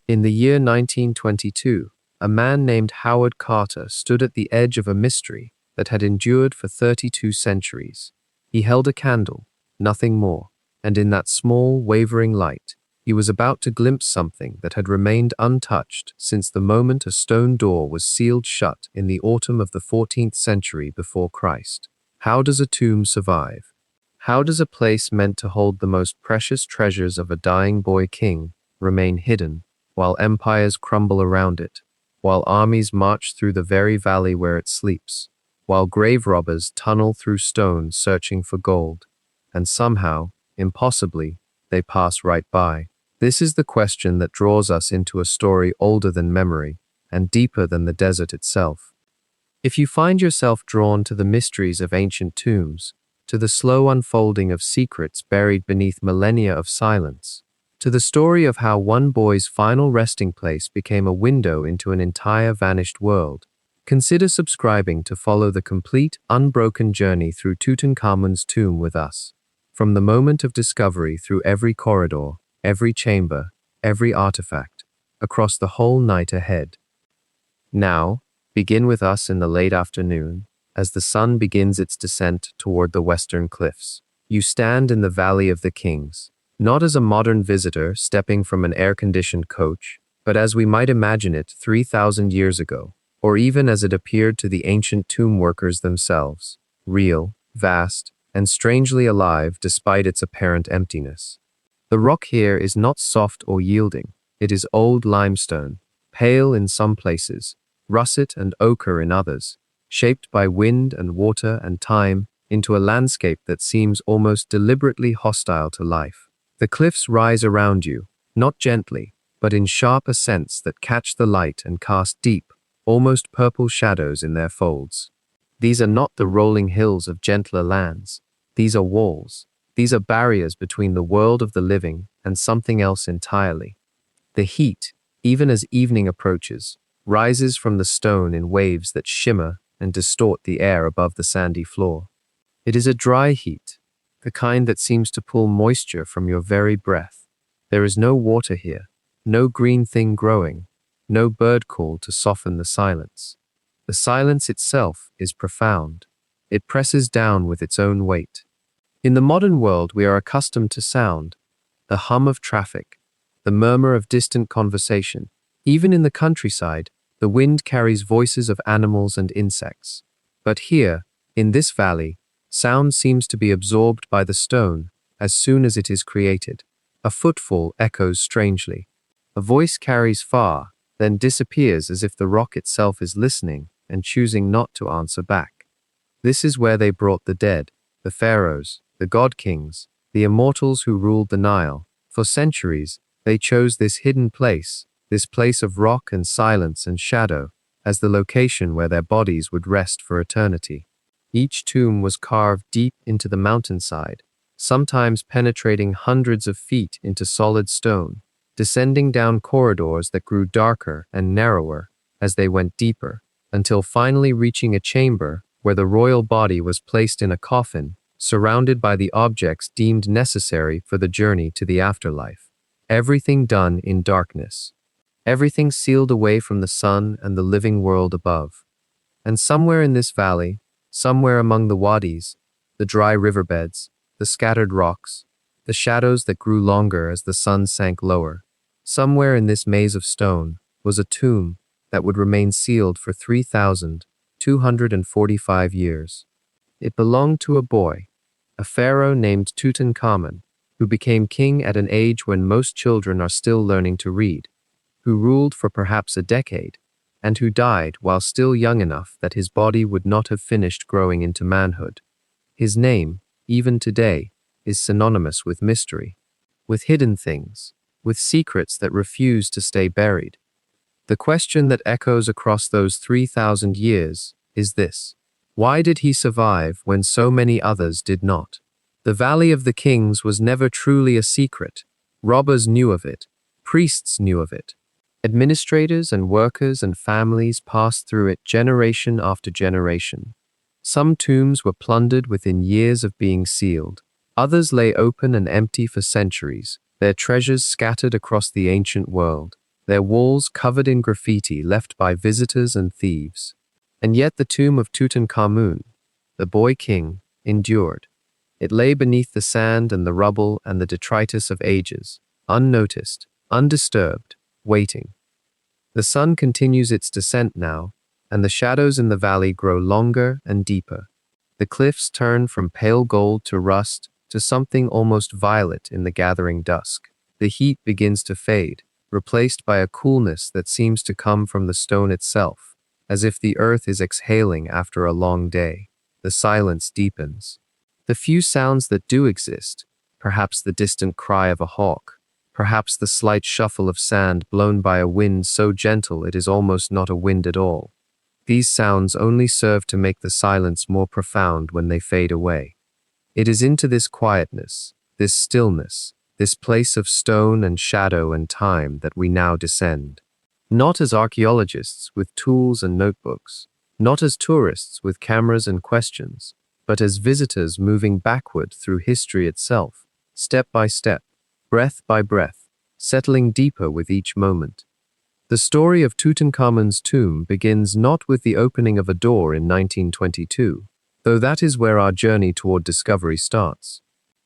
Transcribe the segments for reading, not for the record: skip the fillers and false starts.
In the year 1922, a man named Howard Carter stood at the edge of a mystery that had endured for 32 centuries. He held a candle, nothing more, and in that small, wavering light, he was about to glimpse something that had remained untouched since the moment a stone door was sealed shut in the autumn of the 14th century before Christ. How does a tomb survive? How does a place meant to hold the most precious treasures of a dying boy king remain hidden while empires crumble around it, while armies march through the very valley where it sleeps, while grave robbers tunnel through stone searching for gold, and somehow, impossibly, they pass right by? This is the question that draws us into a story older than memory and deeper than the desert itself. If you find yourself drawn to the mysteries of ancient tombs, to the slow unfolding of secrets buried beneath millennia of silence, to the story of how one boy's final resting place became a window into an entire vanished world, consider subscribing to follow the complete, unbroken journey through Tutankhamun's tomb with us. From the moment of discovery through every corridor, every chamber, every artifact, across the whole night ahead. Now, begin with us in the late afternoon, as the sun begins its descent toward the western cliffs. You stand in the Valley of the Kings, not as a modern visitor stepping from an air-conditioned coach, but as we might imagine it 3,000 years ago, or even as it appeared to the ancient tomb workers themselves, real, vast, and strangely alive despite its apparent emptiness. The rock here is not soft or yielding. It is old limestone, pale in some places, russet and ochre in others, shaped by wind and water and time into a landscape that seems almost deliberately hostile to life. The cliffs rise around you, not gently, but in sharp ascents that catch the light and cast deep, almost purple shadows in their folds. These are not the rolling hills of gentler lands. These are walls. These are barriers between the world of the living and something else entirely. The heat, even as evening approaches, rises from the stone in waves that shimmer and distort the air above the sandy floor. It is a dry heat, the kind that seems to pull moisture from your very breath. There is no water here, no green thing growing, no bird call to soften the silence. The silence itself is profound. It presses down with its own weight. In the modern world, we are accustomed to sound, the hum of traffic, the murmur of distant conversation. Even in the countryside, the wind carries voices of animals and insects. But here, in this valley, sound seems to be absorbed by the stone as soon as it is created. A footfall echoes strangely. A voice carries far, then disappears as if the rock itself is listening and choosing not to answer back. This is where they brought the dead, the pharaohs, the god-kings, the immortals who ruled the Nile. For centuries, they chose this hidden place, this place of rock and silence and shadow, as the location where their bodies would rest for eternity. Each tomb was carved deep into the mountainside, sometimes penetrating hundreds of feet into solid stone, descending down corridors that grew darker and narrower as they went deeper, until finally reaching a chamber where the royal body was placed in a coffin, surrounded by the objects deemed necessary for the journey to the afterlife. Everything done in darkness. Everything sealed away from the sun and the living world above. And somewhere in this valley, somewhere among the wadis, the dry riverbeds, the scattered rocks, the shadows that grew longer as the sun sank lower, somewhere in this maze of stone was a tomb that would remain sealed for 3,245 years. It belonged to a boy, a pharaoh named Tutankhamun, who became king at an age when most children are still learning to read, who ruled for perhaps a decade, and who died while still young enough that his body would not have finished growing into manhood. His name, even today, is synonymous with mystery, with hidden things, with secrets that refuse to stay buried. The question that echoes across those 3,000 years is this: why did he survive when so many others did not? The Valley of the Kings was never truly a secret. Robbers knew of it. Priests knew of it. Administrators and workers and families passed through it generation after generation. Some tombs were plundered within years of being sealed. Others lay open and empty for centuries, their treasures scattered across the ancient world. their walls covered in graffiti left by visitors and thieves. And yet the tomb of Tutankhamun, the boy king, endured. It lay beneath the sand and the rubble and the detritus of ages, unnoticed, undisturbed, waiting. The sun continues its descent now, and the shadows in the valley grow longer and deeper. The cliffs turn from pale gold to rust to something almost violet in the gathering dusk. The heat begins to fade, replaced by a coolness that seems to come from the stone itself, as if the earth is exhaling after a long day. The silence deepens. The few sounds that do exist, perhaps the distant cry of a hawk, perhaps the slight shuffle of sand blown by a wind so gentle it is almost not a wind at all. These sounds only serve to make the silence more profound when they fade away. It is into this quietness, this stillness, this place of stone and shadow and time that we now descend. Not as archaeologists with tools and notebooks, not as tourists with cameras and questions, but as visitors moving backward through history itself, step by step, breath by breath, settling deeper with each moment. The story of Tutankhamun's tomb begins not with the opening of a door in 1922, though that is where our journey toward discovery starts.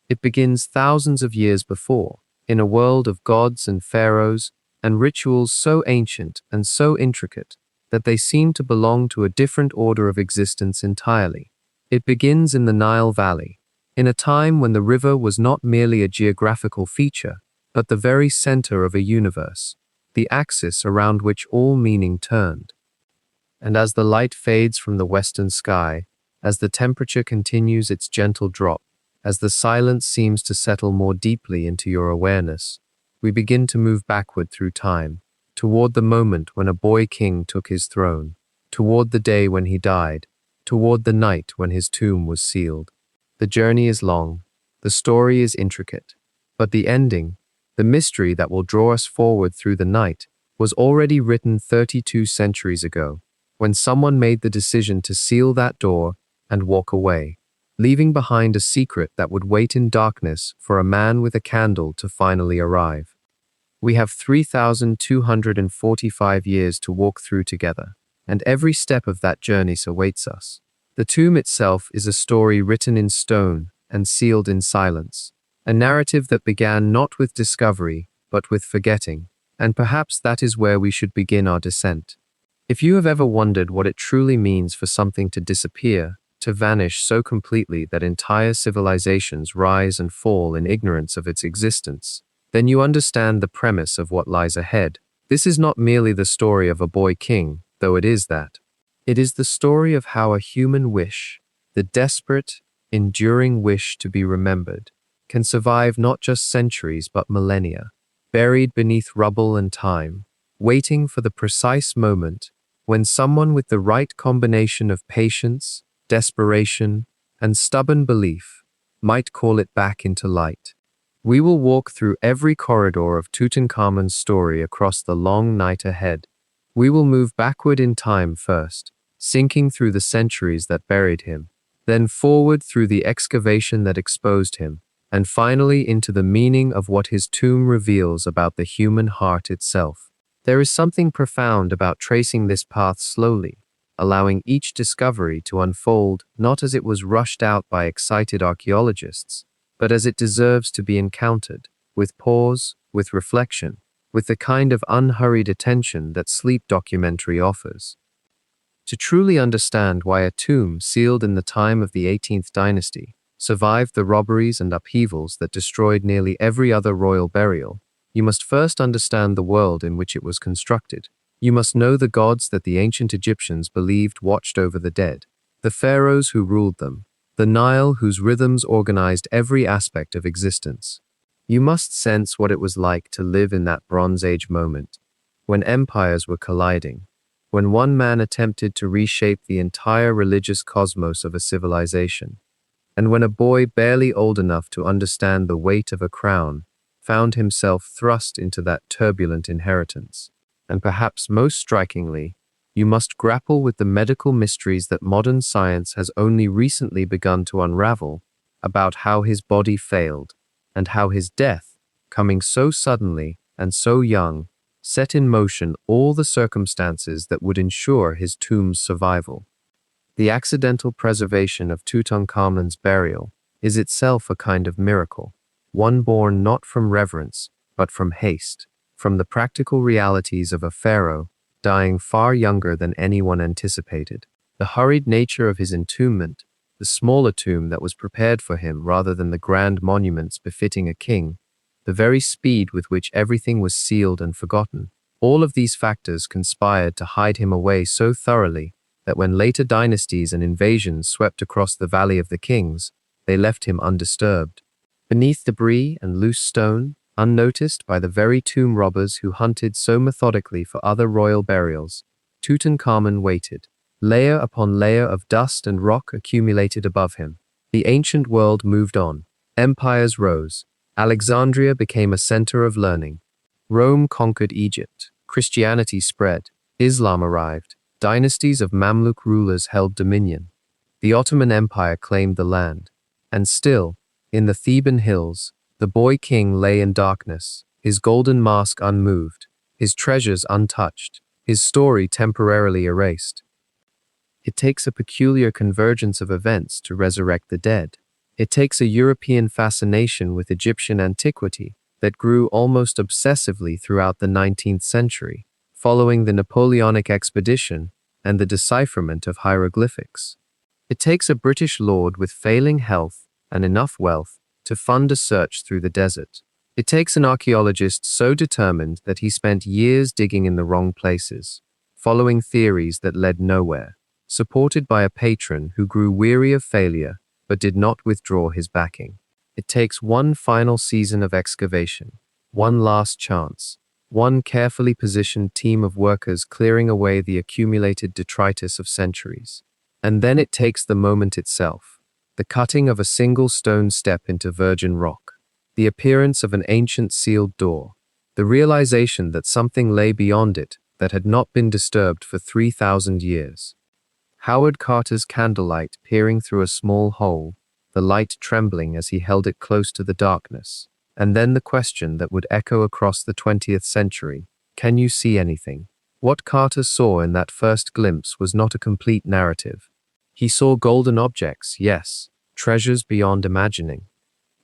It begins thousands of years before, in a world of gods and pharaohs and rituals so ancient and so intricate that they seem to belong to a different order of existence entirely. It begins in the Nile Valley, in a time when the river was not merely a geographical feature, but the very center of a universe, the axis around which all meaning turned. And as the light fades from the western sky, as the temperature continues its gentle drop, as the silence seems to settle more deeply into your awareness, we begin to move backward through time, toward the moment when a boy king took his throne, toward the day when he died, toward the night when his tomb was sealed. The journey is long, the story is intricate, but the ending, the mystery that will draw us forward through the night, was already written 32 centuries ago, when someone made the decision to seal that door and walk away, leaving behind a secret that would wait in darkness for a man with a candle to finally arrive. We have 3,245 years to walk through together, and every step of that journey awaits us. The tomb itself is a story written in stone and sealed in silence, a narrative that began not with discovery, but with forgetting, and perhaps that is where we should begin our descent. If you have ever wondered what it truly means for something to disappear, to vanish so completely that entire civilizations rise and fall in ignorance of its existence, then you understand the premise of what lies ahead. This is not merely the story of a boy king, though it is that. It is the story of how a human wish, the desperate, enduring wish to be remembered, can survive not just centuries but millennia, buried beneath rubble and time, waiting for the precise moment when someone with the right combination of patience, desperation, and stubborn belief might call it back into light. We will walk through every corridor of Tutankhamun's story across the long night ahead. We will move backward in time first, sinking through the centuries that buried him, then forward through the excavation that exposed him, and finally into the meaning of what his tomb reveals about the human heart itself. There is something profound about tracing this path slowly, allowing each discovery to unfold not as it was rushed out by excited archaeologists, but as it deserves to be encountered, with pause, with reflection, with the kind of unhurried attention that sleep documentary offers. To truly understand why a tomb sealed in the time of the 18th dynasty survived the robberies and upheavals that destroyed nearly every other royal burial, you must first understand the world in which it was constructed. You must know the gods that the ancient Egyptians believed watched over the dead, the pharaohs who ruled them, the Nile whose rhythms organized every aspect of existence. You must sense what it was like to live in that Bronze Age moment, when empires were colliding, when one man attempted to reshape the entire religious cosmos of a civilization, and when a boy barely old enough to understand the weight of a crown found himself thrust into that turbulent inheritance. And perhaps most strikingly, you must grapple with the medical mysteries that modern science has only recently begun to unravel about how his body failed, and how his death, coming so suddenly and so young, set in motion all the circumstances that would ensure his tomb's survival. The accidental preservation of Tutankhamun's burial is itself a kind of miracle, one born not from reverence, but from haste, from the practical realities of a pharaoh dying far younger than anyone anticipated. The hurried nature of his entombment, the smaller tomb that was prepared for him rather than the grand monuments befitting a king, the very speed with which everything was sealed and forgotten, all of these factors conspired to hide him away so thoroughly that when later dynasties and invasions swept across the Valley of the Kings, they left him undisturbed. Beneath debris and loose stone, unnoticed by the very tomb robbers who hunted so methodically for other royal burials, Tutankhamun waited. Layer upon layer of dust and rock accumulated above him. The ancient world moved on. Empires rose. Alexandria became a center of learning. Rome conquered Egypt. Christianity spread. Islam arrived. Dynasties of Mamluk rulers held dominion. The Ottoman Empire claimed the land. And still, in the Theban hills, the boy king lay in darkness, his golden mask unmoved, his treasures untouched, his story temporarily erased. It takes a peculiar convergence of events to resurrect the dead. It takes a European fascination with Egyptian antiquity that grew almost obsessively throughout the 19th century, following the Napoleonic expedition and the decipherment of hieroglyphics. It takes a British lord with failing health and enough wealth to fund a search through the desert. It takes an archaeologist so determined that he spent years digging in the wrong places, following theories that led nowhere, supported by a patron who grew weary of failure but did not withdraw his backing. It takes one final season of excavation, one last chance, one carefully positioned team of workers clearing away the accumulated detritus of centuries. And then it takes the moment itself, the cutting of a single stone step into virgin rock, the appearance of an ancient sealed door, the realization that something lay beyond it that had not been disturbed for 3,000 years. Howard Carter's candlelight peering through a small hole, the light trembling as he held it close to the darkness, and then the question that would echo across the 20th century, can you see anything? What Carter saw in that first glimpse was not a complete narrative. He saw golden objects, yes, treasures beyond imagining.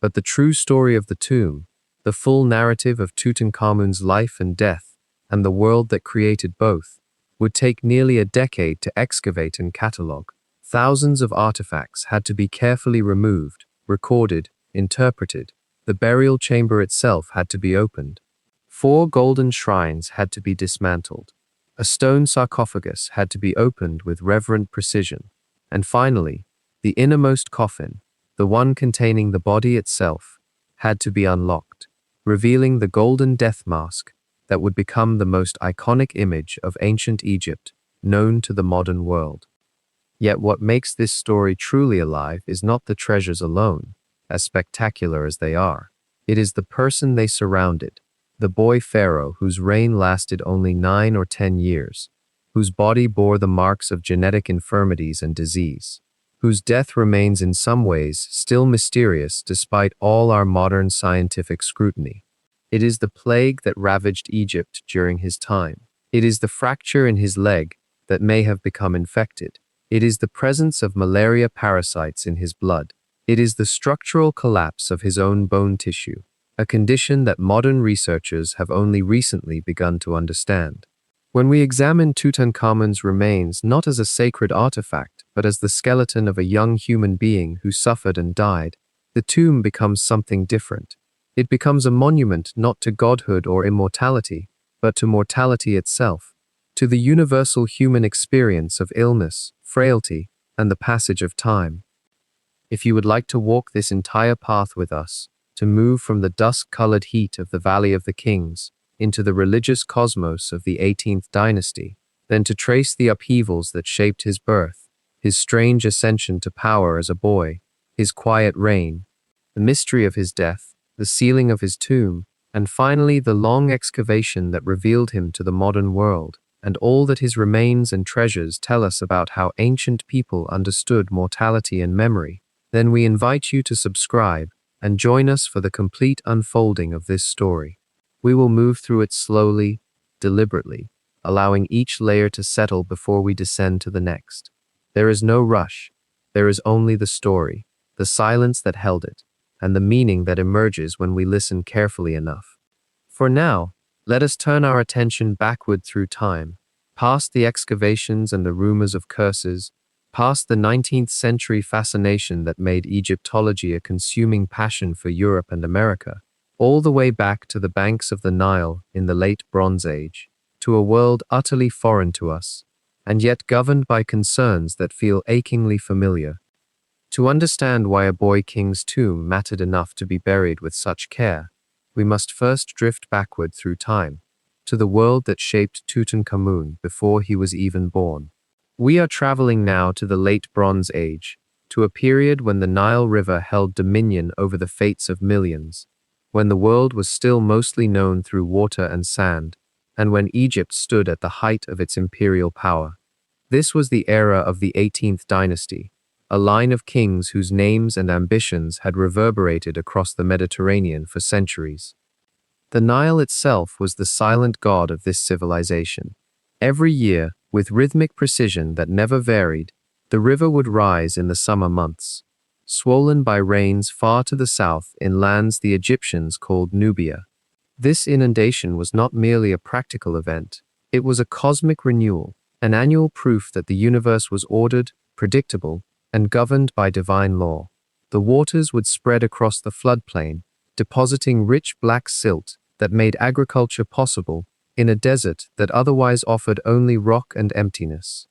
But the true story of the tomb, the full narrative of Tutankhamun's life and death, and the world that created both, would take nearly a decade to excavate and catalogue. Thousands of artifacts had to be carefully removed, recorded, interpreted. The burial chamber itself had to be opened. 4 golden shrines had to be dismantled. A stone sarcophagus had to be opened with reverent precision. And finally, the innermost coffin, the one containing the body itself, had to be unlocked, revealing the golden death mask that would become the most iconic image of ancient Egypt known to the modern world. Yet what makes this story truly alive is not the treasures alone, as spectacular as they are. It is the person they surrounded, the boy pharaoh whose reign lasted only 9 or 10 years, whose body bore the marks of genetic infirmities and disease, whose death remains in some ways still mysterious despite all our modern scientific scrutiny. It is the plague that ravaged Egypt during his time. It is the fracture in his leg that may have become infected. It is the presence of malaria parasites in his blood. It is the structural collapse of his own bone tissue, a condition that modern researchers have only recently begun to understand. When we examine Tutankhamun's remains not as a sacred artifact, but as the skeleton of a young human being who suffered and died, the tomb becomes something different. It becomes a monument not to godhood or immortality, but to mortality itself, to the universal human experience of illness, frailty, and the passage of time. If you would like to walk this entire path with us, to move from the dusk-colored heat of the Valley of the Kings into the religious cosmos of the 18th dynasty, then to trace the upheavals that shaped his birth, his strange ascension to power as a boy, his quiet reign, the mystery of his death, the sealing of his tomb, and finally the long excavation that revealed him to the modern world, and all that his remains and treasures tell us about how ancient people understood mortality and memory, then we invite you to subscribe and join us for the complete unfolding of this story. We will move through it slowly, deliberately, allowing each layer to settle before we descend to the next. There is no rush. There is only the story, the silence that held it, and the meaning that emerges when we listen carefully enough. For now, let us turn our attention backward through time, past the excavations and the rumors of curses, past the 19th century fascination that made Egyptology a consuming passion for Europe and America, all the way back to the banks of the Nile in the late Bronze Age, to a world utterly foreign to us, and yet governed by concerns that feel achingly familiar. To understand why a boy king's tomb mattered enough to be buried with such care, we must first drift backward through time, to the world that shaped Tutankhamun before he was even born. We are traveling now to the late Bronze Age, to a period when the Nile River held dominion over the fates of millions, when the world was still mostly known through water and sand, and when Egypt stood at the height of its imperial power. This was the era of the 18th dynasty, a line of kings whose names and ambitions had reverberated across the Mediterranean for centuries. The Nile itself was the silent god of this civilization. Every year, with rhythmic precision that never varied, the river would rise in the summer months, swollen by rains far to the south in lands the Egyptians called Nubia. This inundation was not merely a practical event, it was a cosmic renewal, an annual proof that the universe was ordered, predictable, and governed by divine law. The waters would spread across the floodplain, depositing rich black silt that made agriculture possible in a desert that otherwise offered only rock and emptiness.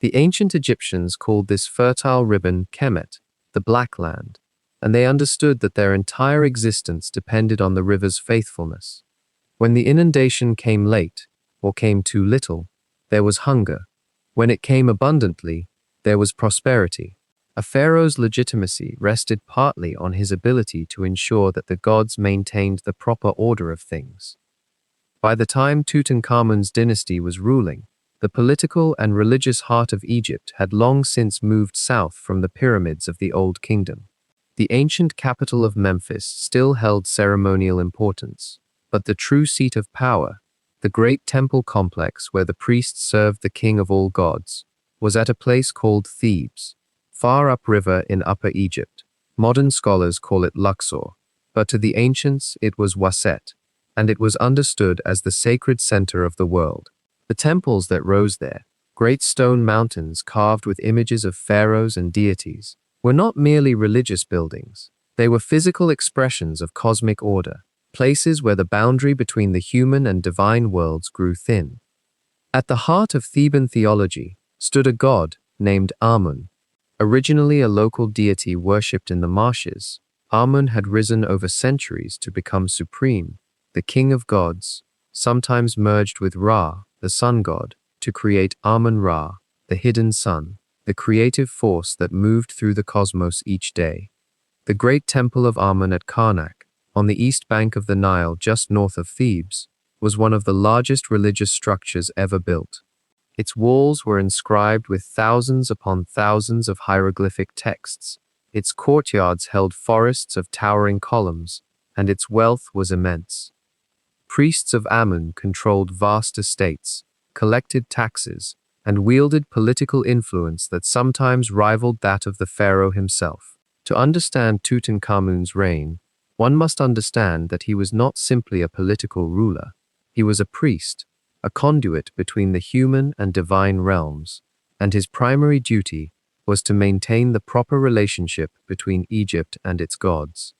The ancient Egyptians called this fertile ribbon Kemet, the Black Land, and they understood that their entire existence depended on the river's faithfulness. When the inundation came late, or came too little, there was hunger. When it came abundantly, there was prosperity. A pharaoh's legitimacy rested partly on his ability to ensure that the gods maintained the proper order of things. By the time Tutankhamun's dynasty was ruling, the political and religious heart of Egypt had long since moved south from the pyramids of the Old Kingdom. The ancient capital of Memphis still held ceremonial importance, but the true seat of power, the great temple complex where the priests served the king of all gods, was at a place called Thebes, far upriver in Upper Egypt. Modern scholars call it Luxor, but to the ancients it was Waset, and it was understood as the sacred center of the world. The temples that rose there, great stone mountains carved with images of pharaohs and deities, were not merely religious buildings. They were physical expressions of cosmic order, places where the boundary between the human and divine worlds grew thin. At the heart of Theban theology stood a god named Amun. Originally a local deity worshipped in the marshes, Amun had risen over centuries to become supreme, the king of gods, sometimes merged with Ra, the sun god, to create Amun-Ra, the hidden sun, the creative force that moved through the cosmos each day. The great temple of Amun at Karnak, on the east bank of the Nile just north of Thebes, was one of the largest religious structures ever built. Its walls were inscribed with thousands upon thousands of hieroglyphic texts. Its courtyards held forests of towering columns, and its wealth was immense. Priests of Amun controlled vast estates, collected taxes, and wielded political influence that sometimes rivaled that of the pharaoh himself. To understand Tutankhamun's reign, one must understand that he was not simply a political ruler. He was a priest, a conduit between the human and divine realms, and his primary duty was to maintain the proper relationship between Egypt and its gods.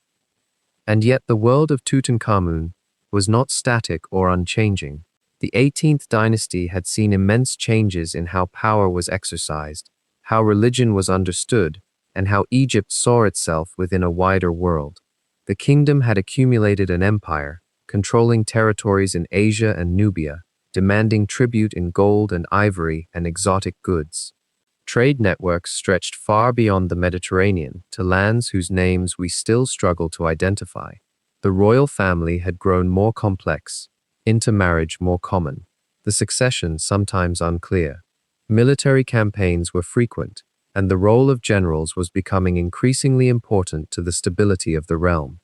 And yet the world of Tutankhamun was not static or unchanging. The 18th dynasty had seen immense changes in how power was exercised, how religion was understood, and how Egypt saw itself within a wider world. The kingdom had accumulated an empire, controlling territories in Asia and Nubia, demanding tribute in gold and ivory and exotic goods. Trade networks stretched far beyond the Mediterranean to lands whose names we still struggle to identify. The royal family had grown more complex, intermarriage more common, the succession sometimes unclear. Military campaigns were frequent, and the role of generals was becoming increasingly important to the stability of the realm.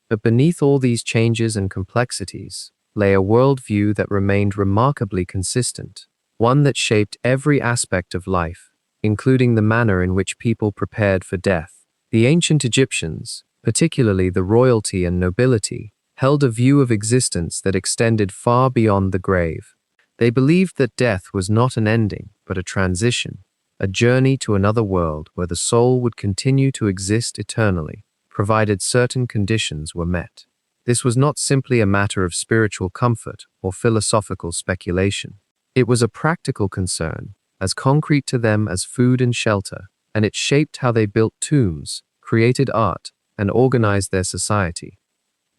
But beneath all these changes and complexities lay a worldview that remained remarkably consistent, one that shaped every aspect of life, including the manner in which people prepared for death. The ancient Egyptians, particularly the royalty and nobility, held a view of existence that extended far beyond the grave. They believed that death was not an ending, but a transition, a journey to another world where the soul would continue to exist eternally, provided certain conditions were met. This was not simply a matter of spiritual comfort or philosophical speculation. It was a practical concern, as concrete to them as food and shelter, and it shaped how they built tombs, created art, and organized their society.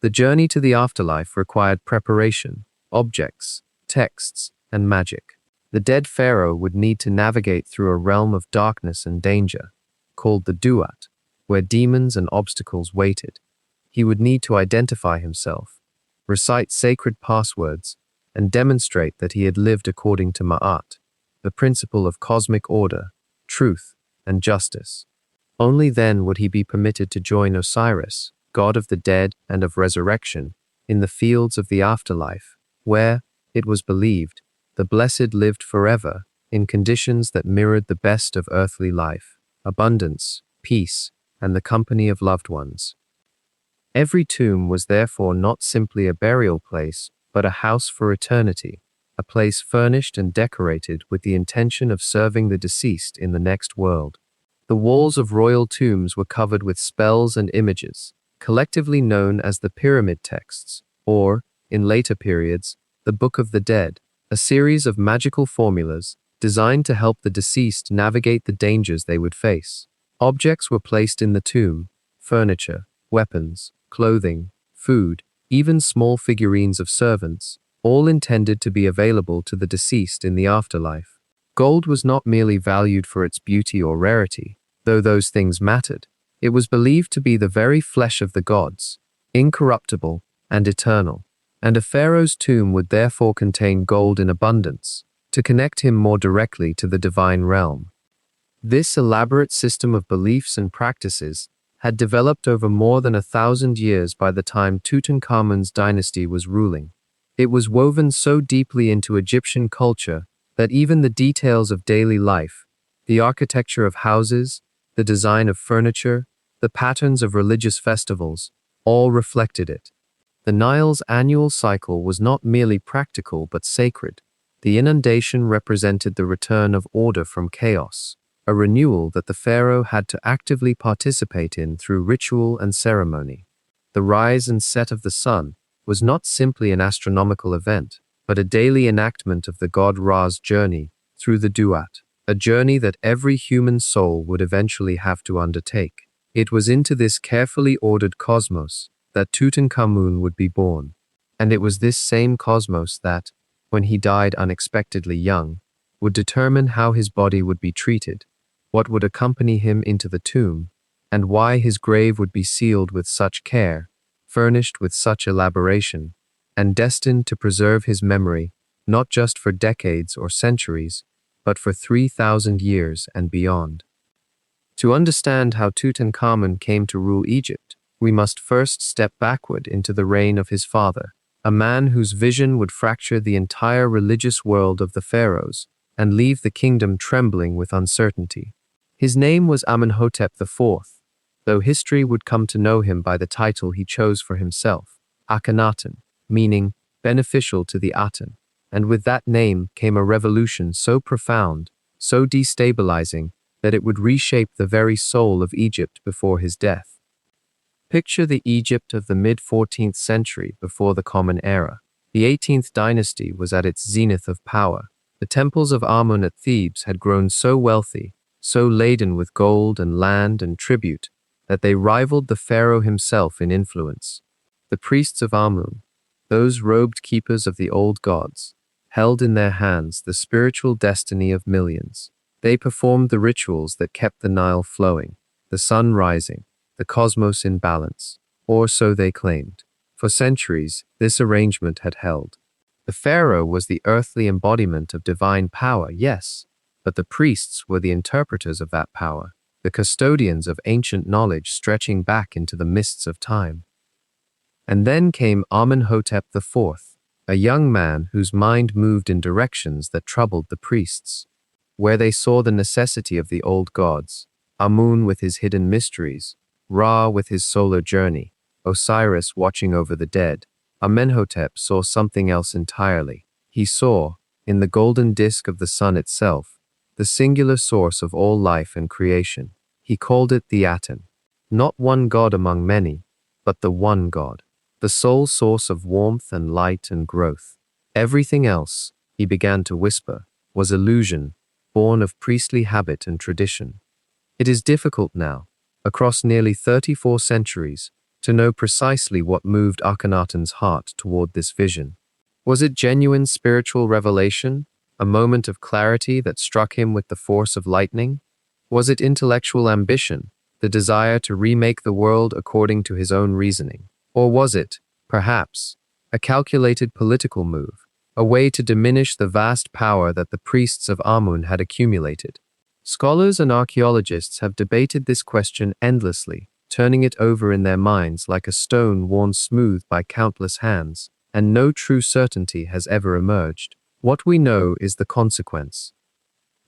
The journey to the afterlife required preparation, objects, texts, and magic. The dead pharaoh would need to navigate through a realm of darkness and danger, called the Duat, where demons and obstacles waited. He would need to identify himself, recite sacred passwords, and demonstrate that he had lived according to Ma'at, the principle of cosmic order, truth, and justice. Only then would he be permitted to join Osiris, god of the dead and of resurrection, in the fields of the afterlife, where, it was believed, the blessed lived forever in conditions that mirrored the best of earthly life, abundance, peace, and the company of loved ones. Every tomb was therefore not simply a burial place, but a house for eternity, a place furnished and decorated with the intention of serving the deceased in the next world. The walls of royal tombs were covered with spells and images, collectively known as the pyramid texts, or, in later periods, the Book of the Dead, a series of magical formulas designed to help the deceased navigate the dangers they would face. Objects were placed in the tomb: furniture, weapons, clothing, food, even small figurines of servants, all intended to be available to the deceased in the afterlife. Gold was not merely valued for its beauty or rarity, though those things mattered. It was believed to be the very flesh of the gods, incorruptible and eternal, and a pharaoh's tomb would therefore contain gold in abundance, to connect him more directly to the divine realm. This elaborate system of beliefs and practices had developed over more than 1,000 years by the time Tutankhamun's dynasty was ruling. It was woven so deeply into Egyptian culture that even the details of daily life, the architecture of houses, the design of furniture, the patterns of religious festivals, all reflected it. The Nile's annual cycle was not merely practical but sacred. The inundation represented the return of order from chaos, a renewal that the pharaoh had to actively participate in through ritual and ceremony. The rise and set of the sun was not simply an astronomical event, but a daily enactment of the god Ra's journey through the Duat, a journey that every human soul would eventually have to undertake. It was into this carefully ordered cosmos that Tutankhamun would be born, and it was this same cosmos that, when he died unexpectedly young, would determine how his body would be treated, what would accompany him into the tomb, and why his grave would be sealed with such care, furnished with such elaboration, and destined to preserve his memory not just for decades or centuries, but for 3,000 years and beyond. To understand how Tutankhamun came to rule Egypt, we must first step backward into the reign of his father, a man whose vision would fracture the entire religious world of the pharaohs and leave the kingdom trembling with uncertainty. His name was Amenhotep IV, though history would come to know him by the title he chose for himself, Akhenaten, meaning beneficial to the Aten, and with that name came a revolution so profound, so destabilizing, that it would reshape the very soul of Egypt before his death. Picture the Egypt of the mid-14th century before the Common Era. The 18th dynasty was at its zenith of power. The temples of Amun at Thebes had grown so wealthy, so laden with gold and land and tribute, that they rivaled the pharaoh himself in influence. The priests of Amun, those robed keepers of the old gods, held in their hands the spiritual destiny of millions. They performed the rituals that kept the Nile flowing, the sun rising, the cosmos in balance, or so they claimed. For centuries, this arrangement had held. The pharaoh was the earthly embodiment of divine power, yes, but the priests were the interpreters of that power, the custodians of ancient knowledge stretching back into the mists of time. And then came Amenhotep IV, a young man whose mind moved in directions that troubled the priests. Where they saw the necessity of the old gods, Amun with his hidden mysteries, Ra with his solar journey, Osiris watching over the dead, Amenhotep saw something else entirely. He saw, in the golden disk of the sun itself, the singular source of all life and creation. He called it the Aten. Not one god among many, but the one God, the sole source of warmth and light and growth. Everything else, he began to whisper, was illusion, born of priestly habit and tradition. It is difficult now, across nearly 34 centuries, to know precisely what moved Akhenaten's heart toward this vision. Was it genuine spiritual revelation, a moment of clarity that struck him with the force of lightning? Was it intellectual ambition, the desire to remake the world according to his own reasoning? Or was it, perhaps, a calculated political move, a way to diminish the vast power that the priests of Amun had accumulated? Scholars and archaeologists have debated this question endlessly, turning it over in their minds like a stone worn smooth by countless hands, and no true certainty has ever emerged. What we know is the consequence.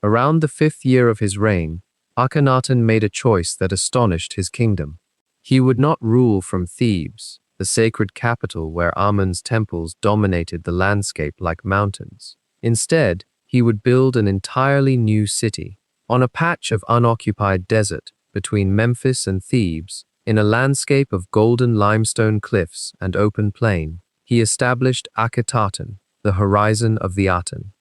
Around the 5th year of his reign, Akhenaten made a choice that astonished his kingdom. He would not rule from Thebes, the sacred capital where Amun's temples dominated the landscape like mountains. Instead, he would build an entirely new city, on a patch of unoccupied desert between Memphis and Thebes, in a landscape of golden limestone cliffs and open plain. He established Akhetaten, the horizon of the Aten.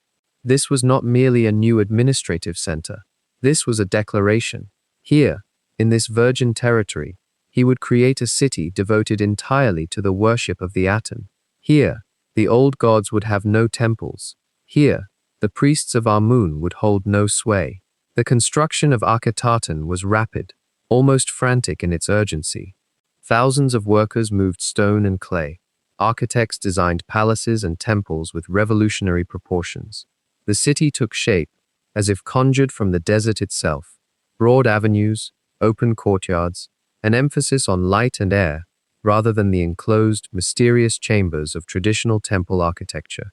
This was not merely a new administrative center. This was a declaration. Here, in this virgin territory, he would create a city devoted entirely to the worship of the Aten. Here, the old gods would have no temples. Here, the priests of Amun would hold no sway. The construction of Akhetaten was rapid, almost frantic in its urgency. Thousands of workers moved stone and clay. Architects designed palaces and temples with revolutionary proportions. The city took shape, as if conjured from the desert itself. Broad avenues, open courtyards, an emphasis on light and air, rather than the enclosed, mysterious chambers of traditional temple architecture.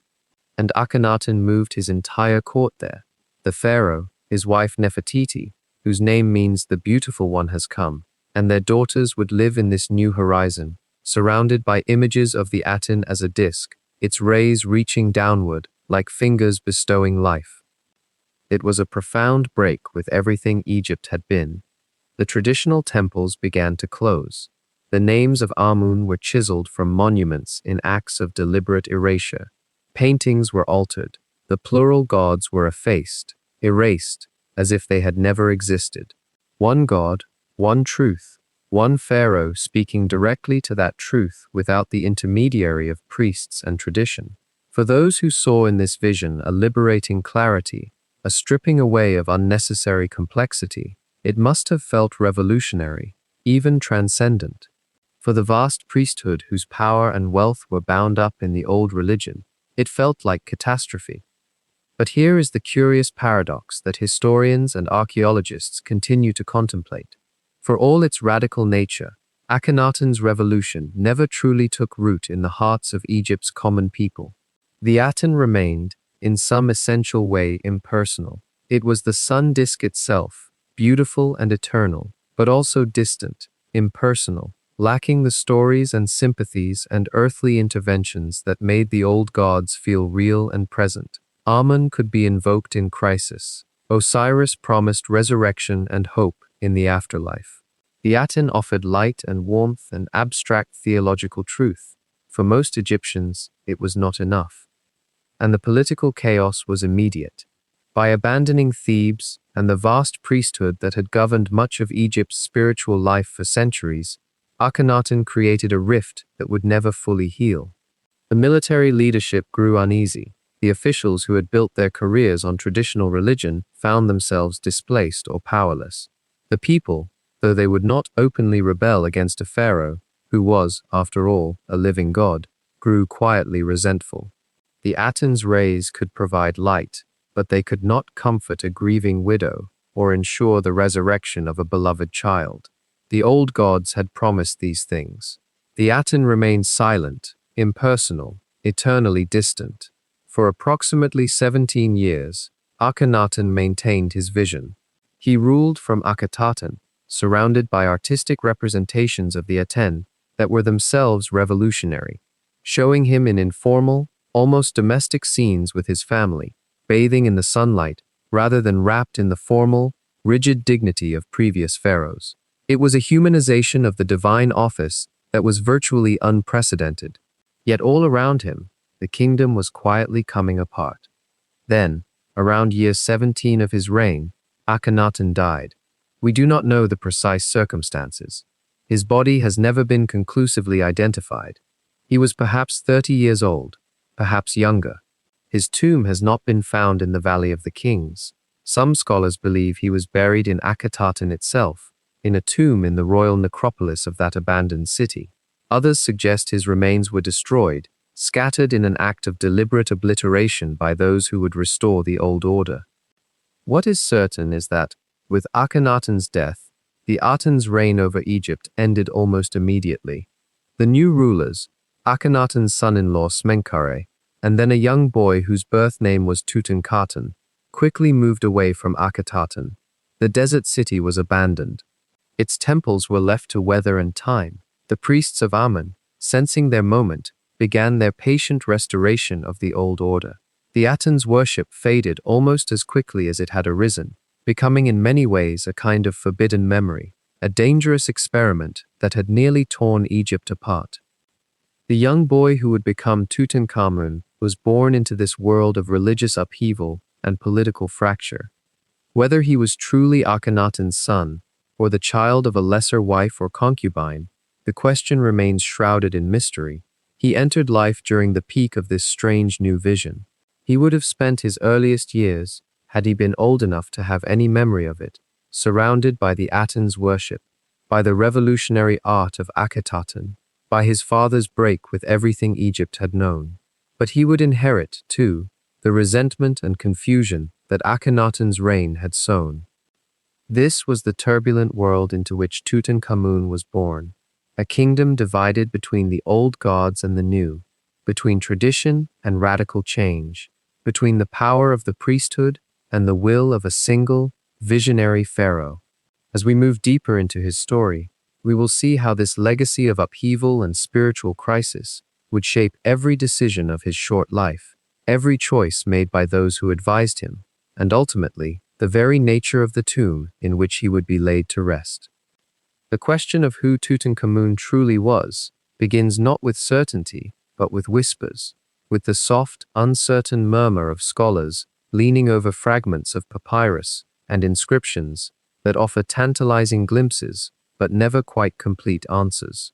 And Akhenaten moved his entire court there. The pharaoh, his wife Nefertiti, whose name means the beautiful one has come, and their daughters would live in this new horizon, surrounded by images of the Aten as a disk, its rays reaching downward like fingers bestowing life. It was a profound break with everything Egypt had been. The traditional temples began to close. The names of Amun were chiseled from monuments in acts of deliberate erasure. Paintings were altered. The plural gods were effaced, erased, as if they had never existed. One God, one truth, one pharaoh speaking directly to that truth without the intermediary of priests and tradition. For those who saw in this vision a liberating clarity, a stripping away of unnecessary complexity, it must have felt revolutionary, even transcendent. For the vast priesthood whose power and wealth were bound up in the old religion, it felt like catastrophe. But here is the curious paradox that historians and archaeologists continue to contemplate. For all its radical nature, Akhenaten's revolution never truly took root in the hearts of Egypt's common people. The Aten remained, in some essential way, impersonal. It was the sun disk itself, beautiful and eternal, but also distant, impersonal, lacking the stories and sympathies and earthly interventions that made the old gods feel real and present. Amun could be invoked in crisis. Osiris promised resurrection and hope in the afterlife. The Aten offered light and warmth and abstract theological truth. For most Egyptians, it was not enough. And the political chaos was immediate. By abandoning Thebes and the vast priesthood that had governed much of Egypt's spiritual life for centuries, Akhenaten created a rift that would never fully heal. The military leadership grew uneasy. The officials who had built their careers on traditional religion found themselves displaced or powerless. The people, though they would not openly rebel against a pharaoh, who was, after all, a living god, grew quietly resentful. The Aten's rays could provide light, but they could not comfort a grieving widow or ensure the resurrection of a beloved child. The old gods had promised these things. The Aten remained silent, impersonal, eternally distant. For approximately 17 years, Akhenaten maintained his vision. He ruled from Akhetaten, surrounded by artistic representations of the Aten that were themselves revolutionary, showing him in informal, almost domestic scenes with his family, bathing in the sunlight, rather than wrapped in the formal, rigid dignity of previous pharaohs. It was a humanization of the divine office that was virtually unprecedented. Yet all around him, the kingdom was quietly coming apart. Then, around year 17 of his reign, Akhenaten died. We do not know the precise circumstances. His body has never been conclusively identified. He was perhaps 30 years old, perhaps younger. His tomb has not been found in the Valley of the Kings. Some scholars believe he was buried in Akhetaten itself, in a tomb in the royal necropolis of that abandoned city. Others suggest his remains were destroyed, scattered in an act of deliberate obliteration by those who would restore the old order. What is certain is that, with Akhenaten's death, the Aten's reign over Egypt ended almost immediately. The new rulers, Akhenaten's son-in-law Smenkhare, and then a young boy whose birth name was Tutankhamun, quickly moved away from Akhetaten. The desert city was abandoned. Its temples were left to weather and time. The priests of Amun, sensing their moment, began their patient restoration of the old order. The Aten's worship faded almost as quickly as it had arisen, becoming in many ways a kind of forbidden memory, a dangerous experiment that had nearly torn Egypt apart. The young boy who would become Tutankhamun was born into this world of religious upheaval and political fracture. Whether he was truly Akhenaten's son, or the child of a lesser wife or concubine, the question remains shrouded in mystery. He entered life during the peak of this strange new vision. He would have spent his earliest years, had he been old enough to have any memory of it, surrounded by the Aten's worship, by the revolutionary art of Akhetaten, by his father's break with everything Egypt had known. But he would inherit, too, the resentment and confusion that Akhenaten's reign had sown. This was the turbulent world into which Tutankhamun was born, a kingdom divided between the old gods and the new, between tradition and radical change, between the power of the priesthood and the will of a single, visionary pharaoh. As we move deeper into his story, we will see how this legacy of upheaval and spiritual crisis would shape every decision of his short life, every choice made by those who advised him, and ultimately, the very nature of the tomb in which he would be laid to rest. The question of who Tutankhamun truly was begins not with certainty, but with whispers, with the soft, uncertain murmur of scholars leaning over fragments of papyrus and inscriptions that offer tantalizing glimpses but never quite complete answers.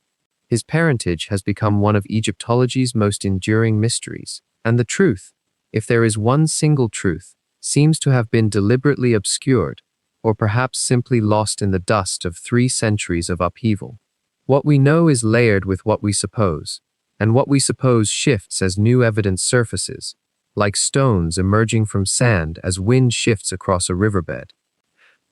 His parentage has become one of Egyptology's most enduring mysteries, and the truth, if there is one single truth, seems to have been deliberately obscured, or perhaps simply lost in the dust of 3 centuries of upheaval. What we know is layered with what we suppose, and what we suppose shifts as new evidence surfaces, like stones emerging from sand as wind shifts across a riverbed.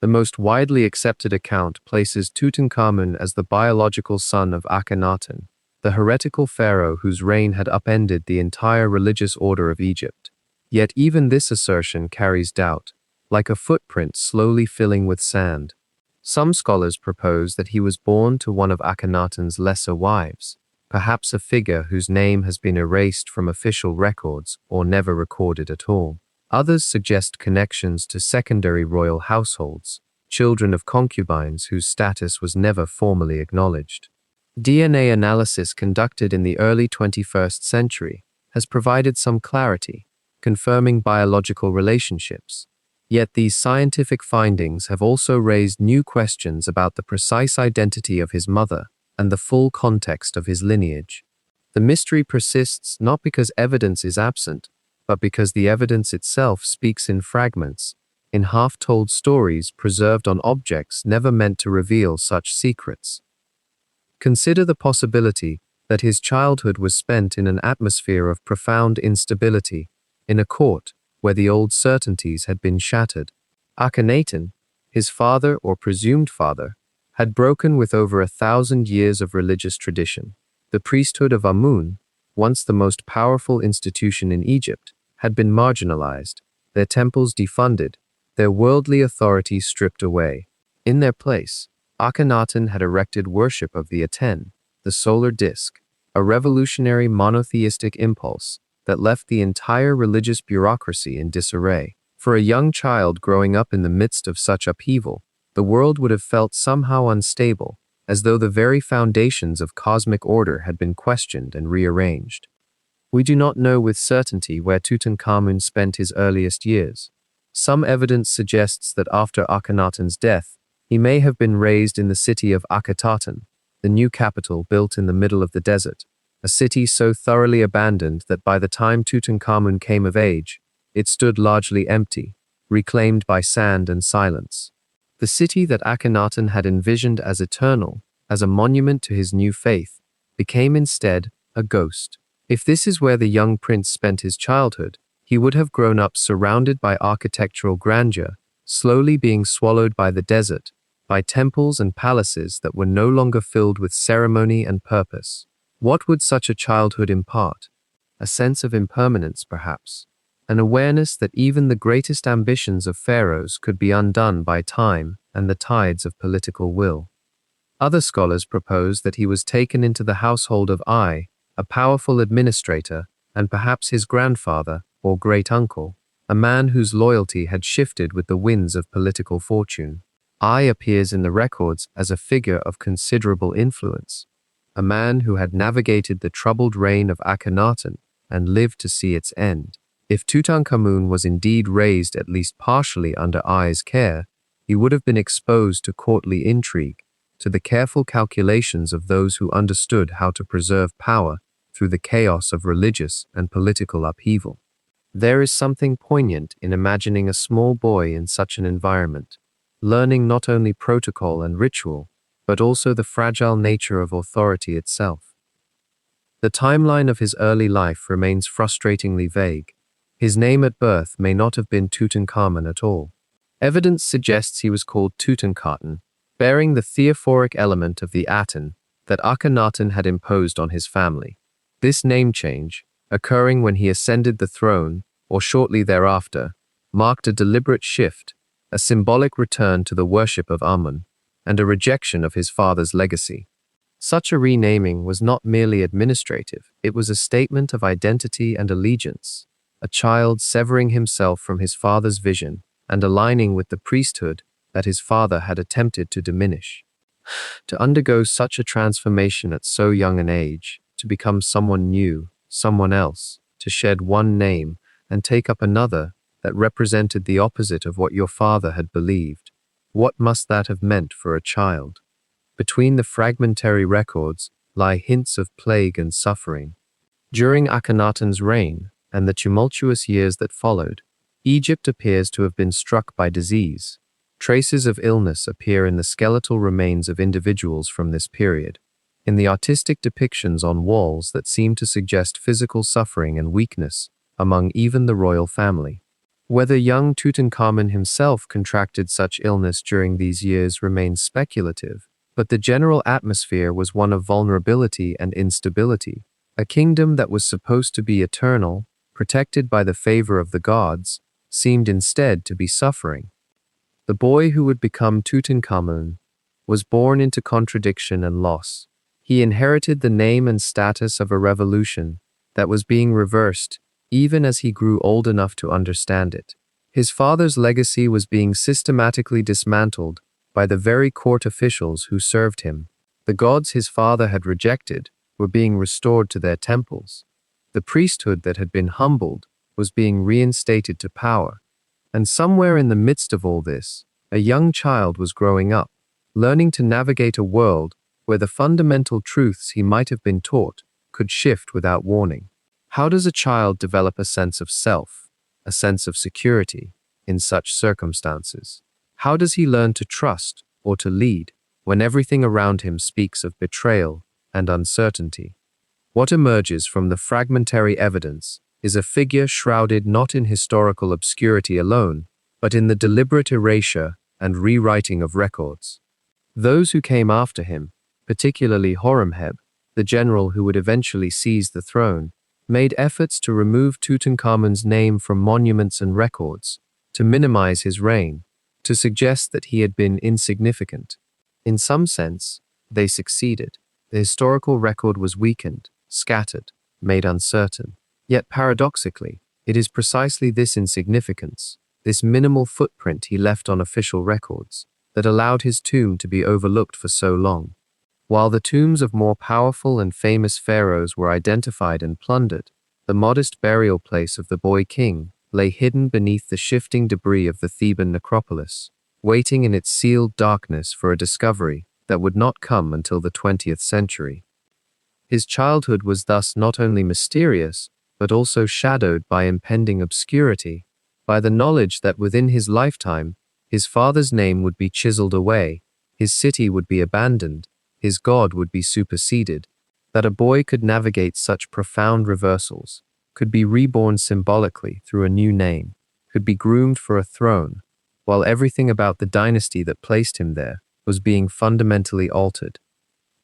The most widely accepted account places Tutankhamun as the biological son of Akhenaten, the heretical pharaoh whose reign had upended the entire religious order of Egypt. Yet even this assertion carries doubt, like a footprint slowly filling with sand. Some scholars propose that he was born to one of Akhenaten's lesser wives, perhaps a figure whose name has been erased from official records or never recorded at all. Others suggest connections to secondary royal households, children of concubines whose status was never formally acknowledged. DNA analysis conducted in the early 21st century has provided some clarity, confirming biological relationships. Yet these scientific findings have also raised new questions about the precise identity of his mother and the full context of his lineage. The mystery persists not because evidence is absent, but because the evidence itself speaks in fragments, in half-told stories preserved on objects never meant to reveal such secrets. Consider the possibility that his childhood was spent in an atmosphere of profound instability, in a court where the old certainties had been shattered. Akhenaten, his father or presumed father, had broken with over 1,000 years of religious tradition. The priesthood of Amun, once the most powerful institution in Egypt, had been marginalized, their temples defunded, their worldly authority stripped away. In their place, Akhenaten had erected worship of the Aten, the solar disk, a revolutionary monotheistic impulse that left the entire religious bureaucracy in disarray. For a young child growing up in the midst of such upheaval, the world would have felt somehow unstable, as though the very foundations of cosmic order had been questioned and rearranged. We do not know with certainty where Tutankhamun spent his earliest years. Some evidence suggests that after Akhenaten's death, he may have been raised in the city of Akhetaten, the new capital built in the middle of the desert, a city so thoroughly abandoned that by the time Tutankhamun came of age, it stood largely empty, reclaimed by sand and silence. The city that Akhenaten had envisioned as eternal, as a monument to his new faith, became instead a ghost. If this is where the young prince spent his childhood, he would have grown up surrounded by architectural grandeur, slowly being swallowed by the desert, by temples and palaces that were no longer filled with ceremony and purpose. What would such a childhood impart? A sense of impermanence, perhaps, an awareness that even the greatest ambitions of pharaohs could be undone by time and the tides of political will. Other scholars propose that he was taken into the household of Ai, a powerful administrator, and perhaps his grandfather or great-uncle, a man whose loyalty had shifted with the winds of political fortune. Ai appears in the records as a figure of considerable influence, a man who had navigated the troubled reign of Akhenaten and lived to see its end. If Tutankhamun was indeed raised at least partially under Ai's care, he would have been exposed to courtly intrigue, to the careful calculations of those who understood how to preserve power through the chaos of religious and political upheaval. There is something poignant in imagining a small boy in such an environment, learning not only protocol and ritual, but also the fragile nature of authority itself. The timeline of his early life remains frustratingly vague. His name at birth may not have been Tutankhamun at all. Evidence suggests he was called Tutankhaten, bearing the theophoric element of the Aten that Akhenaten had imposed on his family. This name change, occurring when he ascended the throne, or shortly thereafter, marked a deliberate shift, a symbolic return to the worship of Amun, and a rejection of his father's legacy. Such a renaming was not merely administrative, it was a statement of identity and allegiance, a child severing himself from his father's vision and aligning with the priesthood that his father had attempted to diminish. To undergo such a transformation at so young an age, to become someone new, someone else, to shed one name and take up another that represented the opposite of what your father had believed. What must that have meant for a child? Between the fragmentary records lie hints of plague and suffering. During Akhenaten's reign and the tumultuous years that followed, Egypt appears to have been struck by disease. Traces of illness appear in the skeletal remains of individuals from this period, in the artistic depictions on walls that seem to suggest physical suffering and weakness among even the royal family. Whether young Tutankhamun himself contracted such illness during these years remains speculative, but the general atmosphere was one of vulnerability and instability. A kingdom that was supposed to be eternal, protected by the favor of the gods, seemed instead to be suffering. The boy who would become Tutankhamun was born into contradiction and loss. He inherited the name and status of a revolution that was being reversed even as he grew old enough to understand it. His father's legacy was being systematically dismantled by the very court officials who served him. The gods his father had rejected were being restored to their temples. The priesthood that had been humbled was being reinstated to power. And somewhere in the midst of all this, a young child was growing up, learning to navigate a world where the fundamental truths he might have been taught could shift without warning. How does a child develop a sense of self, a sense of security, in such circumstances? How does he learn to trust or to lead when everything around him speaks of betrayal and uncertainty? What emerges from the fragmentary evidence is a figure shrouded not in historical obscurity alone, but in the deliberate erasure and rewriting of records. Those who came after him, particularly Horemheb, the general who would eventually seize the throne, made efforts to remove Tutankhamun's name from monuments and records, to minimize his reign, to suggest that he had been insignificant. In some sense, they succeeded. The historical record was weakened, scattered, made uncertain. Yet paradoxically, it is precisely this insignificance, this minimal footprint he left on official records, that allowed his tomb to be overlooked for so long. While the tombs of more powerful and famous pharaohs were identified and plundered, the modest burial place of the boy king lay hidden beneath the shifting debris of the Theban necropolis, waiting in its sealed darkness for a discovery that would not come until the 20th century. His childhood was thus not only mysterious, but also shadowed by impending obscurity, by the knowledge that within his lifetime, his father's name would be chiseled away, his city would be abandoned, his god would be superseded, that a boy could navigate such profound reversals, could be reborn symbolically through a new name, could be groomed for a throne, while everything about the dynasty that placed him there was being fundamentally altered.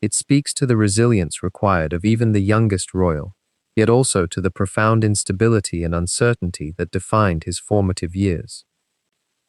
It speaks to the resilience required of even the youngest royal, yet also to the profound instability and uncertainty that defined his formative years.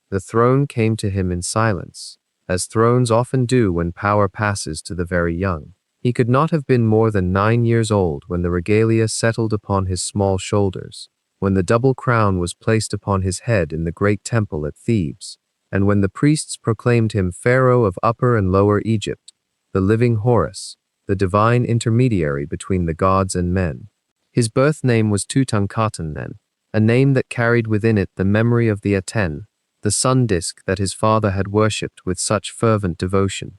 The throne came to him in silence, as thrones often do when power passes to the very young. He could not have been more than 9 years old when the regalia settled upon his small shoulders, when the double crown was placed upon his head in the great temple at Thebes, and when the priests proclaimed him Pharaoh of Upper and Lower Egypt, the living Horus, the divine intermediary between the gods and men. His birth name was Tutankhamun then, a name that carried within it the memory of the Aten, the sun disk that his father had worshipped with such fervent devotion.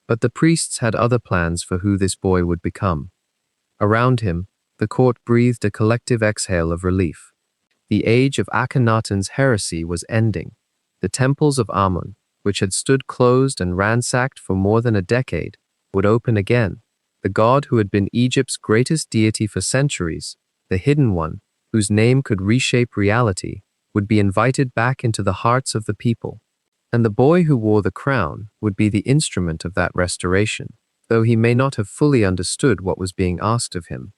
But the priests had other plans for who this boy would become. Around him, the court breathed a collective exhale of relief. The age of Akhenaten's heresy was ending. The temples of Amun, which had stood closed and ransacked for more than a decade, would open again. The god who had been Egypt's greatest deity for centuries, the hidden one, whose name could reshape reality, would be invited back into the hearts of the people. And the boy who wore the crown would be the instrument of that restoration, though he may not have fully understood what was being asked of him.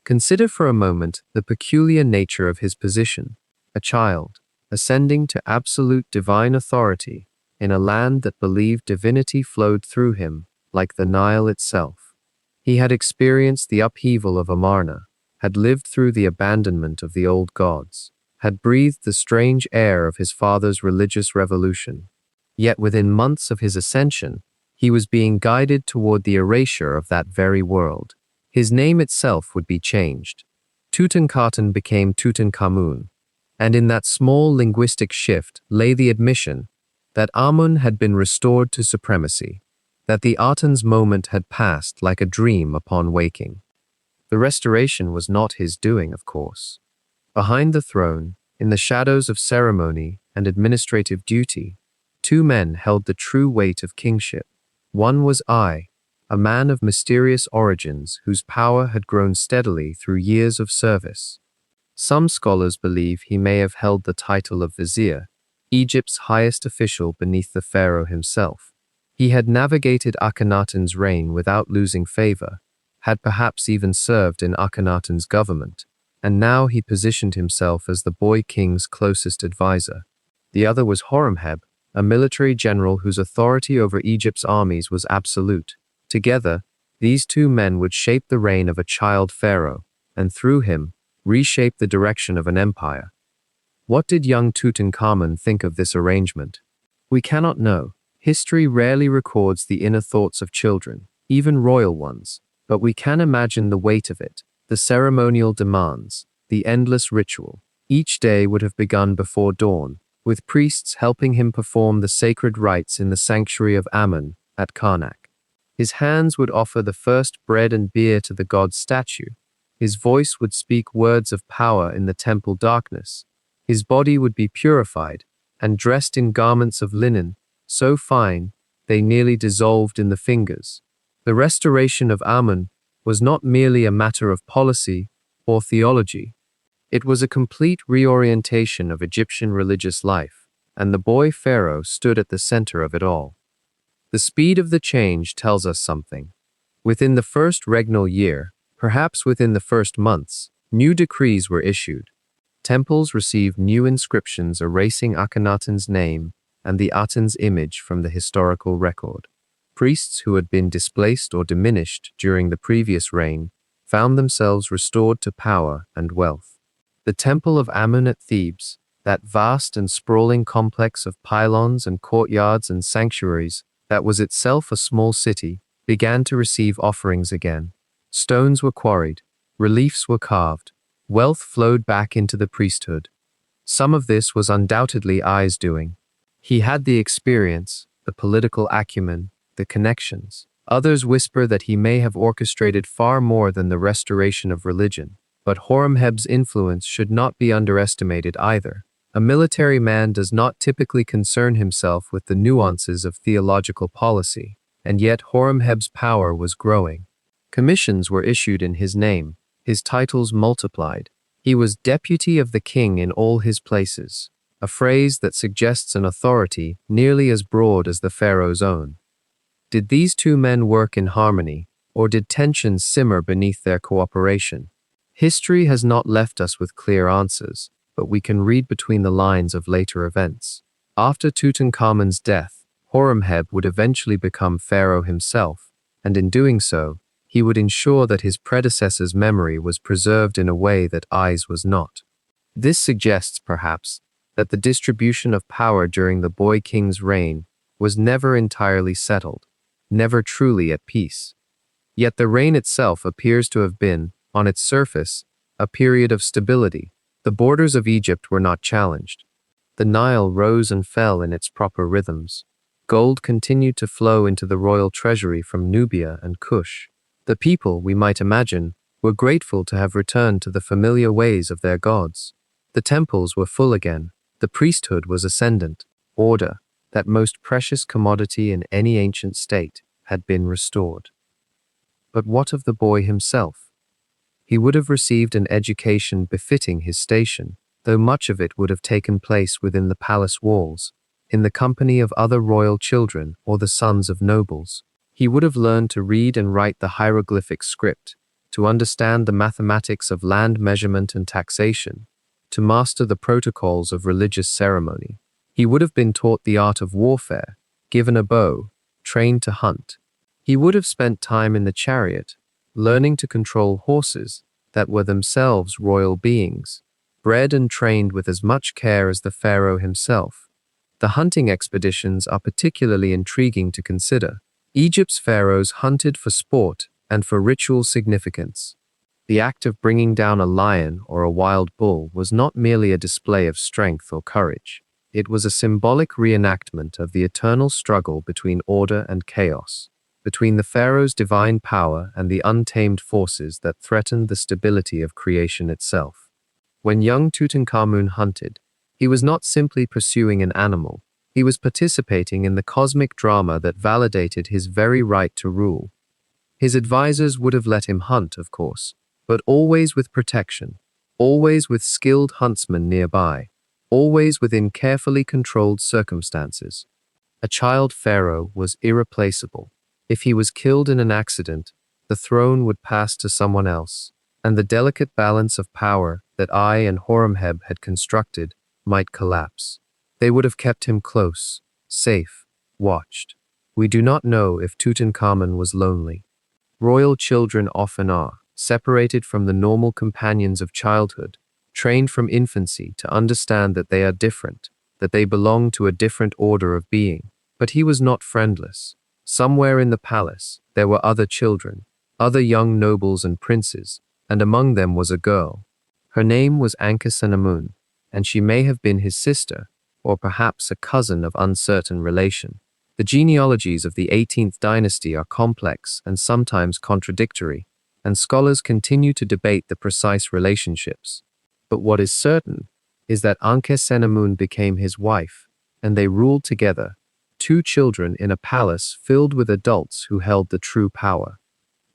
Consider for a moment the peculiar nature of his position, a child, ascending to absolute divine authority in a land that believed divinity flowed through him like the Nile itself. He had experienced the upheaval of Amarna, had lived through the abandonment of the old gods, had breathed the strange air of his father's religious revolution. Yet within months of his ascension, he was being guided toward the erasure of that very world. His name itself would be changed. Tutankhaten became Tutankhamun, and in that small linguistic shift lay the admission that Amun had been restored to supremacy, that the Aten's moment had passed like a dream upon waking. The restoration was not his doing, of course. Behind the throne, in the shadows of ceremony and administrative duty, 2 men held the true weight of kingship. One was I, a man of mysterious origins whose power had grown steadily through years of service. Some scholars believe he may have held the title of vizier, Egypt's highest official beneath the pharaoh himself. He had navigated Akhenaten's reign without losing favor, had perhaps even served in Akhenaten's government, and now he positioned himself as the boy king's closest advisor. The other was Horemheb, a military general whose authority over Egypt's armies was absolute. Together, these 2 men would shape the reign of a child pharaoh, and through him, reshape the direction of an empire. What did young Tutankhamun think of this arrangement? We cannot know. History rarely records the inner thoughts of children, even royal ones, but we can imagine the weight of it. The ceremonial demands, the endless ritual. Each day would have begun before dawn, with priests helping him perform the sacred rites in the sanctuary of Amun at Karnak. His hands would offer the first bread and beer to the god's statue. His voice would speak words of power in the temple darkness. His body would be purified and dressed in garments of linen, so fine they nearly dissolved in the fingers. The restoration of Amun was not merely a matter of policy or theology. It was a complete reorientation of Egyptian religious life, and the boy pharaoh stood at the center of it all. The speed of the change tells us something. Within the first regnal year, perhaps within the first months, new decrees were issued. Temples received new inscriptions erasing Akhenaten's name and the Aten's image from the historical record. Priests who had been displaced or diminished during the previous reign found themselves restored to power and wealth. The Temple of Amun at Thebes, that vast and sprawling complex of pylons and courtyards and sanctuaries that was itself a small city, began to receive offerings again. Stones were quarried, reliefs were carved, wealth flowed back into the priesthood. Some of this was undoubtedly Ai's doing. He had the experience, the political acumen, the connections. Others whisper that he may have orchestrated far more than the restoration of religion. But Horemheb's influence should not be underestimated either. A military man does not typically concern himself with the nuances of theological policy, and yet Horemheb's power was growing. Commissions were issued in his name, his titles multiplied. He was deputy of the king in all his places, a phrase that suggests an authority nearly as broad as the pharaoh's own. Did these two men work in harmony, or did tensions simmer beneath their cooperation? History has not left us with clear answers, but we can read between the lines of later events. After Tutankhamun's death, Horemheb would eventually become pharaoh himself, and in doing so, he would ensure that his predecessor's memory was preserved in a way that Ai's was not. This suggests, perhaps, that the distribution of power during the boy king's reign was never entirely settled, never truly at peace. Yet the reign itself appears to have been, on its surface, a period of stability. The borders of Egypt were not challenged. The Nile rose and fell in its proper rhythms. Gold continued to flow into the royal treasury from Nubia and Kush. The people, we might imagine, were grateful to have returned to the familiar ways of their gods. The temples were full again. The priesthood was ascendant. Order, that most precious commodity in any ancient state, had been restored. But what of the boy himself? He would have received an education befitting his station, though much of it would have taken place within the palace walls, in the company of other royal children or the sons of nobles. He would have learned to read and write the hieroglyphic script, to understand the mathematics of land measurement and taxation, to master the protocols of religious ceremony. He would have been taught the art of warfare, given a bow, trained to hunt. He would have spent time in the chariot, learning to control horses that were themselves royal beings, bred and trained with as much care as the pharaoh himself. The hunting expeditions are particularly intriguing to consider. Egypt's pharaohs hunted for sport and for ritual significance. The act of bringing down a lion or a wild bull was not merely a display of strength or courage. It was a symbolic reenactment of the eternal struggle between order and chaos, between the pharaoh's divine power and the untamed forces that threatened the stability of creation itself. When young Tutankhamun hunted, he was not simply pursuing an animal. He was participating in the cosmic drama that validated his very right to rule. His advisors would have let him hunt, of course, but always with protection, always with skilled huntsmen nearby, always within carefully controlled circumstances. A child pharaoh was irreplaceable. If he was killed in an accident, the throne would pass to someone else, and the delicate balance of power that Ai and Horemheb had constructed might collapse. They would have kept him close, safe, watched. We do not know if Tutankhamun was lonely. Royal children often are, separated from the normal companions of childhood, trained from infancy to understand that they are different, that they belong to a different order of being. But he was not friendless. Somewhere in the palace, there were other children, other young nobles and princes, and among them was a girl. Her name was Ankhesenamun, and she may have been his sister, or perhaps a cousin of uncertain relation. The genealogies of the 18th dynasty are complex and sometimes contradictory, and scholars continue to debate the precise relationships. But what is certain is that Ankhesenamun became his wife, and they ruled together, 2 children in a palace filled with adults who held the true power.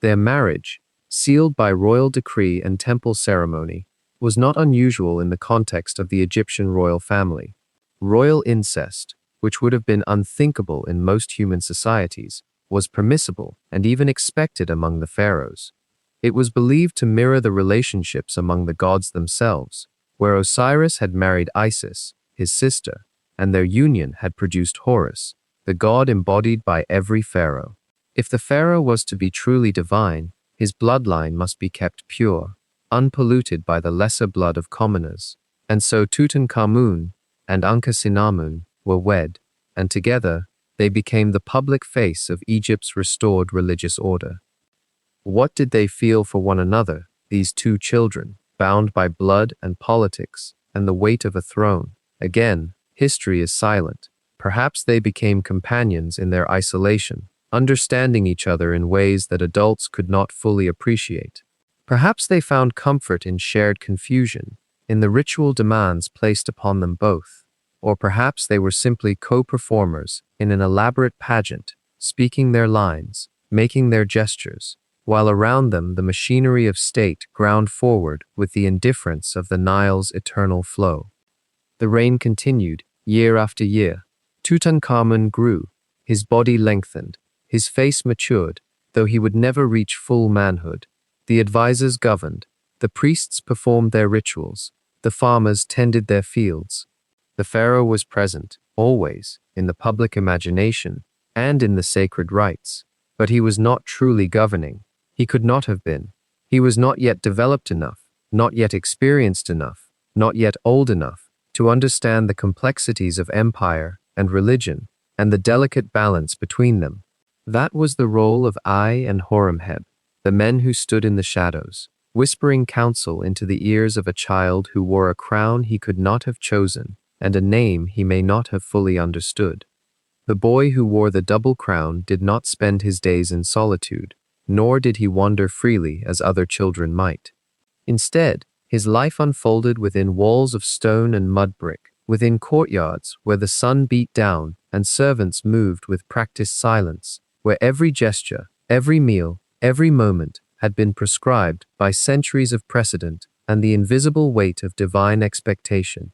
Their marriage, sealed by royal decree and temple ceremony, was not unusual in the context of the Egyptian royal family. Royal incest, which would have been unthinkable in most human societies, was permissible and even expected among the pharaohs. It was believed to mirror the relationships among the gods themselves, where Osiris had married Isis, his sister, and their union had produced Horus, the god embodied by every pharaoh. If the pharaoh was to be truly divine, his bloodline must be kept pure, unpolluted by the lesser blood of commoners. And so Tutankhamun and Ankhesenamun were wed, and together they became the public face of Egypt's restored religious order. What did they feel for one another, these two children, bound by blood and politics and the weight of a throne? Again, history is silent. Perhaps they became companions in their isolation, understanding each other in ways that adults could not fully appreciate. Perhaps they found comfort in shared confusion, in the ritual demands placed upon them both. Or perhaps they were simply co-performers in an elaborate pageant, speaking their lines, making their gestures, while around them the machinery of state ground forward with the indifference of the Nile's eternal flow. The reign continued, year after year. Tutankhamun grew, his body lengthened, his face matured, though he would never reach full manhood. The advisors governed, the priests performed their rituals, the farmers tended their fields. The pharaoh was present, always, in the public imagination and in the sacred rites, but he was not truly governing. He could not have been. He was not yet developed enough, not yet experienced enough, not yet old enough to understand the complexities of empire and religion and the delicate balance between them. That was the role of Ai and Horemheb, the men who stood in the shadows, whispering counsel into the ears of a child who wore a crown he could not have chosen and a name he may not have fully understood. The boy who wore the double crown did not spend his days in solitude, nor did he wander freely as other children might. Instead, his life unfolded within walls of stone and mud brick, within courtyards where the sun beat down and servants moved with practiced silence, where every gesture, every meal, every moment had been prescribed by centuries of precedent and the invisible weight of divine expectation.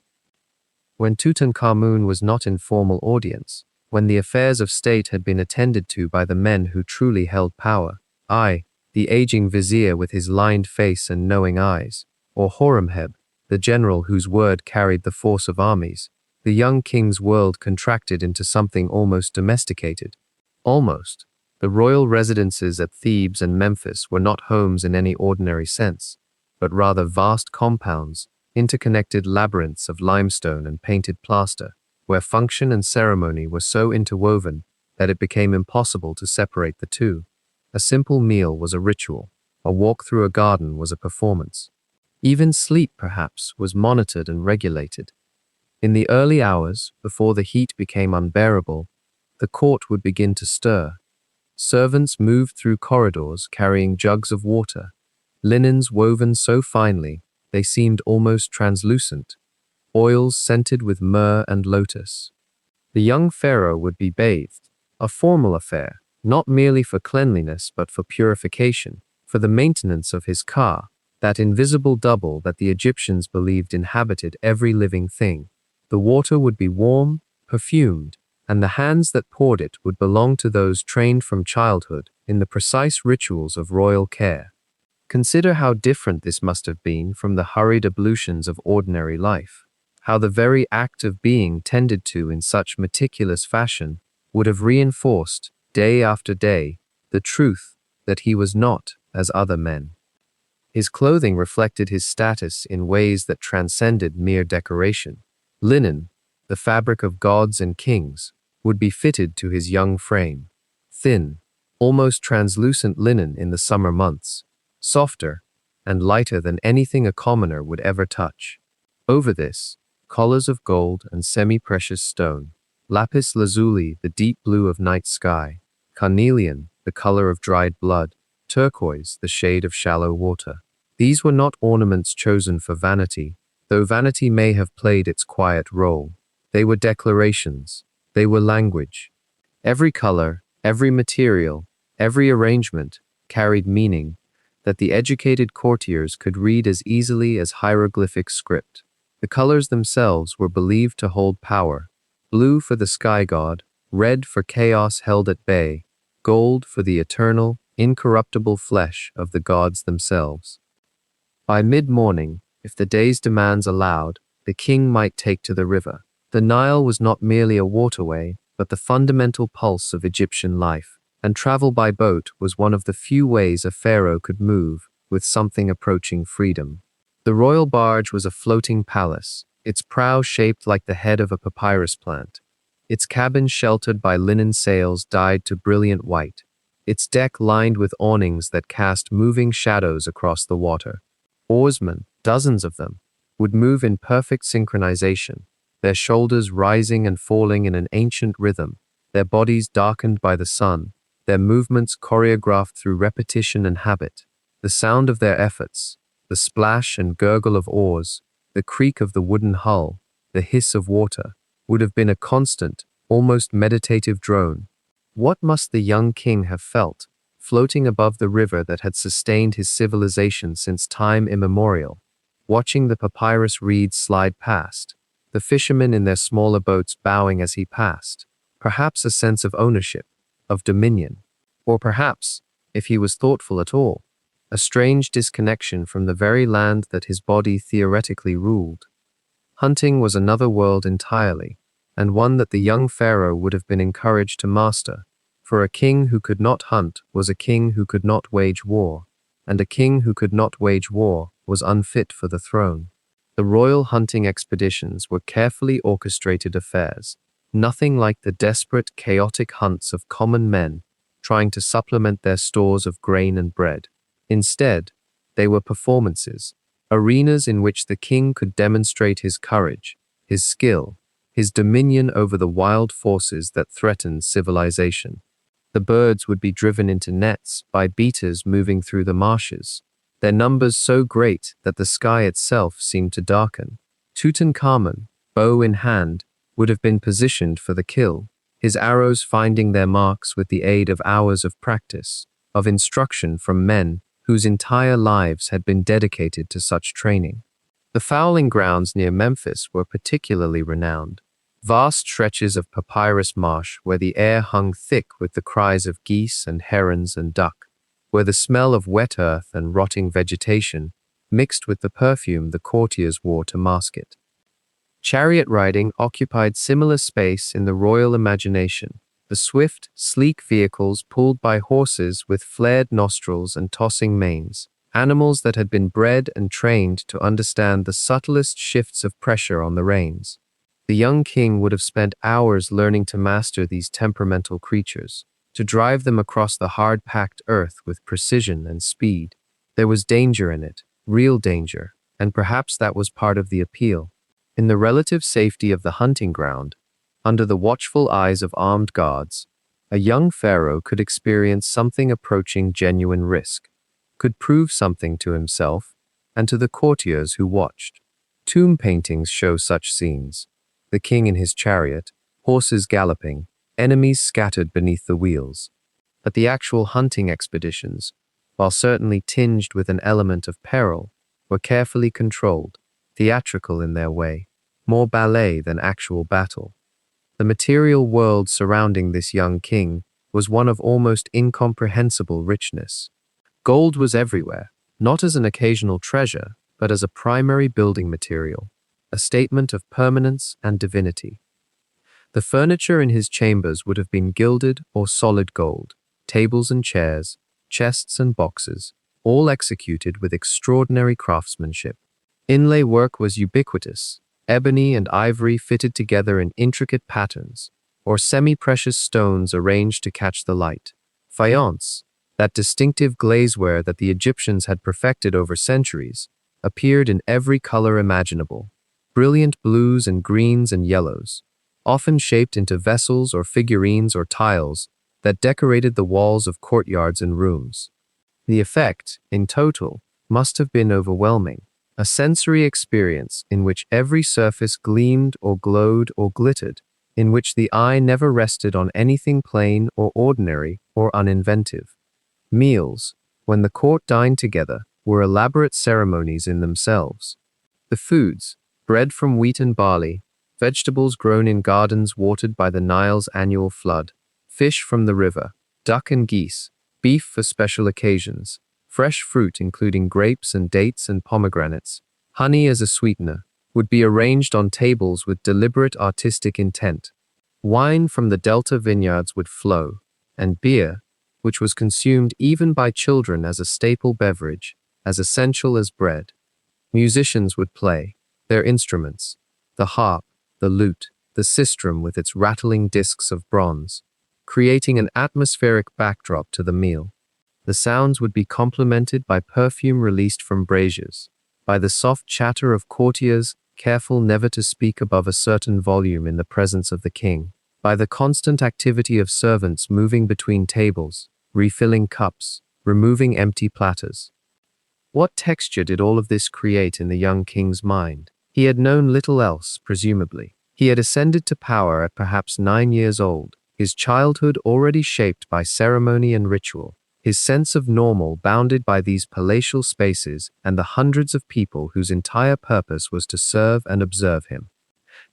When Tutankhamun was not in formal audience, when the affairs of state had been attended to by the men who truly held power, I, the aging vizier with his lined face and knowing eyes, or Horemheb, the general whose word carried the force of armies, the young king's world contracted into something almost domesticated. Almost. The royal residences at Thebes and Memphis were not homes in any ordinary sense, but rather vast compounds, interconnected labyrinths of limestone and painted plaster, where function and ceremony were so interwoven that it became impossible to separate the two. A simple meal was a ritual. A walk through a garden was a performance. Even sleep, perhaps, was monitored and regulated. In the early hours, before the heat became unbearable, the court would begin to stir. Servants moved through corridors carrying jugs of water, linens woven so finely they seemed almost translucent, oils scented with myrrh and lotus. The young pharaoh would be bathed, a formal affair, not merely for cleanliness but for purification, for the maintenance of his ka, that invisible double that the Egyptians believed inhabited every living thing. The water would be warm, perfumed, and the hands that poured it would belong to those trained from childhood in the precise rituals of royal care. Consider how different this must have been from the hurried ablutions of ordinary life, how the very act of being tended to in such meticulous fashion would have reinforced, day after day, the truth that he was not as other men. His clothing reflected his status in ways that transcended mere decoration. Linen, the fabric of gods and kings, would be fitted to his young frame. Thin, almost translucent linen in the summer months, softer and lighter than anything a commoner would ever touch. Over this, collars of gold and semi-precious stone, lapis lazuli, the deep blue of night sky, carnelian, the color of dried blood, turquoise, the shade of shallow water. These were not ornaments chosen for vanity, though vanity may have played its quiet role. They were declarations. They were language. Every color, every material, every arrangement carried meaning that the educated courtiers could read as easily as hieroglyphic script. The colors themselves were believed to hold power: blue for the sky god, red for chaos held at bay, gold for the eternal, incorruptible flesh of the gods themselves. By mid-morning, if the day's demands allowed, the king might take to the river. The Nile was not merely a waterway, but the fundamental pulse of Egyptian life, and travel by boat was one of the few ways a pharaoh could move with something approaching freedom. The royal barge was a floating palace, its prow shaped like the head of a papyrus plant, its cabin sheltered by linen sails dyed to brilliant white, its deck lined with awnings that cast moving shadows across the water. Oarsmen, dozens of them, would move in perfect synchronization, their shoulders rising and falling in an ancient rhythm, their bodies darkened by the sun, their movements choreographed through repetition and habit. The sound of their efforts, the splash and gurgle of oars, the creak of the wooden hull, the hiss of water, would have been a constant, almost meditative drone. What must the young king have felt, floating above the river that had sustained his civilization since time immemorial, watching the papyrus reeds slide past, the fishermen in their smaller boats bowing as he passed, perhaps a sense of ownership, of dominion, or perhaps, if he was thoughtful at all, a strange disconnection from the very land that his body theoretically ruled. Hunting was another world entirely, and one that the young pharaoh would have been encouraged to master, for a king who could not hunt was a king who could not wage war, and a king who could not wage war was unfit for the throne. The royal hunting expeditions were carefully orchestrated affairs, nothing like the desperate, chaotic hunts of common men trying to supplement their stores of grain and bread. Instead, they were performances, arenas in which the king could demonstrate his courage, his skill, his dominion over the wild forces that threatened civilization. The birds would be driven into nets by beaters moving through the marshes, their numbers so great that the sky itself seemed to darken. Tutankhamun, bow in hand, would have been positioned for the kill, his arrows finding their marks with the aid of hours of practice, of instruction from men whose entire lives had been dedicated to such training. The fowling grounds near Memphis were particularly renowned, vast stretches of papyrus marsh where the air hung thick with the cries of geese and herons and duck, where the smell of wet earth and rotting vegetation mixed with the perfume the courtiers wore to mask it. Chariot riding occupied similar space in the royal imagination, the swift, sleek vehicles pulled by horses with flared nostrils and tossing manes, animals that had been bred and trained to understand the subtlest shifts of pressure on the reins. The young king would have spent hours learning to master these temperamental creatures, to drive them across the hard-packed earth with precision and speed. There was danger in it, real danger, and perhaps that was part of the appeal. In the relative safety of the hunting ground, under the watchful eyes of armed guards, a young pharaoh could experience something approaching genuine risk, could prove something to himself and to the courtiers who watched. Tomb paintings show such scenes, the king in his chariot, horses galloping, enemies scattered beneath the wheels. But the actual hunting expeditions, while certainly tinged with an element of peril, were carefully controlled, theatrical in their way, more ballet than actual battle. The material world surrounding this young king was one of almost incomprehensible richness. Gold was everywhere, not as an occasional treasure, but as a primary building material, a statement of permanence and divinity. The furniture in his chambers would have been gilded or solid gold, tables and chairs, chests and boxes, all executed with extraordinary craftsmanship. Inlay work was ubiquitous, ebony and ivory fitted together in intricate patterns, or semi-precious stones arranged to catch the light. Faience, that distinctive glazeware that the Egyptians had perfected over centuries, appeared in every color imaginable, brilliant blues and greens and yellows, often shaped into vessels or figurines or tiles that decorated the walls of courtyards and rooms. The effect, in total, must have been overwhelming. A sensory experience in which every surface gleamed or glowed or glittered, in which the eye never rested on anything plain or ordinary or uninventive. Meals, when the court dined together, were elaborate ceremonies in themselves. The foods, bread from wheat and barley, vegetables grown in gardens watered by the Nile's annual flood, fish from the river, duck and geese, beef for special occasions, fresh fruit including grapes and dates and pomegranates, honey as a sweetener, would be arranged on tables with deliberate artistic intent. Wine from the Delta vineyards would flow, and beer, which was consumed even by children as a staple beverage, as essential as bread. Musicians would play their instruments, the harp, the lute, the sistrum with its rattling discs of bronze, creating an atmospheric backdrop to the meal. The sounds would be complemented by perfume released from braziers, by the soft chatter of courtiers careful never to speak above a certain volume in the presence of the king, by the constant activity of servants moving between tables, refilling cups, removing empty platters. What texture did all of this create in the young king's mind? He had known little else, presumably. He had ascended to power at perhaps 9 years old, his childhood already shaped by ceremony and ritual, his sense of normal bounded by these palatial spaces and the hundreds of people whose entire purpose was to serve and observe him.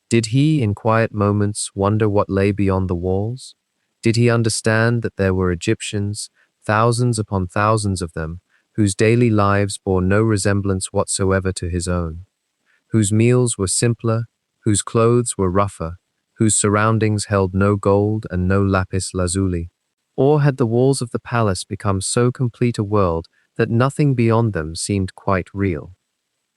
Did he, in quiet moments, wonder what lay beyond the walls? Did he understand that there were Egyptians, thousands upon thousands of them, whose daily lives bore no resemblance whatsoever to his own, whose meals were simpler, whose clothes were rougher, whose surroundings held no gold and no lapis lazuli? Or had the walls of the palace become so complete a world that nothing beyond them seemed quite real?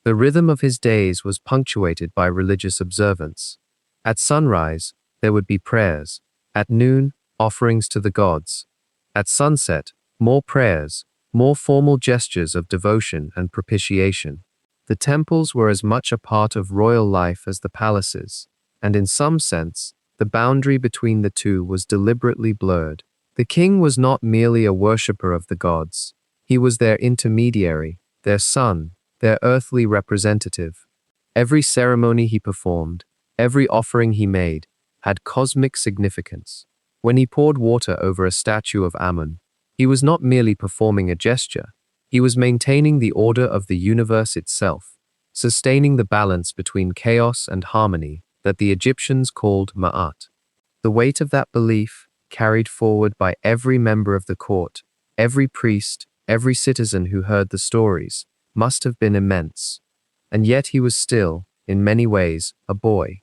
The rhythm of his days was punctuated by religious observance. At sunrise, there would be prayers. At noon, offerings to the gods. At sunset, more prayers, more formal gestures of devotion and propitiation. The temples were as much a part of royal life as the palaces, and in some sense, the boundary between the two was deliberately blurred. The king was not merely a worshipper of the gods. He was their intermediary, their son, their earthly representative. Every ceremony he performed, every offering he made, had cosmic significance. When he poured water over a statue of Amun, he was not merely performing a gesture, he was maintaining the order of the universe itself, sustaining the balance between chaos and harmony that the Egyptians called Ma'at. The weight of that belief, carried forward by every member of the court, every priest, every citizen who heard the stories, must have been immense. And yet he was still, in many ways, a boy.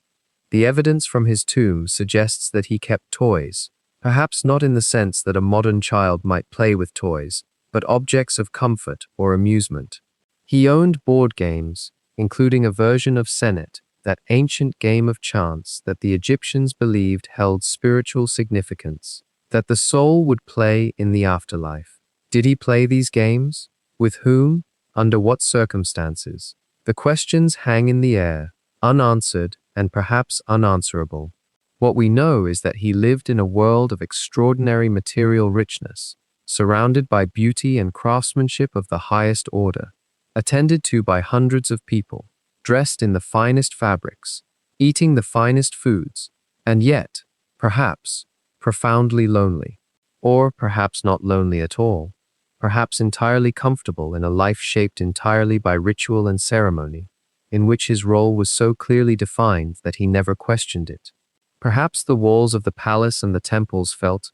The evidence from his tomb suggests that he kept toys, perhaps not in the sense that a modern child might play with toys, but objects of comfort or amusement. He owned board games, including a version of Senet, that ancient game of chance that the Egyptians believed held spiritual significance, that the soul would play in the afterlife. Did he play these games? With whom? Under what circumstances? The questions hang in the air, unanswered and perhaps unanswerable. What we know is that he lived in a world of extraordinary material richness, surrounded by beauty and craftsmanship of the highest order, attended to by hundreds of people, dressed in the finest fabrics, eating the finest foods, and yet, perhaps, profoundly lonely. Or perhaps not lonely at all, perhaps entirely comfortable in a life shaped entirely by ritual and ceremony, in which his role was so clearly defined that he never questioned it. Perhaps the walls of the palace and the temples felt,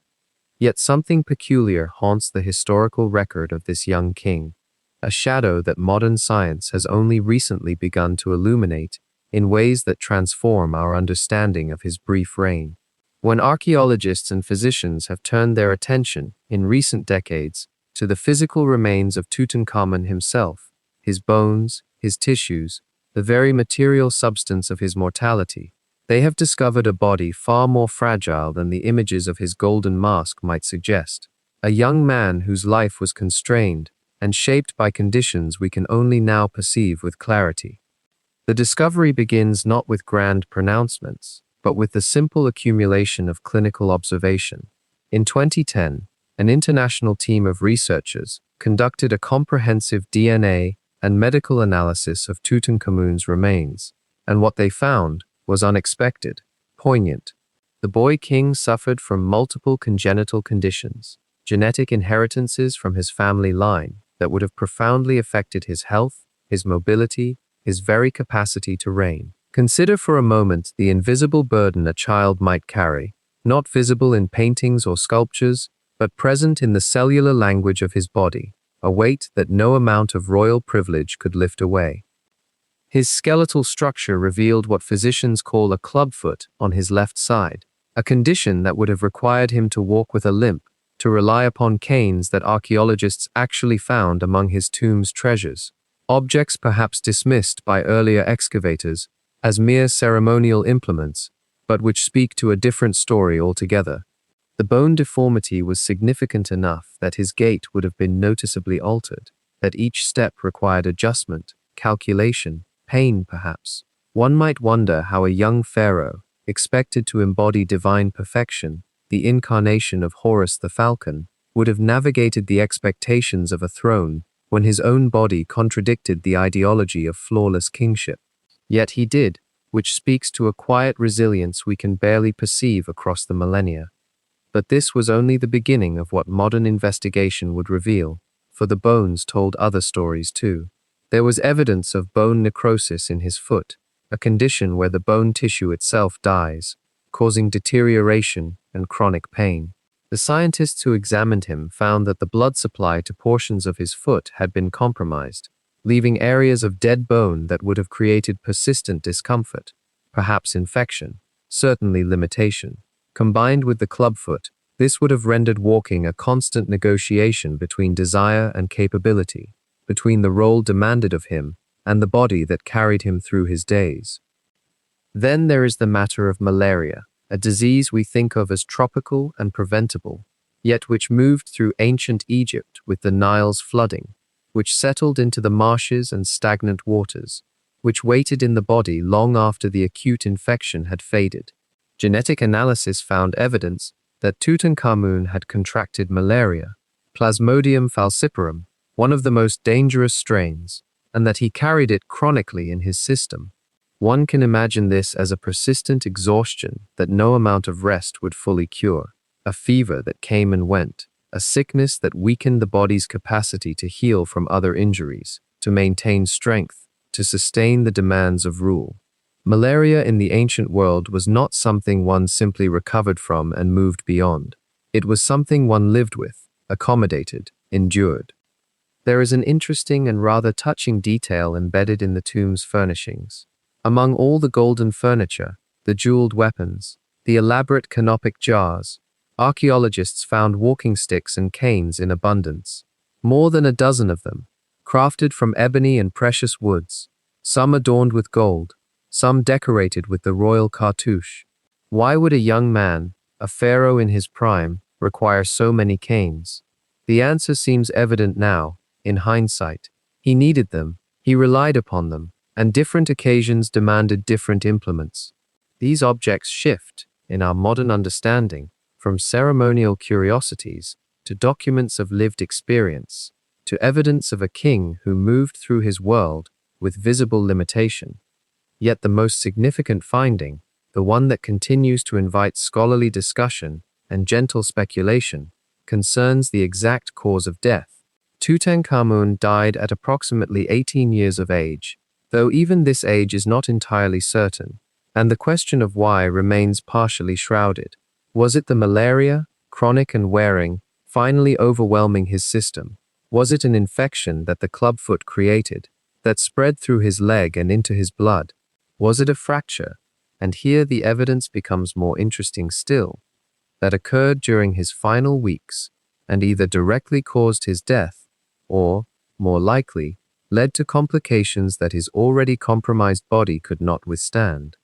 yet something peculiar haunts the historical record of this young king, a shadow that modern science has only recently begun to illuminate in ways that transform our understanding of his brief reign. When archaeologists and physicians have turned their attention, in recent decades, to the physical remains of Tutankhamun himself, his bones, his tissues, the very material substance of his mortality, they have discovered a body far more fragile than the images of his golden mask might suggest. A young man whose life was constrained and shaped by conditions we can only now perceive with clarity. The discovery begins not with grand pronouncements, but with the simple accumulation of clinical observation. In 2010, an international team of researchers conducted a comprehensive DNA and medical analysis of Tutankhamun's remains, and what they found was unexpected, poignant. The boy king suffered from multiple congenital conditions, genetic inheritances from his family line that would have profoundly affected his health, his mobility, his very capacity to reign. Consider for a moment the invisible burden a child might carry, not visible in paintings or sculptures, but present in the cellular language of his body, a weight that no amount of royal privilege could lift away. His skeletal structure revealed what physicians call a clubfoot on his left side, a condition that would have required him to walk with a limp, to rely upon canes that archaeologists actually found among his tomb's treasures, objects perhaps dismissed by earlier excavators as mere ceremonial implements, but which speak to a different story altogether. The bone deformity was significant enough that his gait would have been noticeably altered, that each step required adjustment, calculation, pain perhaps. One might wonder how a young pharaoh, expected to embody divine perfection, the incarnation of Horus the falcon, would have navigated the expectations of a throne when his own body contradicted the ideology of flawless kingship. Yet he did, which speaks to a quiet resilience we can barely perceive across the millennia. But this was only the beginning of what modern investigation would reveal, for the bones told other stories too. There was evidence of bone necrosis in his foot, a condition where the bone tissue itself dies, causing deterioration and chronic pain. The scientists who examined him found that the blood supply to portions of his foot had been compromised, leaving areas of dead bone that would have created persistent discomfort, perhaps infection, certainly limitation. Combined with the clubfoot, this would have rendered walking a constant negotiation between desire and capability, between the role demanded of him and the body that carried him through his days. Then there is the matter of malaria, a disease we think of as tropical and preventable, yet which moved through ancient Egypt with the Nile's flooding, which settled into the marshes and stagnant waters, which waited in the body long after the acute infection had faded. Genetic analysis found evidence that Tutankhamun had contracted malaria, Plasmodium falciparum, one of the most dangerous strains, and that he carried it chronically in his system. One can imagine this as a persistent exhaustion that no amount of rest would fully cure, a fever that came and went, a sickness that weakened the body's capacity to heal from other injuries, to maintain strength, to sustain the demands of rule. Malaria in the ancient world was not something one simply recovered from and moved beyond. It was something one lived with, accommodated, endured. There is an interesting and rather touching detail embedded in the tomb's furnishings. Among all the golden furniture, the jeweled weapons, the elaborate canopic jars, archaeologists found walking sticks and canes in abundance. More than a dozen of them, crafted from ebony and precious woods, some adorned with gold, some decorated with the royal cartouche. Why would a young man, a pharaoh in his prime, require so many canes? The answer seems evident now, in hindsight. He needed them, he relied upon them, and different occasions demanded different implements. These objects shift, in our modern understanding, from ceremonial curiosities to documents of lived experience, to evidence of a king who moved through his world with visible limitation. Yet the most significant finding, the one that continues to invite scholarly discussion and gentle speculation, concerns the exact cause of death. Tutankhamun died at approximately 18 years of age, though even this age is not entirely certain, and the question of why remains partially shrouded. Was it the malaria, chronic and wearing, finally overwhelming his system? Was it an infection that the clubfoot created, that spread through his leg and into his blood? Was it a fracture, and here the evidence becomes more interesting still, that occurred during his final weeks, and either directly caused his death, or, more likely, led to complications that his already compromised body could not withstand?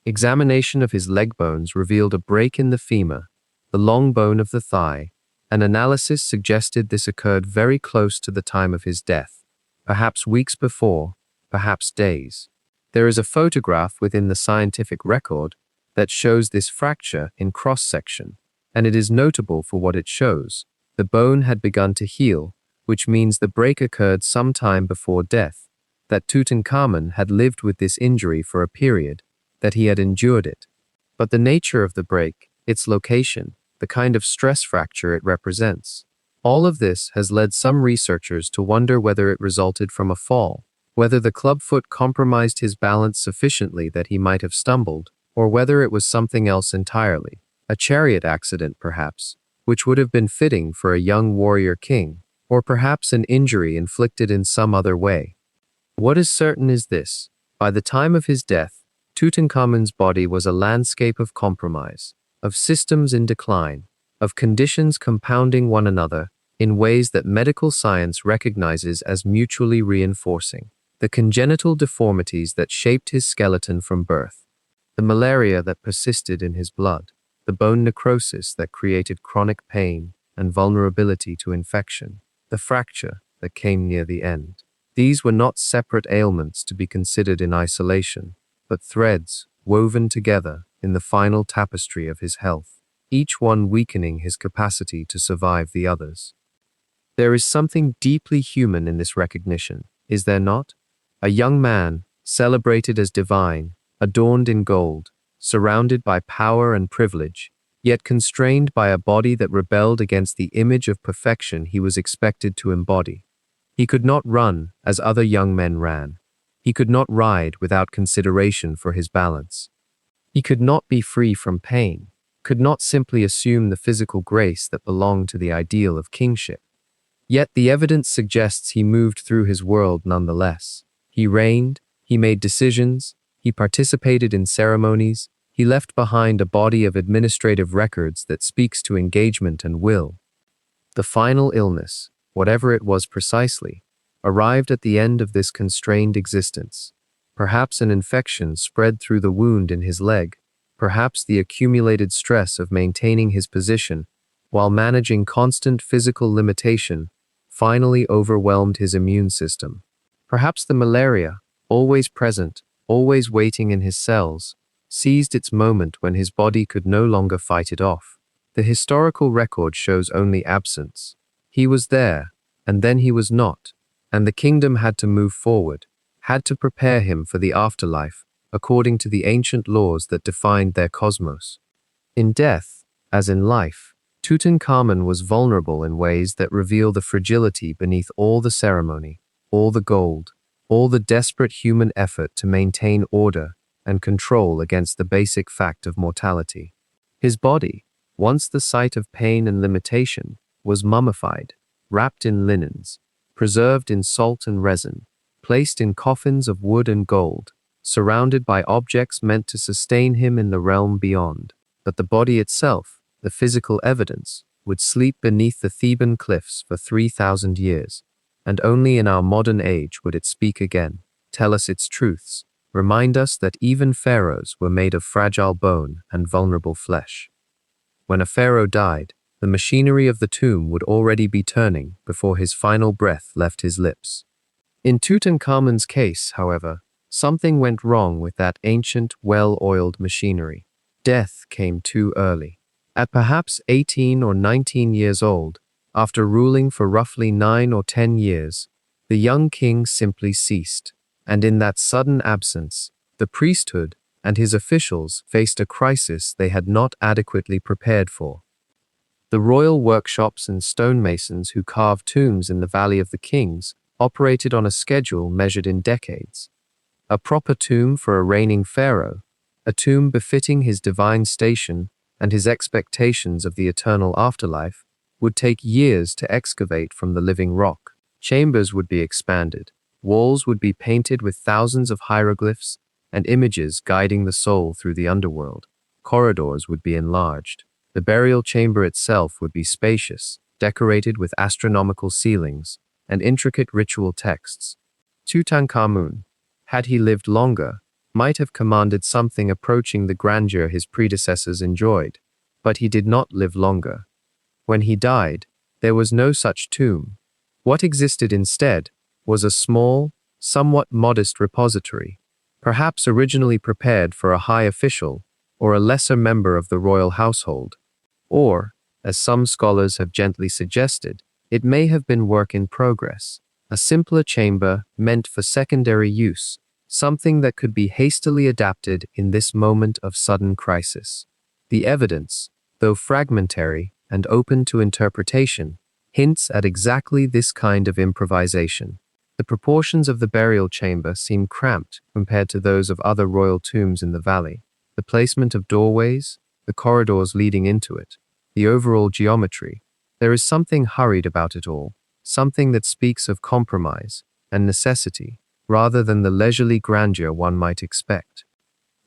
Examination of his leg bones revealed a break in the femur, the long bone of the thigh. An analysis suggested this occurred very close to the time of his death, perhaps weeks before, perhaps days. There is a photograph within the scientific record that shows this fracture in cross-section, and it is notable for what it shows. The bone had begun to heal, which means the break occurred some time before death, that Tutankhamun had lived with this injury for a period, that he had endured it. But the nature of the break, its location, the kind of stress fracture it represents, all of this has led some researchers to wonder whether it resulted from a fall, whether the clubfoot compromised his balance sufficiently that he might have stumbled, or whether it was something else entirely, a chariot accident perhaps, which would have been fitting for a young warrior king, or perhaps an injury inflicted in some other way. What is certain is this: by the time of his death, Tutankhamun's body was a landscape of compromise, of systems in decline, of conditions compounding one another in ways that medical science recognizes as mutually reinforcing. The congenital deformities that shaped his skeleton from birth, the malaria that persisted in his blood, the bone necrosis that created chronic pain and vulnerability to infection, the fracture that came near the end. These were not separate ailments to be considered in isolation, but threads woven together in the final tapestry of his health, each one weakening his capacity to survive the others. There is something deeply human in this recognition, is there not? A young man, celebrated as divine, adorned in gold, surrounded by power and privilege, yet constrained by a body that rebelled against the image of perfection he was expected to embody. He could not run as other young men ran. He could not ride without consideration for his balance. He could not be free from pain, could not simply assume the physical grace that belonged to the ideal of kingship. Yet the evidence suggests he moved through his world nonetheless. He reigned, he made decisions, he participated in ceremonies, he left behind a body of administrative records that speaks to engagement and will. The final illness, whatever it was precisely, arrived at the end of this constrained existence. Perhaps an infection spread through the wound in his leg, perhaps the accumulated stress of maintaining his position while managing constant physical limitation finally overwhelmed his immune system. Perhaps the malaria, always present, always waiting in his cells, seized its moment when his body could no longer fight it off. The historical record shows only absence. He was there, and then he was not, and the kingdom had to move forward, had to prepare him for the afterlife, according to the ancient laws that defined their cosmos. In death, as in life, Tutankhamun was vulnerable in ways that reveal the fragility beneath all the ceremony, all the gold, all the desperate human effort to maintain order and control against the basic fact of mortality. His body, once the site of pain and limitation, was mummified, wrapped in linens, preserved in salt and resin, placed in coffins of wood and gold, surrounded by objects meant to sustain him in the realm beyond. But the body itself, the physical evidence, would sleep beneath the Theban cliffs for 3,000 years, and only in our modern age would it speak again, tell us its truths, remind us that even pharaohs were made of fragile bone and vulnerable flesh. When a pharaoh died, the machinery of the tomb would already be turning before his final breath left his lips. In Tutankhamun's case, however, something went wrong with that ancient, well-oiled machinery. Death came too early. At perhaps 18 or 19 years old, after ruling for roughly 9 or 10 years, the young king simply ceased, and in that sudden absence, the priesthood and his officials faced a crisis they had not adequately prepared for. The royal workshops and stonemasons who carved tombs in the Valley of the Kings operated on a schedule measured in decades. A proper tomb for a reigning pharaoh, a tomb befitting his divine station and his expectations of the eternal afterlife, would take years to excavate from the living rock. Chambers would be expanded, walls would be painted with thousands of hieroglyphs and images guiding the soul through the underworld. Corridors would be enlarged. The burial chamber itself would be spacious, decorated with astronomical ceilings and intricate ritual texts. Tutankhamun, had he lived longer, might have commanded something approaching the grandeur his predecessors enjoyed, but he did not live longer. When he died, there was no such tomb. What existed instead was a small, somewhat modest repository, perhaps originally prepared for a high official or a lesser member of the royal household. Or, as some scholars have gently suggested, it may have been work in progress, a simpler chamber meant for secondary use, something that could be hastily adapted in this moment of sudden crisis. The evidence, though fragmentary and open to interpretation, hints at exactly this kind of improvisation. The proportions of the burial chamber seem cramped compared to those of other royal tombs in the valley. The placement of doorways, the corridors leading into it, the overall geometry. There is something hurried about it all, something that speaks of compromise and necessity, rather than the leisurely grandeur one might expect.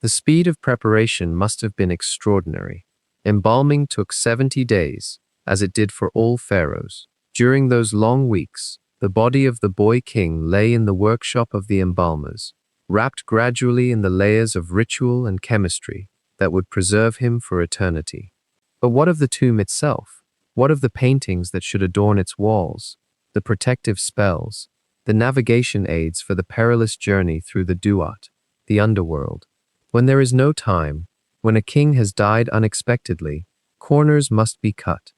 The speed of preparation must have been extraordinary. Embalming took 70 days, as it did for all pharaohs. During those long weeks, the body of the boy king lay in the workshop of the embalmers, wrapped gradually in the layers of ritual and chemistry that would preserve him for eternity. But what of the tomb itself? What of the paintings that should adorn its walls, the protective spells, the navigation aids for the perilous journey through the Duat, the underworld? When there is no time, when a king has died unexpectedly, corners must be cut.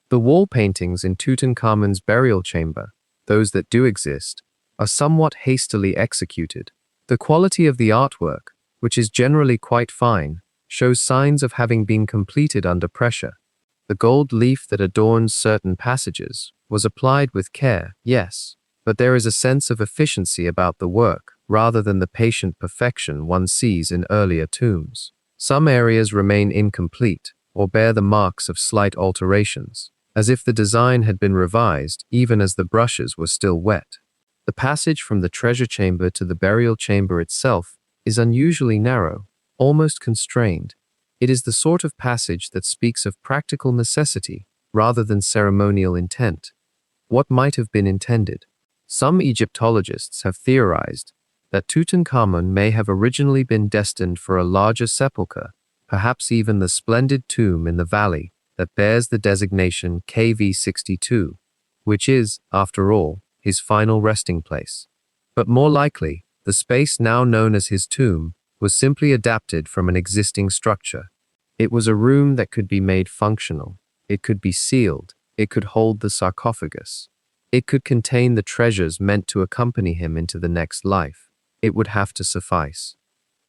The wall paintings in Tutankhamun's burial chamber, those that do exist, are somewhat hastily executed. The quality of the artwork, which is generally quite fine, shows signs of having been completed under pressure. The gold leaf that adorns certain passages was applied with care, yes, but there is a sense of efficiency about the work, rather than the patient perfection one sees in earlier tombs. Some areas remain incomplete, or bear the marks of slight alterations, as if the design had been revised even as the brushes were still wet. The passage from the treasure chamber to the burial chamber itself is unusually narrow, almost constrained. It is the sort of passage that speaks of practical necessity rather than ceremonial intent. What might have been intended? Some Egyptologists have theorized that Tutankhamun may have originally been destined for a larger sepulchre, perhaps even the splendid tomb in the valley that bears the designation KV62, which is, after all, his final resting place. But more likely, the space now known as his tomb was simply adapted from an existing structure. It was a room that could be made functional. It could be sealed. It could hold the sarcophagus. It could contain the treasures meant to accompany him into the next life. It would have to suffice.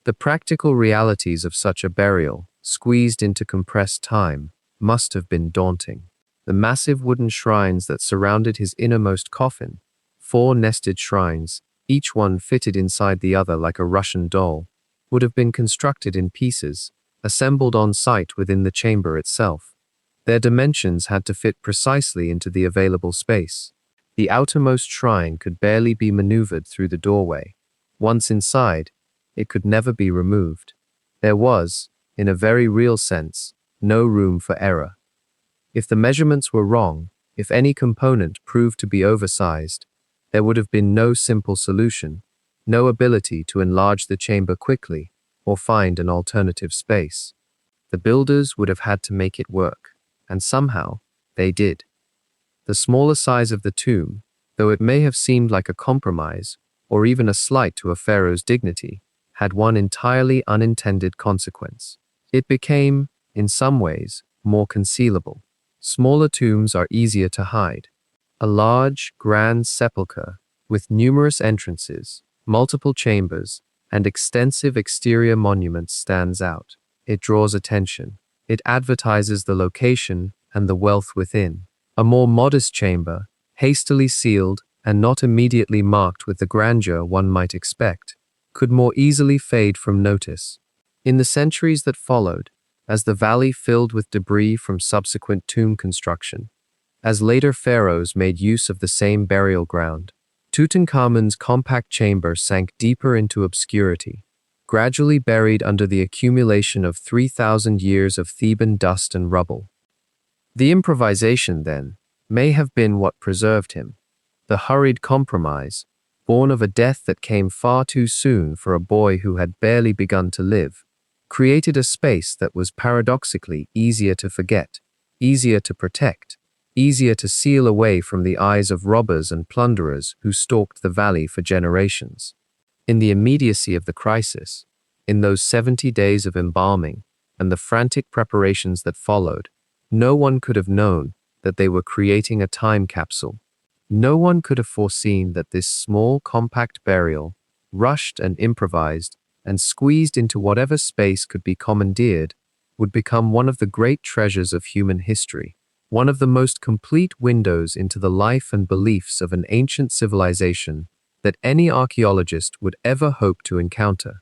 The practical realities of such a burial, squeezed into compressed time, must have been daunting. The massive wooden shrines that surrounded his innermost coffin, 4 nested shrines, each one fitted inside the other like a Russian doll, would have been constructed in pieces, assembled on site within the chamber itself. Their dimensions had to fit precisely into the available space. The outermost shrine could barely be maneuvered through the doorway. Once inside, it could never be removed. There was, in a very real sense, no room for error. If the measurements were wrong, if any component proved to be oversized, there would have been no simple solution, no ability to enlarge the chamber quickly or find an alternative space. The builders would have had to make it work, and somehow they did. The smaller size of the tomb, though it may have seemed like a compromise or even a slight to a pharaoh's dignity, had one entirely unintended consequence. It became, in some ways, more concealable. Smaller tombs are easier to hide. A large, grand sepulchre with numerous entrances, multiple chambers, and extensive exterior monuments stands out. It draws attention. It advertises the location and the wealth within. A more modest chamber, hastily sealed and not immediately marked with the grandeur one might expect, could more easily fade from notice. In the centuries that followed, as the valley filled with debris from subsequent tomb construction, as later pharaohs made use of the same burial ground, Tutankhamun's compact chamber sank deeper into obscurity, gradually buried under the accumulation of 3,000 years of Theban dust and rubble. The improvisation, then, may have been what preserved him. The hurried compromise, born of a death that came far too soon for a boy who had barely begun to live, created a space that was paradoxically easier to forget, easier to protect, easier to seal away from the eyes of robbers and plunderers who stalked the valley for generations. In the immediacy of the crisis, in those 70 days of embalming and the frantic preparations that followed, no one could have known that they were creating a time capsule. No one could have foreseen that this small, compact burial, rushed and improvised and squeezed into whatever space could be commandeered, would become one of the great treasures of human history, one of the most complete windows into the life and beliefs of an ancient civilization that any archaeologist would ever hope to encounter.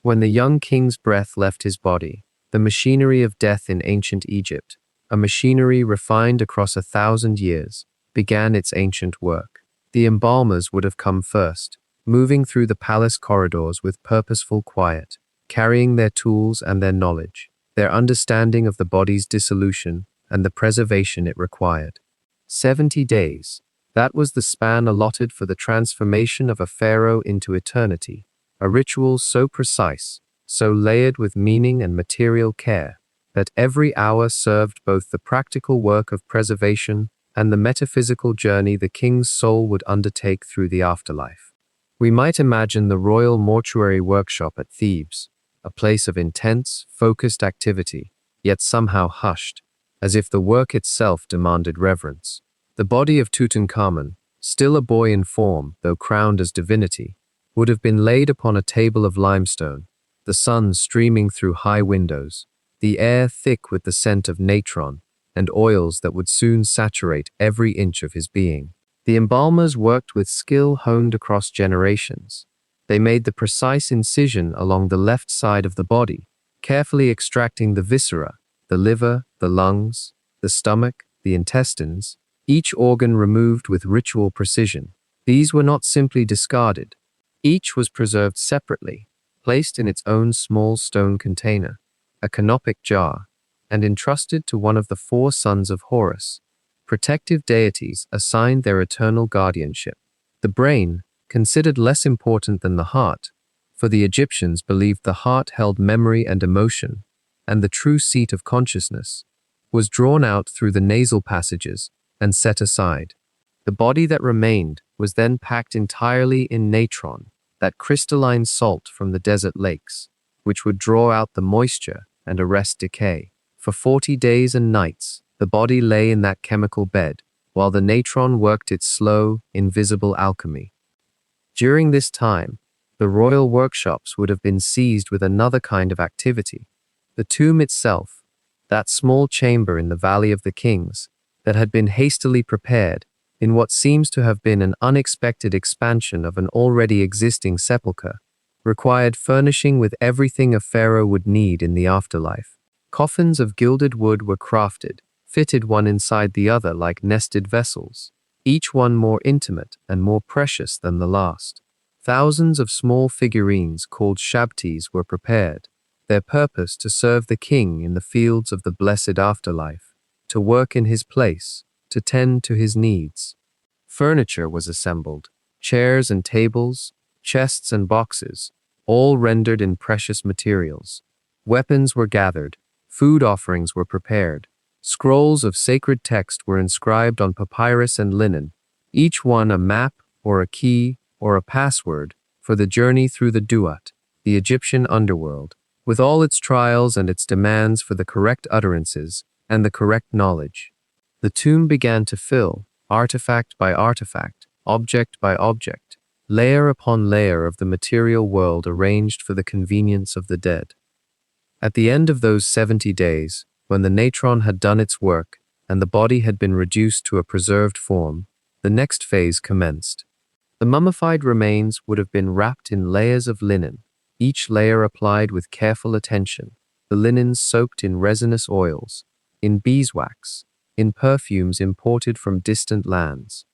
When the young king's breath left his body, the machinery of death in ancient Egypt, a machinery refined across 1,000 years, began its ancient work. The embalmers would have come first, moving through the palace corridors with purposeful quiet, carrying their tools and their knowledge, their understanding of the body's dissolution and the preservation it required. 70 days. That was the span allotted for the transformation of a pharaoh into eternity, a ritual so precise, so layered with meaning and material care, that every hour served both the practical work of preservation and the metaphysical journey the king's soul would undertake through the afterlife. We might imagine the royal mortuary workshop at Thebes, a place of intense, focused activity, yet somehow hushed, as if the work itself demanded reverence. The body of Tutankhamun, still a boy in form, though crowned as divinity, would have been laid upon a table of limestone, the sun streaming through high windows, the air thick with the scent of natron and oils that would soon saturate every inch of his being. The embalmers worked with skill honed across generations. They made the precise incision along the left side of the body, carefully extracting the viscera, the liver, the lungs, the stomach, the intestines, each organ removed with ritual precision. These were not simply discarded. Each was preserved separately, placed in its own small stone container, a canopic jar, and entrusted to one of the 4 sons of Horus, protective deities assigned their eternal guardianship. The brain, considered less important than the heart, for the Egyptians believed the heart held memory and emotion, and the true seat of consciousness, was drawn out through the nasal passages and set aside. The body that remained was then packed entirely in natron, that crystalline salt from the desert lakes, which would draw out the moisture and arrest decay. For 40 days and nights, the body lay in that chemical bed, while the natron worked its slow, invisible alchemy. During this time, the royal workshops would have been seized with another kind of activity. The tomb itself, that small chamber in the Valley of the Kings, that had been hastily prepared in what seems to have been an unexpected expansion of an already existing sepulchre, required furnishing with everything a pharaoh would need in the afterlife. Coffins of gilded wood were crafted, fitted one inside the other like nested vessels, each one more intimate and more precious than the last. Thousands of small figurines called shabtis were prepared, their purpose to serve the king in the fields of the blessed afterlife, to work in his place, to tend to his needs. Furniture was assembled, chairs and tables, chests and boxes, all rendered in precious materials. Weapons were gathered, food offerings were prepared, scrolls of sacred text were inscribed on papyrus and linen, each one a map or a key or a password for the journey through the Duat, the Egyptian underworld, with all its trials and its demands for the correct utterances and the correct knowledge. The tomb began to fill, artifact by artifact, object by object, layer upon layer of the material world arranged for the convenience of the dead. At the end of those 70 days, when the natron had done its work and the body had been reduced to a preserved form, the next phase commenced. The mummified remains would have been wrapped in layers of linen, each layer applied with careful attention, the linens soaked in resinous oils, in beeswax, in perfumes imported from distant lands.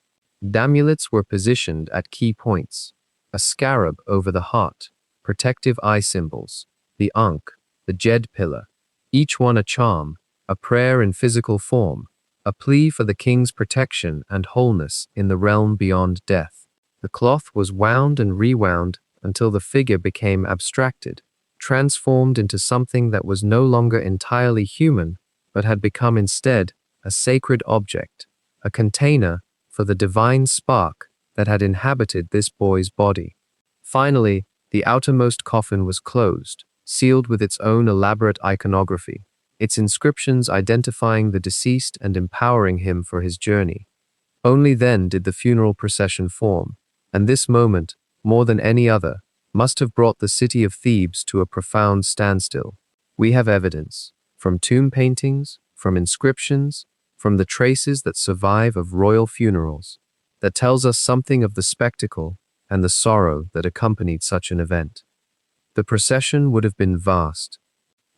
Amulets were positioned at key points, a scarab over the heart, protective eye symbols, the ankh, the jed pillar, each one a charm, a prayer in physical form, a plea for the king's protection and wholeness in the realm beyond death. The cloth was wound and rewound until the figure became abstracted, transformed into something that was no longer entirely human, but had become instead a sacred object, a container for the divine spark that had inhabited this boy's body. Finally, the outermost coffin was closed, sealed with its own elaborate iconography, its inscriptions identifying the deceased and empowering him for his journey. Only then did the funeral procession form, and this moment, more than any other, must have brought the city of Thebes to a profound standstill. We have evidence, from tomb paintings, from inscriptions, from the traces that survive of royal funerals, that tells us something of the spectacle and the sorrow that accompanied such an event. The procession would have been vast.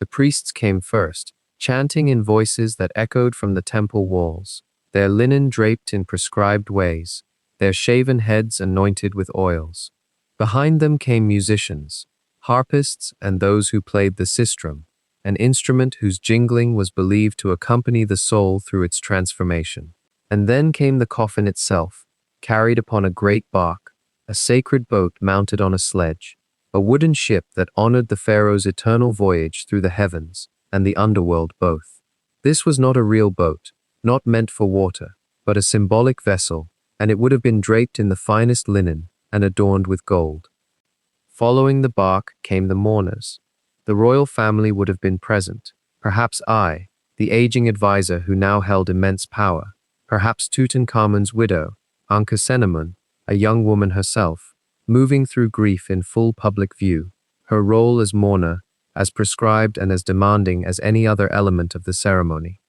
The priests came first, chanting in voices that echoed from the temple walls, their linen draped in prescribed ways, their shaven heads anointed with oils. Behind them came musicians, harpists, and those who played the sistrum, an instrument whose jingling was believed to accompany the soul through its transformation. And then came the coffin itself, carried upon a great bark, a sacred boat mounted on a sledge, a wooden ship that honored the pharaoh's eternal voyage through the heavens and the underworld both. This was not a real boat, not meant for water, but a symbolic vessel, and it would have been draped in the finest linen and adorned with gold. Following the bark came the mourners. The royal family would have been present, perhaps I, the aging advisor who now held immense power, perhaps Tutankhamun's widow, Ankhesenamun, a young woman herself, moving through grief in full public view, her role as mourner, as prescribed and as demanding as any other element of the ceremony.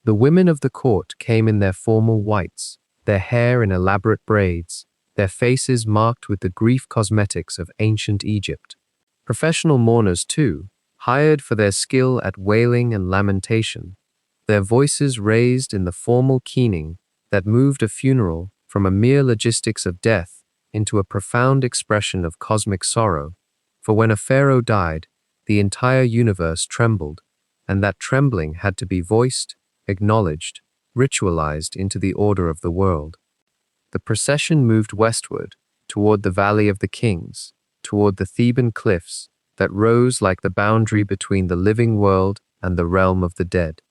The women of the court came in their formal whites, their hair in elaborate braids, their faces marked with the grief cosmetics of ancient Egypt. Professional mourners, too, hired for their skill at wailing and lamentation, their voices raised in the formal keening that moved a funeral from a mere logistics of death into a profound expression of cosmic sorrow, for when a pharaoh died, the entire universe trembled, and that trembling had to be voiced, acknowledged, ritualized into the order of the world. The procession moved westward, toward the Valley of the Kings, toward the Theban cliffs that rose like the boundary between the living world and the realm of the dead.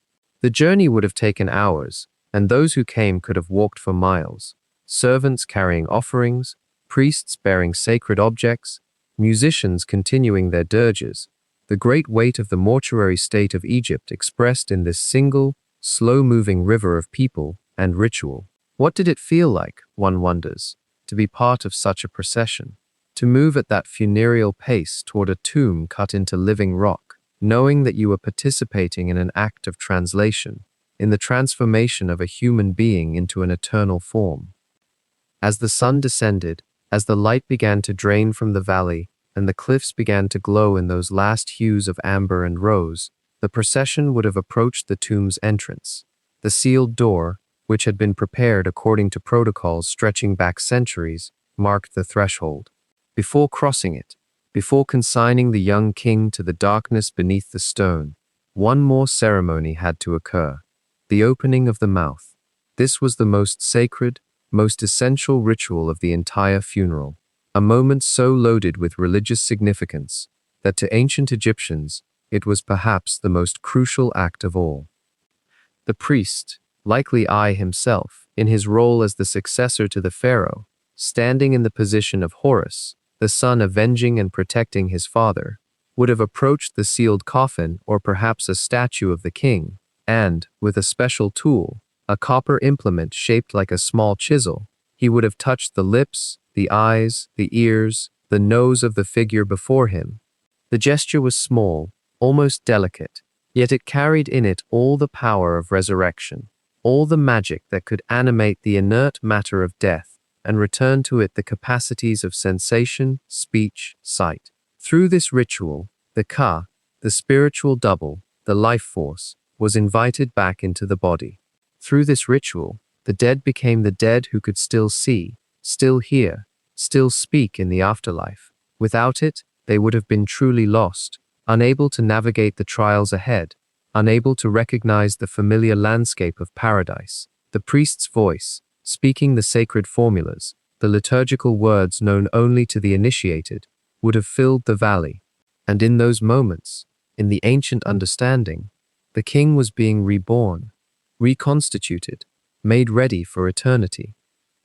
The journey would have taken hours, and those who came could have walked for miles, servants carrying offerings, priests bearing sacred objects, musicians continuing their dirges, the great weight of the mortuary state of Egypt expressed in this single, slow-moving river of people and ritual. What did it feel like, one wonders, to be part of such a procession, to move at that funereal pace toward a tomb cut into living rock, knowing that you were participating in an act of translation, in the transformation of a human being into an eternal form? As the sun descended, as the light began to drain from the valley, and the cliffs began to glow in those last hues of amber and rose, the procession would have approached the tomb's entrance. The sealed door, which had been prepared according to protocols stretching back centuries, marked the threshold. Before crossing it, before consigning the young king to the darkness beneath the stone, one more ceremony had to occur: the opening of the mouth. This was the most sacred, most essential ritual of the entire funeral, a moment so loaded with religious significance that to ancient Egyptians it was perhaps the most crucial act of all. The priest, likely I himself, in his role as the successor to the pharaoh, standing in the position of Horus, the son avenging and protecting his father, would have approached the sealed coffin or perhaps a statue of the king, and, with a special tool, a copper implement shaped like a small chisel, he would have touched the lips, the eyes, the ears, the nose of the figure before him. The gesture was small, almost delicate, yet it carried in it all the power of resurrection, all the magic that could animate the inert matter of death and return to it the capacities of sensation, speech, sight. Through this ritual, the Ka, the spiritual double, the life force, was invited back into the body. Through this ritual, the dead became the dead who could still see, still hear, still speak in the afterlife. Without it, they would have been truly lost, unable to navigate the trials ahead, unable to recognize the familiar landscape of paradise. The priest's voice, speaking the sacred formulas, the liturgical words known only to the initiated, would have filled the valley. And in those moments, in the ancient understanding, the king was being reborn, reconstituted, made ready for eternity.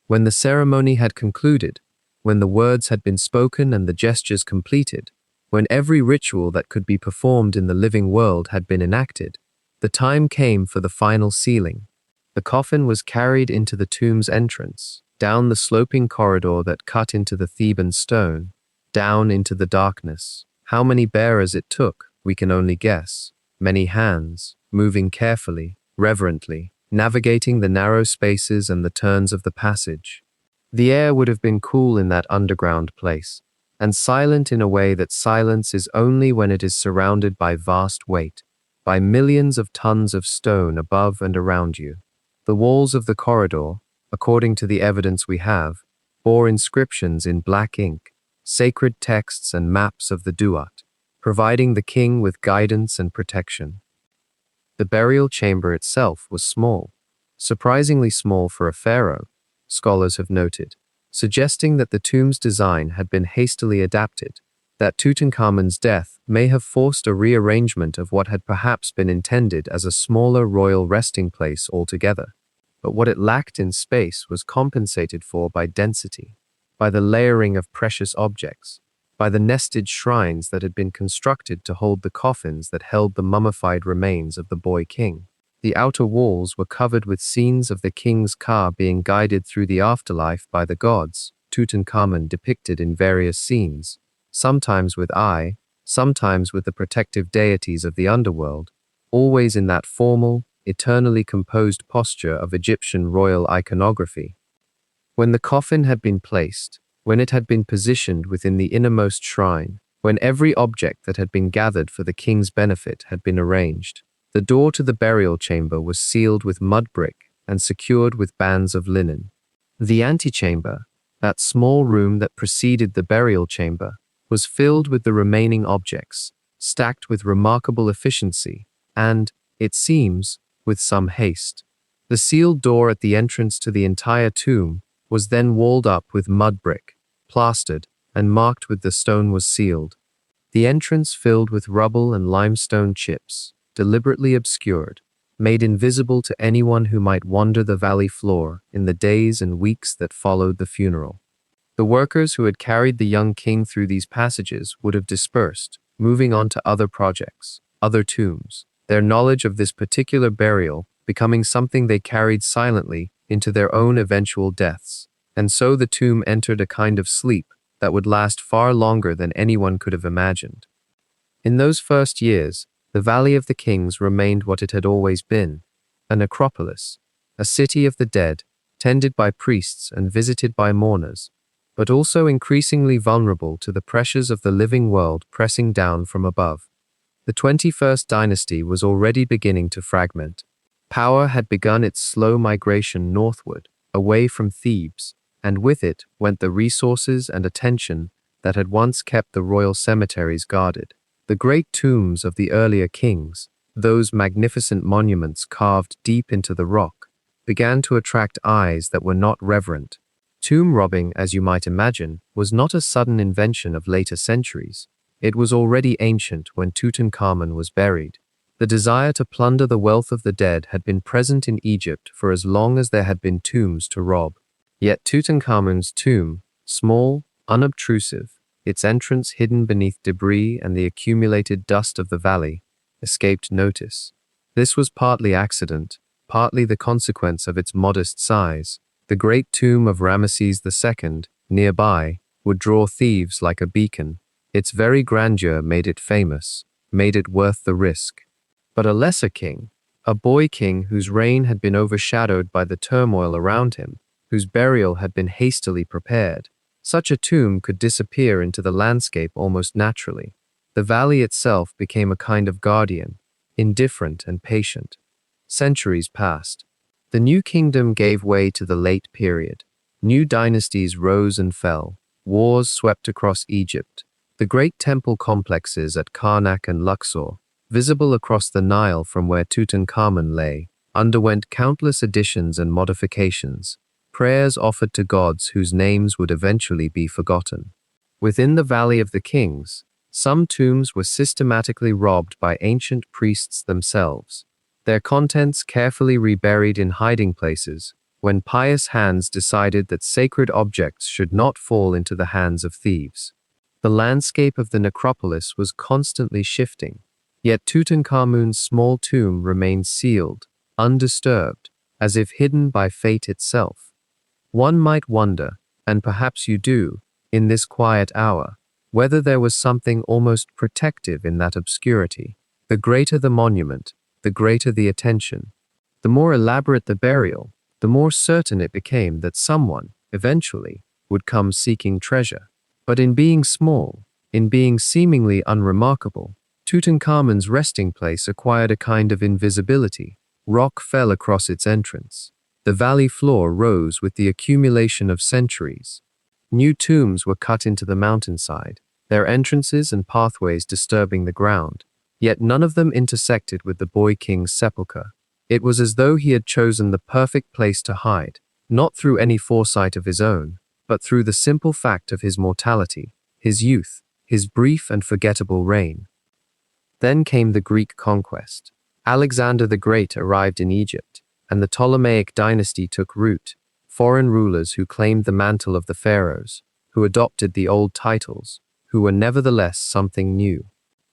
When the ceremony had concluded, when the words had been spoken and the gestures completed, when every ritual that could be performed in the living world had been enacted, the time came for the final sealing. The coffin was carried into the tomb's entrance, down the sloping corridor that cut into the Theban stone, down into the darkness. How many bearers it took, we can only guess. Many hands, moving carefully, reverently, navigating the narrow spaces and the turns of the passage. The air would have been cool in that underground place, and silent in a way that silence is only when it is surrounded by vast weight, by millions of tons of stone above and around you. The walls of the corridor, according to the evidence we have, bore inscriptions in black ink, sacred texts and maps of the Duat, providing the king with guidance and protection. The burial chamber itself was small, surprisingly small for a pharaoh, scholars have noted, suggesting that the tomb's design had been hastily adapted, that Tutankhamun's death may have forced a rearrangement of what had perhaps been intended as a smaller royal resting place altogether. But what it lacked in space was compensated for by density, by the layering of precious objects, by the nested shrines that had been constructed to hold the coffins that held the mummified remains of the boy king. The outer walls were covered with scenes of the king's car being guided through the afterlife by the gods, Tutankhamun depicted in various scenes, sometimes with eye, sometimes with the protective deities of the underworld, always in that formal, eternally composed posture of Egyptian royal iconography. When the coffin had been placed, when it had been positioned within the innermost shrine, when every object that had been gathered for the king's benefit had been arranged, the door to the burial chamber was sealed with mud brick and secured with bands of linen. The antechamber, that small room that preceded the burial chamber, was filled with the remaining objects, stacked with remarkable efficiency, and, it seems, with some haste. The sealed door at the entrance to the entire tomb was then walled up with mud brick, plastered, and marked with the stone was sealed. The entrance filled with rubble and limestone chips, deliberately obscured, made invisible to anyone who might wander the valley floor in the days and weeks that followed the funeral. The workers who had carried the young king through these passages would have dispersed, moving on to other projects, other tombs, their knowledge of this particular burial becoming something they carried silently into their own eventual deaths, and so the tomb entered a kind of sleep that would last far longer than anyone could have imagined. In those first years, the Valley of the Kings remained what it had always been, a necropolis, a city of the dead, tended by priests and visited by mourners, but also increasingly vulnerable to the pressures of the living world pressing down from above. The 21st dynasty was already beginning to fragment. Power had begun its slow migration northward, away from Thebes, and with it went the resources and attention that had once kept the royal cemeteries guarded. The great tombs of the earlier kings, those magnificent monuments carved deep into the rock, began to attract eyes that were not reverent. Tomb robbing, as you might imagine, was not a sudden invention of later centuries. It was already ancient when Tutankhamun was buried. The desire to plunder the wealth of the dead had been present in Egypt for as long as there had been tombs to rob. Yet Tutankhamun's tomb, small, unobtrusive, its entrance hidden beneath debris and the accumulated dust of the valley, escaped notice. This was partly accident, partly the consequence of its modest size. The great tomb of Ramesses II, nearby, would draw thieves like a beacon. Its very grandeur made it famous, made it worth the risk. But a lesser king, a boy king whose reign had been overshadowed by the turmoil around him, whose burial had been hastily prepared, such a tomb could disappear into the landscape almost naturally. The valley itself became a kind of guardian, indifferent and patient. Centuries passed. The new kingdom gave way to the late period. New dynasties rose and fell. Wars swept across Egypt. The great temple complexes at Karnak and Luxor, visible across the Nile from where Tutankhamun lay, underwent countless additions and modifications, prayers offered to gods whose names would eventually be forgotten. Within the Valley of the Kings, some tombs were systematically robbed by ancient priests themselves, their contents carefully reburied in hiding places when pious hands decided that sacred objects should not fall into the hands of thieves. The landscape of the necropolis was constantly shifting, yet Tutankhamun's small tomb remained sealed, undisturbed, as if hidden by fate itself. One might wonder, and perhaps you do, in this quiet hour, whether there was something almost protective in that obscurity. The greater the monument, the greater the attention. The more elaborate the burial, the more certain it became that someone, eventually, would come seeking treasure. But in being small, in being seemingly unremarkable, Tutankhamun's resting place acquired a kind of invisibility. Rock fell across its entrance. The valley floor rose with the accumulation of centuries. New tombs were cut into the mountainside, their entrances and pathways disturbing the ground, yet none of them intersected with the boy king's sepulchre. It was as though he had chosen the perfect place to hide, not through any foresight of his own, but through the simple fact of his mortality, his youth, his brief and forgettable reign. Then came the Greek conquest. Alexander the Great arrived in Egypt, and the Ptolemaic dynasty took root, foreign rulers who claimed the mantle of the pharaohs, who adopted the old titles, who were nevertheless something new.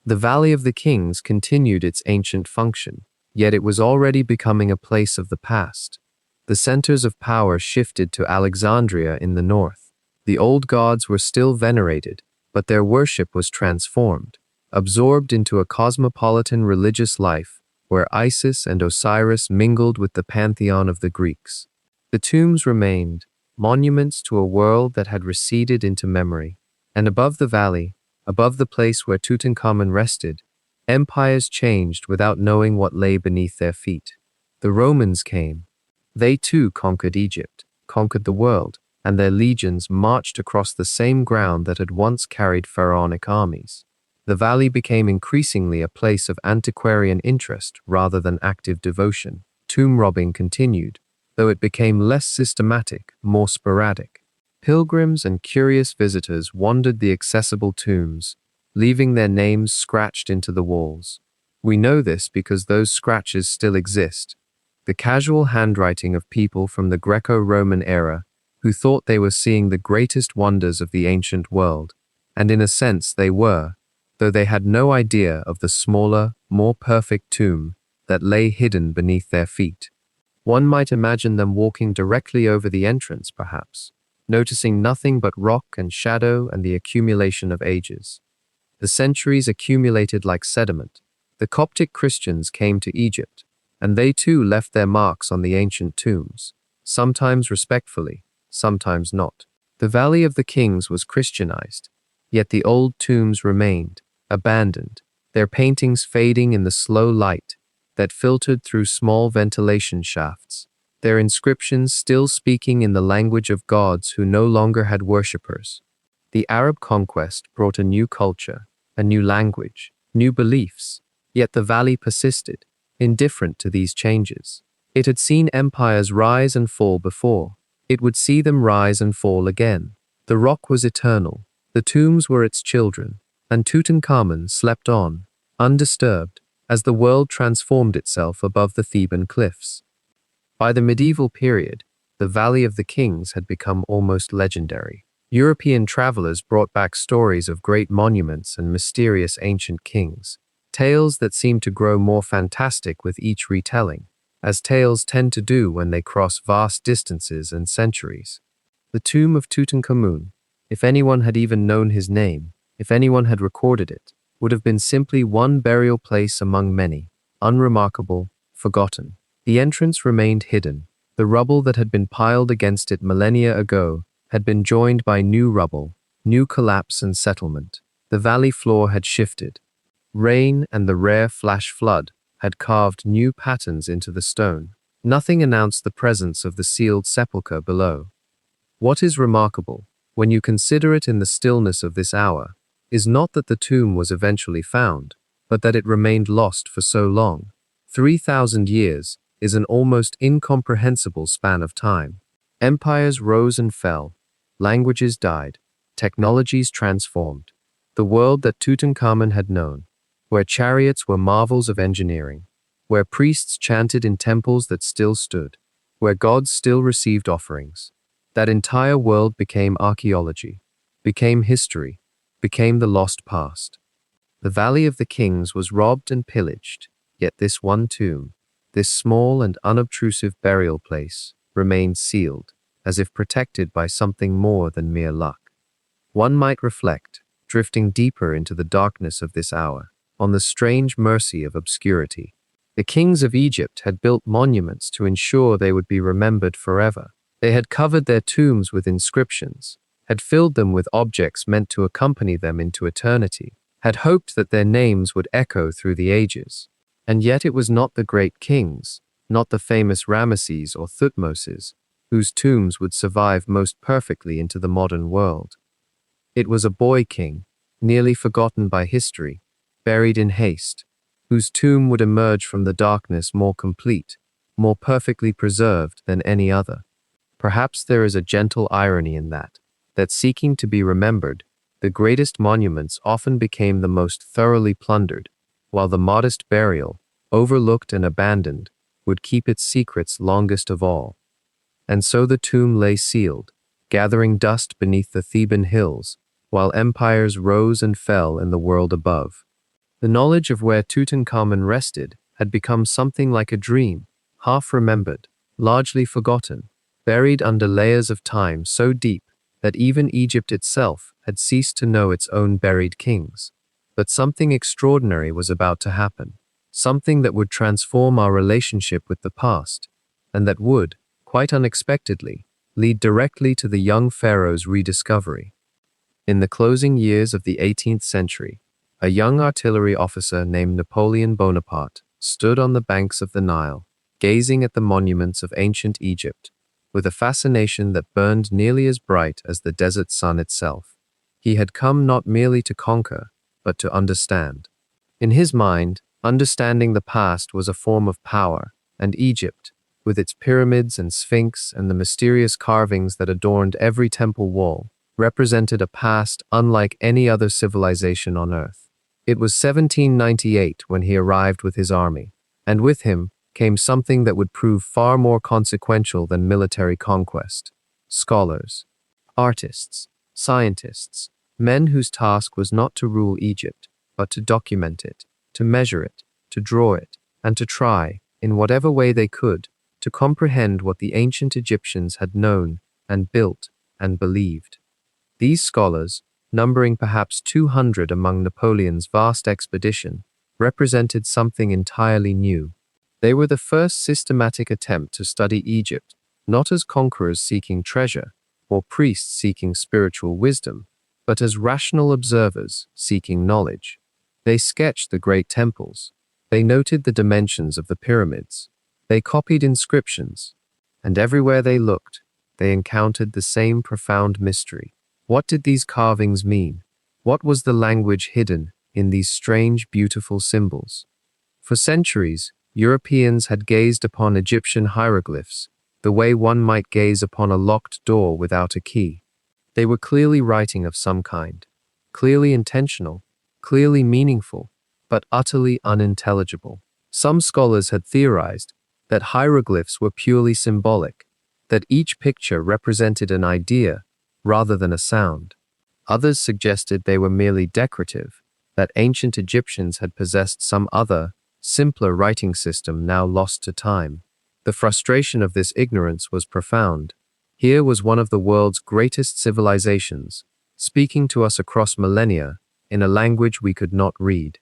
The Valley of the Kings continued its ancient function, yet it was already becoming a place of the past. The centers of power shifted to Alexandria in the north. The old gods were still venerated, but their worship was transformed, absorbed into a cosmopolitan religious life where Isis and Osiris mingled with the pantheon of the Greeks. The tombs remained, monuments to a world that had receded into memory. And above the valley, above the place where Tutankhamun rested, empires changed without knowing what lay beneath their feet. The Romans came. They too conquered Egypt, conquered the world, and their legions marched across the same ground that had once carried pharaonic armies. The valley became increasingly a place of antiquarian interest rather than active devotion. Tomb robbing continued, though it became less systematic, more sporadic. Pilgrims and curious visitors wandered the accessible tombs, leaving their names scratched into the walls. We know this because those scratches still exist. The casual handwriting of people from the Greco-Roman era who thought they were seeing the greatest wonders of the ancient world, and in a sense they were, though they had no idea of the smaller, more perfect tomb that lay hidden beneath their feet. One might imagine them walking directly over the entrance, perhaps, noticing nothing but rock and shadow and the accumulation of ages. The centuries accumulated like sediment. The Coptic Christians came to Egypt, and they too left their marks on the ancient tombs, sometimes respectfully, sometimes not. The Valley of the Kings was Christianized, yet the old tombs remained, abandoned, their paintings fading in the slow light that filtered through small ventilation shafts, their inscriptions still speaking in the language of gods who no longer had worshippers. The Arab conquest brought a new culture, a new language, new beliefs, yet the valley persisted, indifferent to these changes. It had seen empires rise and fall before. It would see them rise and fall again. The rock was eternal, the tombs were its children, and Tutankhamun slept on, undisturbed, as the world transformed itself above the Theban cliffs. By the medieval period, the Valley of the Kings had become almost legendary. European travelers brought back stories of great monuments and mysterious ancient kings, tales that seemed to grow more fantastic with each retelling, as tales tend to do when they cross vast distances and centuries. The tomb of Tutankhamun, if anyone had even known his name, if anyone had recorded it, would have been simply one burial place among many, unremarkable, forgotten. The entrance remained hidden. The rubble that had been piled against it millennia ago had been joined by new rubble, new collapse and settlement. The valley floor had shifted. Rain and the rare flash flood had carved new patterns into the stone. Nothing announced the presence of the sealed sepulchre below. What is remarkable, when you consider it in the stillness of this hour, is not that the tomb was eventually found, but that it remained lost for so long. 3,000 years is an almost incomprehensible span of time. Empires rose and fell, languages died, technologies transformed. The world that Tutankhamun had known, where chariots were marvels of engineering, where priests chanted in temples that still stood, where gods still received offerings, that entire world became archaeology, became history, became the lost past. The Valley of the Kings was robbed and pillaged, yet this one tomb, this small and unobtrusive burial place, remained sealed, as if protected by something more than mere luck. One might reflect, drifting deeper into the darkness of this hour, on the strange mercy of obscurity. The kings of Egypt had built monuments to ensure they would be remembered forever. They had covered their tombs with inscriptions, had filled them with objects meant to accompany them into eternity. had hoped that their names would echo through the ages. And yet it was not the great kings, not the famous Ramesses or Thutmoses, whose tombs would survive most perfectly into the modern world. It was a boy king, nearly forgotten by history, buried in haste, whose tomb would emerge from the darkness more complete, more perfectly preserved than any other. Perhaps there is a gentle irony in that seeking to be remembered, the greatest monuments often became the most thoroughly plundered, while the modest burial, overlooked and abandoned, would keep its secrets longest of all. And so the tomb lay sealed, gathering dust beneath the Theban hills, while empires rose and fell in the world above. The knowledge of where Tutankhamun rested had become something like a dream, half remembered, largely forgotten, buried under layers of time so deep that even Egypt itself had ceased to know its own buried kings. But something extraordinary was about to happen, something that would transform our relationship with the past, and that would, quite unexpectedly, lead directly to the young pharaoh's rediscovery. In the closing years of the 18th century, a young artillery officer named Napoleon Bonaparte stood on the banks of the Nile, gazing at the monuments of ancient Egypt, with a fascination that burned nearly as bright as the desert sun itself. He had come not merely to conquer, but to understand. In his mind, understanding the past was a form of power, and Egypt, with its pyramids and sphinx and the mysterious carvings that adorned every temple wall, represented a past unlike any other civilization on earth. It was 1798 when he arrived with his army, and with him came something that would prove far more consequential than military conquest: scholars, artists, scientists, men whose task was not to rule Egypt, but to document it, to measure it, to draw it, and to try, in whatever way they could, to comprehend what the ancient Egyptians had known and built and believed. These scholars, numbering perhaps 200 among Napoleon's vast expedition, represented something entirely new. They were the first systematic attempt to study Egypt, not as conquerors seeking treasure, or priests seeking spiritual wisdom, but as rational observers seeking knowledge. They sketched the great temples. They noted the dimensions of the pyramids. They copied inscriptions. And everywhere they looked, they encountered the same profound mystery. What did these carvings mean? What was the language hidden in these strange, beautiful symbols? For centuries, Europeans had gazed upon Egyptian hieroglyphs the way one might gaze upon a locked door without a key. They were clearly writing of some kind, clearly intentional, clearly meaningful, but utterly unintelligible. Some scholars had theorized that hieroglyphs were purely symbolic, that each picture represented an idea rather than a sound. Others suggested they were merely decorative, that ancient Egyptians had possessed some other, simpler writing system now lost to time. The frustration of this ignorance was profound. Here was one of the world's greatest civilizations, speaking to us across millennia in a language we could not read.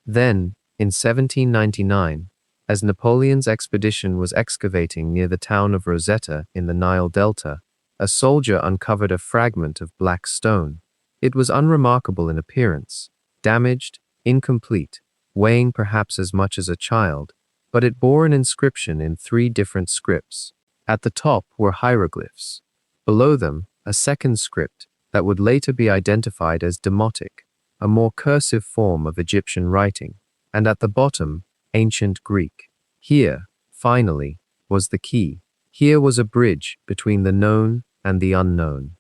Then, in 1799, as Napoleon's expedition was excavating near the town of Rosetta in the Nile Delta, a soldier uncovered a fragment of black stone. It was unremarkable in appearance, damaged, incomplete, weighing perhaps as much as a child, but it bore an inscription in 3 different scripts. At the top were hieroglyphs. Below them, a second script that would later be identified as Demotic, a more cursive form of Egyptian writing, and at the bottom, ancient Greek. Here, finally, was the key. Here was a bridge between the known and the unknown.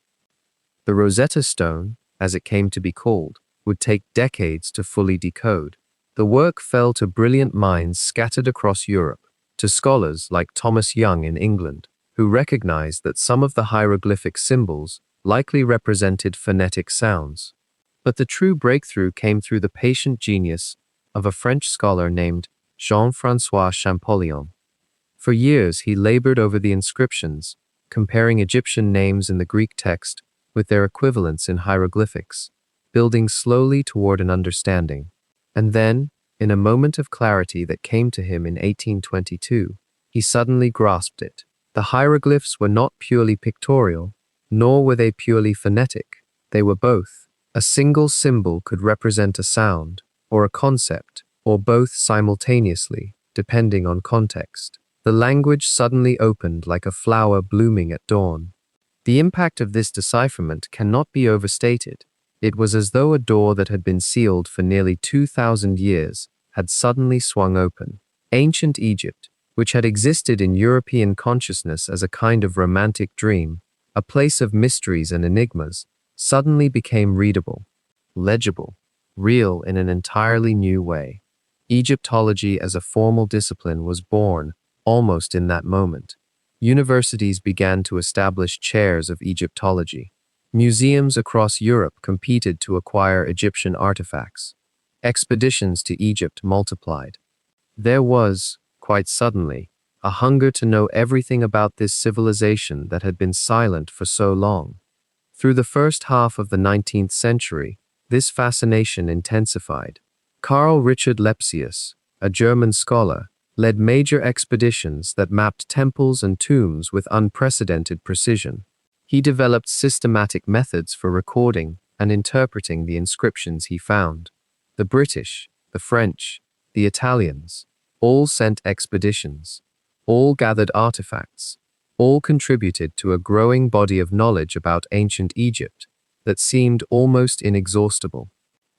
The Rosetta Stone, as it came to be called, would take decades to fully decode. The work fell to brilliant minds scattered across Europe, to scholars like Thomas Young in England, who recognized that some of the hieroglyphic symbols likely represented phonetic sounds. But the true breakthrough came through the patient genius of a French scholar named Jean-François Champollion. For years he labored over the inscriptions, comparing Egyptian names in the Greek text with their equivalents in hieroglyphics, building slowly toward an understanding. And then, in a moment of clarity that came to him in 1822, he suddenly grasped it. The hieroglyphs were not purely pictorial, nor were they purely phonetic. They were both. A single symbol could represent a sound, or a concept, or both simultaneously, depending on context. The language suddenly opened like a flower blooming at dawn. The impact of this decipherment cannot be overstated. It was as though a door that had been sealed for nearly 2,000 years had suddenly swung open. Ancient Egypt, which had existed in European consciousness as a kind of romantic dream, a place of mysteries and enigmas, suddenly became readable, legible, real in an entirely new way. Egyptology as a formal discipline was born almost in that moment. Universities began to establish chairs of Egyptology. Museums across Europe competed to acquire Egyptian artifacts. Expeditions to Egypt multiplied. There was, quite suddenly, a hunger to know everything about this civilization that had been silent for so long. Through the first half of the 19th century, this fascination intensified. Carl Richard Lepsius, a German scholar, led major expeditions that mapped temples and tombs with unprecedented precision. He developed systematic methods for recording and interpreting the inscriptions he found. The British, the French, the Italians, all sent expeditions, all gathered artifacts, all contributed to a growing body of knowledge about ancient Egypt that seemed almost inexhaustible.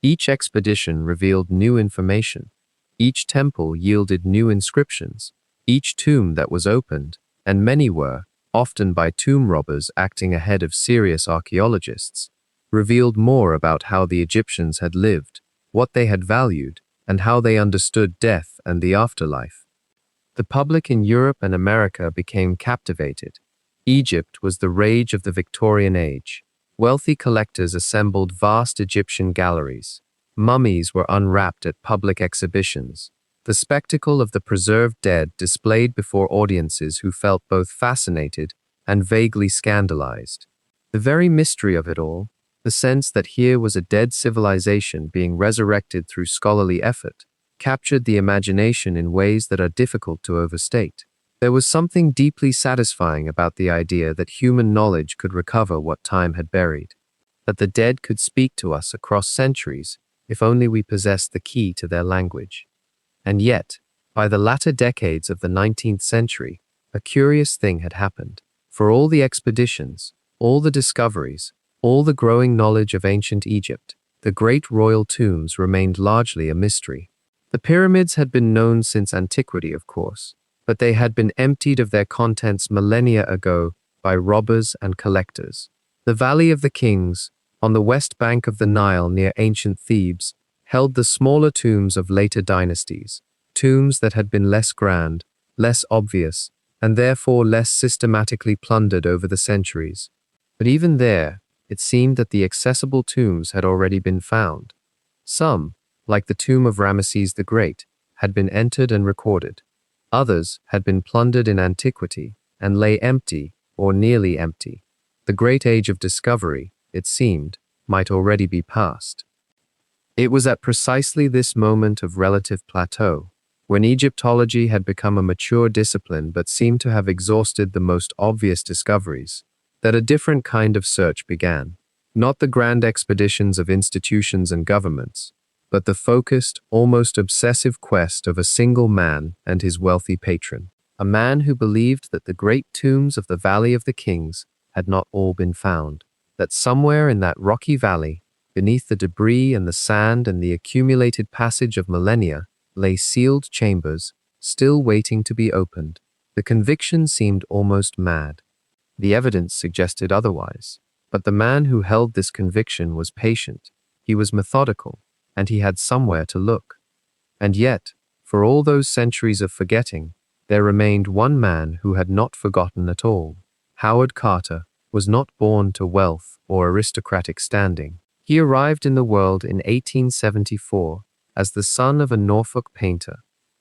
Each expedition revealed new information. Each temple yielded new inscriptions. Each tomb that was opened, and many were, often by tomb robbers acting ahead of serious archaeologists, revealed more about how the Egyptians had lived, what they had valued, and how they understood death and the afterlife. The public in Europe and America became captivated. Egypt was the rage of the Victorian age. Wealthy collectors assembled vast Egyptian galleries. Mummies were unwrapped at public exhibitions. The spectacle of the preserved dead displayed before audiences who felt both fascinated and vaguely scandalized. The very mystery of it all, the sense that here was a dead civilization being resurrected through scholarly effort, captured the imagination in ways that are difficult to overstate. There was something deeply satisfying about the idea that human knowledge could recover what time had buried, that the dead could speak to us across centuries if only we possessed the key to their language. And yet, by the latter decades of the 19th century, a curious thing had happened. For all the expeditions, all the discoveries, all the growing knowledge of ancient Egypt, the great royal tombs remained largely a mystery. The pyramids had been known since antiquity, of course, but they had been emptied of their contents millennia ago by robbers and collectors. The Valley of the Kings, on the west bank of the Nile near ancient Thebes, held the smaller tombs of later dynasties, tombs that had been less grand, less obvious, and therefore less systematically plundered over the centuries. But even there, it seemed that the accessible tombs had already been found. Some, like the tomb of Ramesses the Great, had been entered and recorded. Others had been plundered in antiquity and lay empty or nearly empty. The great age of discovery, it seemed, might already be past. It was at precisely this moment of relative plateau, when Egyptology had become a mature discipline but seemed to have exhausted the most obvious discoveries, that a different kind of search began. Not the grand expeditions of institutions and governments, but the focused, almost obsessive quest of a single man and his wealthy patron. A man who believed that the great tombs of the Valley of the Kings had not all been found, that somewhere in that rocky valley, beneath the debris and the sand and the accumulated passage of millennia, lay sealed chambers, still waiting to be opened. The conviction seemed almost mad. The evidence suggested otherwise. But the man who held this conviction was patient, he was methodical, and he had somewhere to look. And yet, for all those centuries of forgetting, there remained one man who had not forgotten at all. Howard Carter was not born to wealth or aristocratic standing. He arrived in the world in 1874 as the son of a Norfolk painter,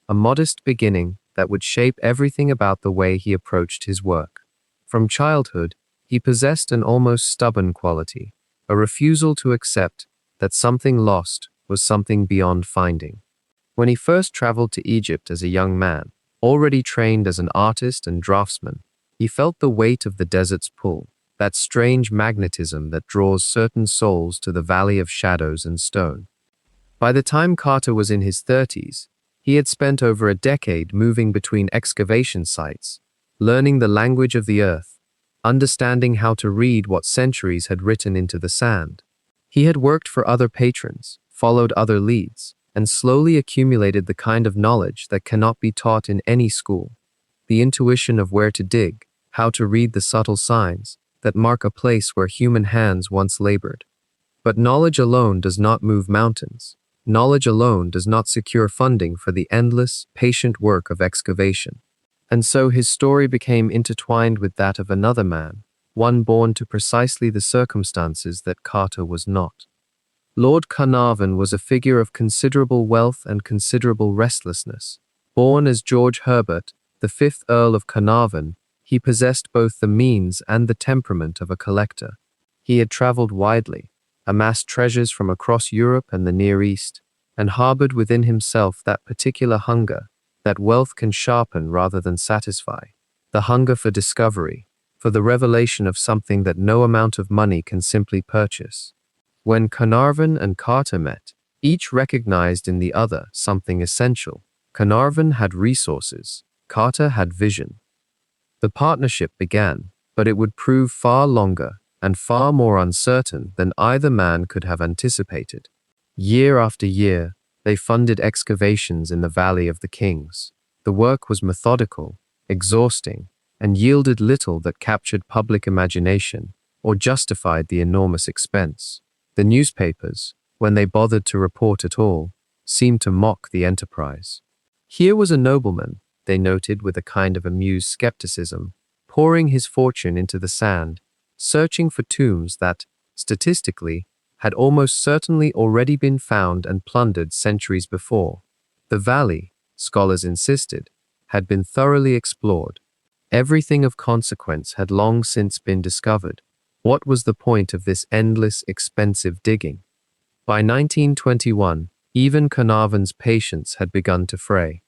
a modest beginning that would shape everything about the way he approached his work. From childhood, he possessed an almost stubborn quality, a refusal to accept that something lost was something beyond finding. When he first traveled to Egypt as a young man, already trained as an artist and draftsman, he felt the weight of the desert's pull, that strange magnetism that draws certain souls to the valley of shadows and stone. By the time Carter was in his 30s, he had spent over a decade moving between excavation sites, learning the language of the earth, understanding how to read what centuries had written into the sand. He had worked for other patrons, followed other leads, and slowly accumulated the kind of knowledge that cannot be taught in any school. The intuition of where to dig, how to read the subtle signs that mark a place where human hands once labored. But knowledge alone does not move mountains. Knowledge alone does not secure funding for the endless, patient work of excavation. And so his story became intertwined with that of another man, one born to precisely the circumstances that Carter was not. Lord Carnarvon was a figure of considerable wealth and considerable restlessness. Born as George Herbert, the 5th Earl of Carnarvon, he possessed both the means and the temperament of a collector. He had traveled widely, amassed treasures from across Europe and the Near East, and harbored within himself that particular hunger that wealth can sharpen rather than satisfy, the hunger for discovery, for the revelation of something that no amount of money can simply purchase. When Carnarvon and Carter met, each recognized in the other something essential. Carnarvon had resources, Carter had vision. The partnership began, but it would prove far longer and far more uncertain than either man could have anticipated. Year after year, they funded excavations in the Valley of the Kings. The work was methodical, exhausting, and yielded little that captured public imagination or justified the enormous expense. The newspapers, when they bothered to report at all, seemed to mock the enterprise. Here was a nobleman, they noted with a kind of amused skepticism, pouring his fortune into the sand, searching for tombs that, statistically, had almost certainly already been found and plundered centuries before. The valley, scholars insisted, had been thoroughly explored. Everything of consequence had long since been discovered. What was the point of this endless, expensive digging? By 1921, even Carnarvon's patience had begun to fray.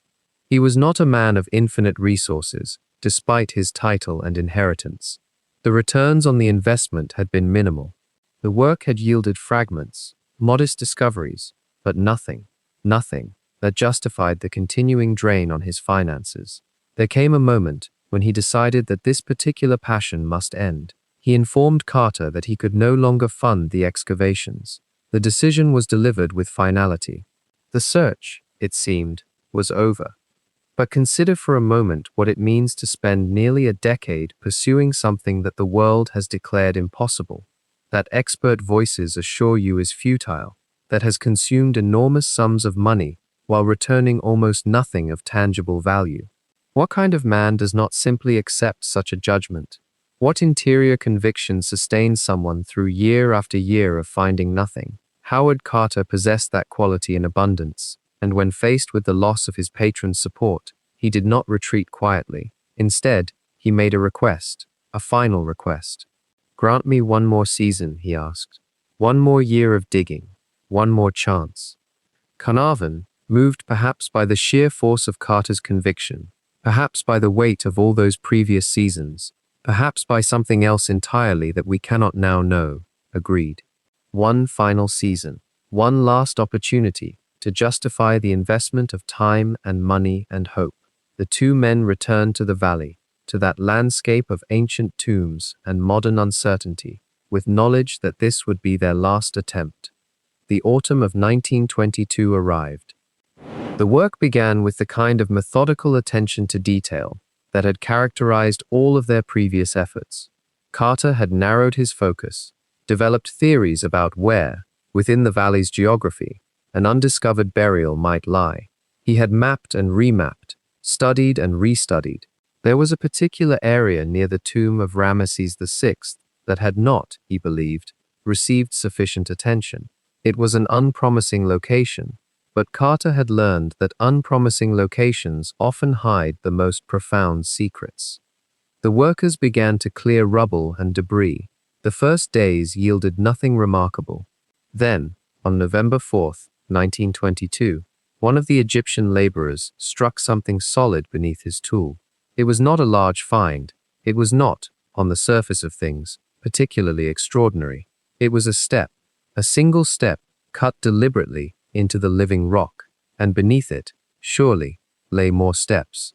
He was not a man of infinite resources, despite his title and inheritance. The returns on the investment had been minimal. The work had yielded fragments, modest discoveries, but nothing that justified the continuing drain on his finances. There came a moment when he decided that this particular passion must end. He informed Carter that he could no longer fund the excavations. The decision was delivered with finality. The search, it seemed, was over. But consider for a moment what it means to spend nearly a decade pursuing something that the world has declared impossible, that expert voices assure you is futile, that has consumed enormous sums of money while returning almost nothing of tangible value. What kind of man does not simply accept such a judgment? What interior conviction sustains someone through year after year of finding nothing? Howard Carter possessed that quality in abundance, and when faced with the loss of his patron's support, he did not retreat quietly. Instead, he made a request, a final request. "Grant me one more season," he asked. "One more year of digging, one more chance." Carnarvon, moved perhaps by the sheer force of Carter's conviction, perhaps by the weight of all those previous seasons, perhaps by something else entirely that we cannot now know, agreed. One final season, one last opportunity to justify the investment of time and money and hope. The two men returned to the valley, to that landscape of ancient tombs and modern uncertainty, with knowledge that this would be their last attempt. The autumn of 1922 arrived. The work began with the kind of methodical attention to detail that had characterized all of their previous efforts. Carter had narrowed his focus, developed theories about where, within the valley's geography, an undiscovered burial might lie. He had mapped and remapped, studied and restudied. There was a particular area near the tomb of Ramesses VI that had not, he believed, received sufficient attention. It was an unpromising location, but Carter had learned that unpromising locations often hide the most profound secrets. The workers began to clear rubble and debris. The first days yielded nothing remarkable. Then, on November 4th, 1922, one of the Egyptian laborers struck something solid beneath his tool. It was not a large find. It was not, on the surface of things, particularly extraordinary. It was a step, a single step, cut deliberately into the living rock, and beneath it, surely, lay more steps.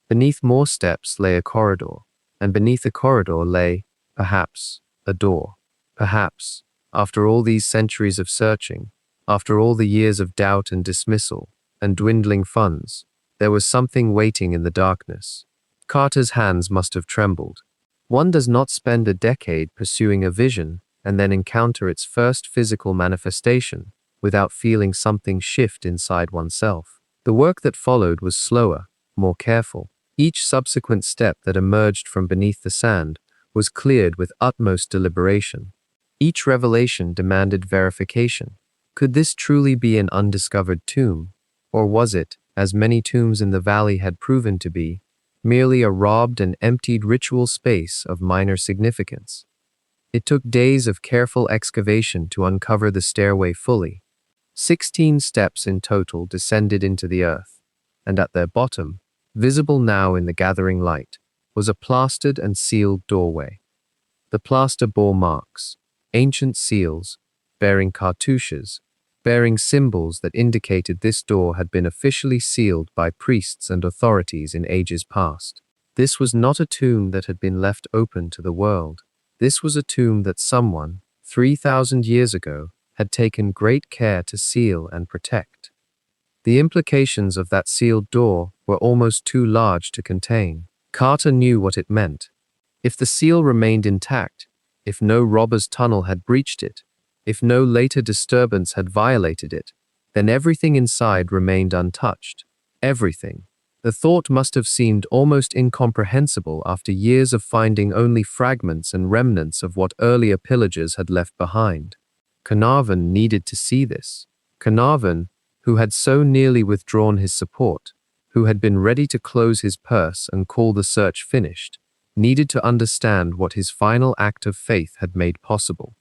Beneath more steps lay a corridor, and beneath the corridor lay, perhaps, a door. Perhaps, after all these centuries of searching, after all the years of doubt and dismissal, and dwindling funds, there was something waiting in the darkness. Carter's hands must have trembled. One does not spend a decade pursuing a vision and then encounter its first physical manifestation without feeling something shift inside oneself. The work that followed was slower, more careful. Each subsequent step that emerged from beneath the sand was cleared with utmost deliberation. Each revelation demanded verification. Could this truly be an undiscovered tomb? Or was it, as many tombs in the valley had proven to be, merely a robbed and emptied ritual space of minor significance? It took days of careful excavation to uncover the stairway fully. 16 steps in total descended into the earth, and at their bottom, visible now in the gathering light, was a plastered and sealed doorway. The plaster bore marks, ancient seals, bearing cartouches, bearing symbols that indicated this door had been officially sealed by priests and authorities in ages past. This was not a tomb that had been left open to the world. This was a tomb that someone, 3,000 years ago, had taken great care to seal and protect. The implications of that sealed door were almost too large to contain. Carter knew what it meant. If the seal remained intact, if no robber's tunnel had breached it, if no later disturbance had violated it, then everything inside remained untouched. Everything. The thought must have seemed almost incomprehensible after years of finding only fragments and remnants of what earlier pillagers had left behind. Carnarvon needed to see this. Carnarvon, who had so nearly withdrawn his support, who had been ready to close his purse and call the search finished, needed to understand what his final act of faith had made possible.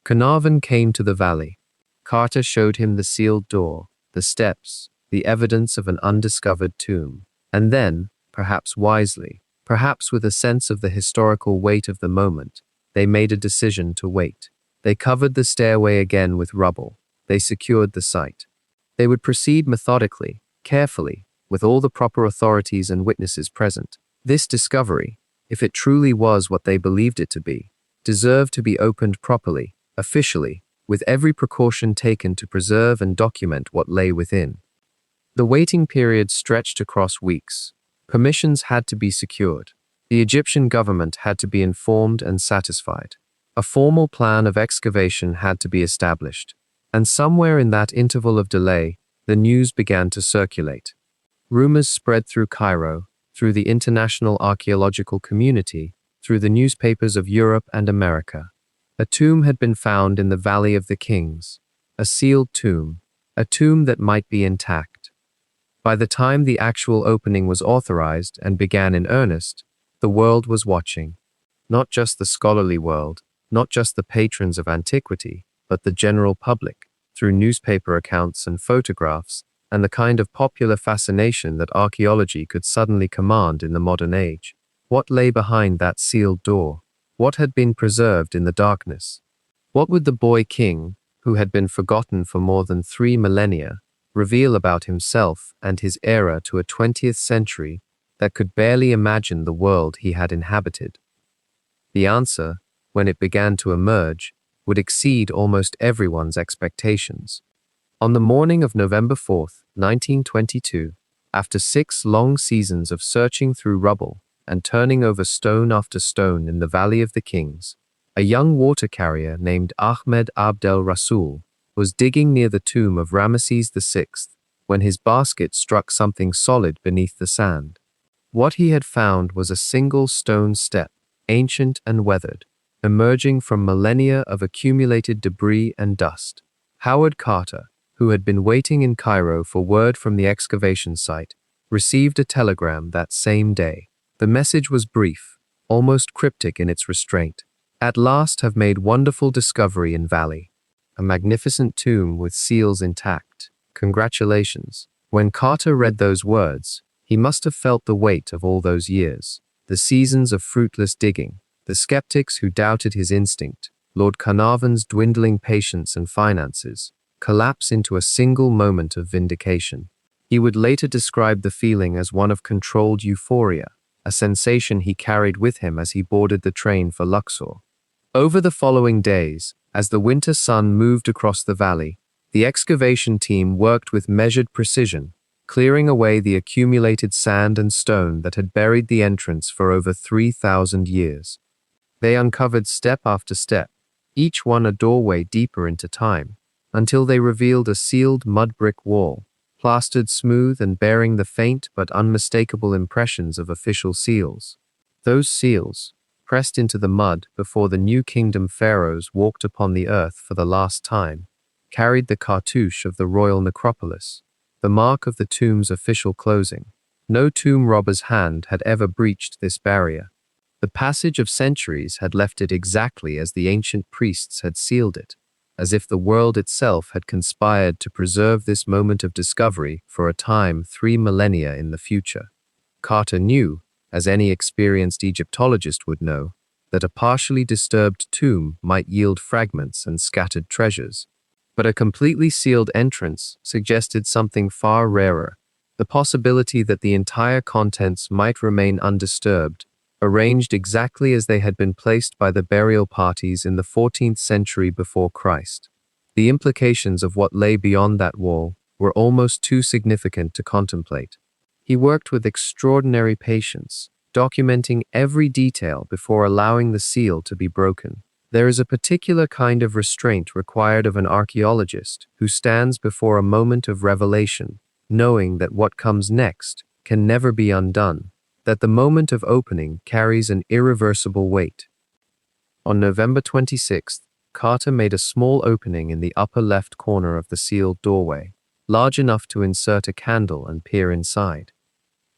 Carnarvon came to the valley. Carter showed him the sealed door, the steps, the evidence of an undiscovered tomb. And then, perhaps wisely, perhaps with a sense of the historical weight of the moment, they made a decision to wait. They covered the stairway again with rubble. They secured the site. They would proceed methodically, carefully, with all the proper authorities and witnesses present. This discovery, if it truly was what they believed it to be, deserved to be opened properly, officially, with every precaution taken to preserve and document what lay within. The waiting period stretched across weeks. Permissions had to be secured. The Egyptian government had to be informed and satisfied. A formal plan of excavation had to be established. And somewhere in that interval of delay, the news began to circulate. Rumors spread through Cairo, through the international archaeological community, through the newspapers of Europe and America. A tomb had been found in the Valley of the Kings, a sealed tomb, a tomb that might be intact. By the time the actual opening was authorized and began in earnest, the world was watching. Not just the scholarly world, not just the patrons of antiquity, but the general public, through newspaper accounts and photographs, and the kind of popular fascination that archaeology could suddenly command in the modern age. What lay behind that sealed door? What had been preserved in the darkness? What would the boy king, who had been forgotten for more than 3 millennia, reveal about himself and his era to a 20th century that could barely imagine the world he had inhabited? The answer, when it began to emerge, would exceed almost everyone's expectations. On the morning of November 4th, 1922, after 6 long seasons of searching through rubble and turning over stone after stone in the Valley of the Kings, a young water carrier named Ahmed Abdel Rasool was digging near the tomb of Ramesses VI when his basket struck something solid beneath the sand. What he had found was a single stone step, ancient and weathered, emerging from millennia of accumulated debris and dust. Howard Carter, who had been waiting in Cairo for word from the excavation site, received a telegram that same day. The message was brief, almost cryptic in its restraint. At last have made wonderful discovery in valley. A magnificent tomb with seals intact. Congratulations. When Carter read those words, he must have felt the weight of all those years, the seasons of fruitless digging, The skeptics who doubted his instinct, Lord Carnarvon's dwindling patience and finances, collapse into a single moment of vindication. He would later describe the feeling as one of controlled euphoria, a sensation he carried with him as he boarded the train for Luxor. Over the following days, as the winter sun moved across the valley, the excavation team worked with measured precision, clearing away the accumulated sand and stone that had buried the entrance for over 3,000 years. They uncovered step after step, each one a doorway deeper into time, until they revealed a sealed mud brick wall, plastered smooth and bearing the faint but unmistakable impressions of official seals. Those seals, pressed into the mud before the New Kingdom pharaohs walked upon the earth for the last time, carried the cartouche of the royal necropolis, the mark of the tomb's official closing. No tomb robber's hand had ever breached this barrier. The passage of centuries had left it exactly as the ancient priests had sealed it, as if the world itself had conspired to preserve this moment of discovery for a time 3 millennia in the future. Carter knew, as any experienced Egyptologist would know, that a partially disturbed tomb might yield fragments and scattered treasures. But a completely sealed entrance suggested something far rarer, the possibility that the entire contents might remain undisturbed, arranged exactly as they had been placed by the burial parties in the 14th century before Christ. The implications of what lay beyond that wall were almost too significant to contemplate. He worked with extraordinary patience, documenting every detail before allowing the seal to be broken. There is a particular kind of restraint required of an archaeologist who stands before a moment of revelation, knowing that what comes next can never be undone, that the moment of opening carries an irreversible weight. On November 26th, Carter made a small opening in the upper left corner of the sealed doorway, large enough to insert a candle and peer inside.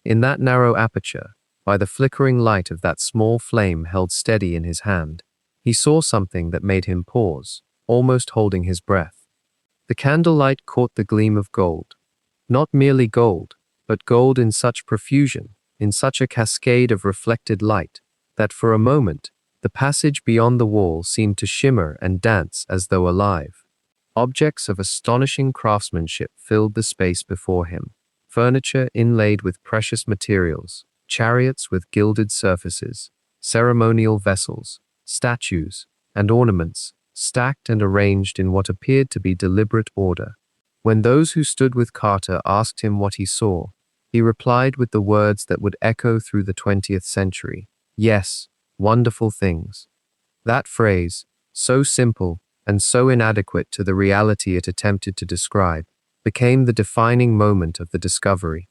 In that narrow aperture, by the flickering light of that small flame held steady in his hand, he saw something that made him pause, almost holding his breath. The candlelight caught the gleam of gold. Not merely gold, but gold in such profusion, in such a cascade of reflected light, that for a moment, the passage beyond the wall seemed to shimmer and dance as though alive. Objects of astonishing craftsmanship filled the space before him. Furniture inlaid with precious materials, chariots with gilded surfaces, ceremonial vessels, statues, and ornaments, stacked and arranged in what appeared to be deliberate order. When those who stood with Carter asked him what he saw, he replied with the words that would echo through the 20th century, "Yes, wonderful things." That phrase, so simple and so inadequate to the reality it attempted to describe, became the defining moment of the discovery.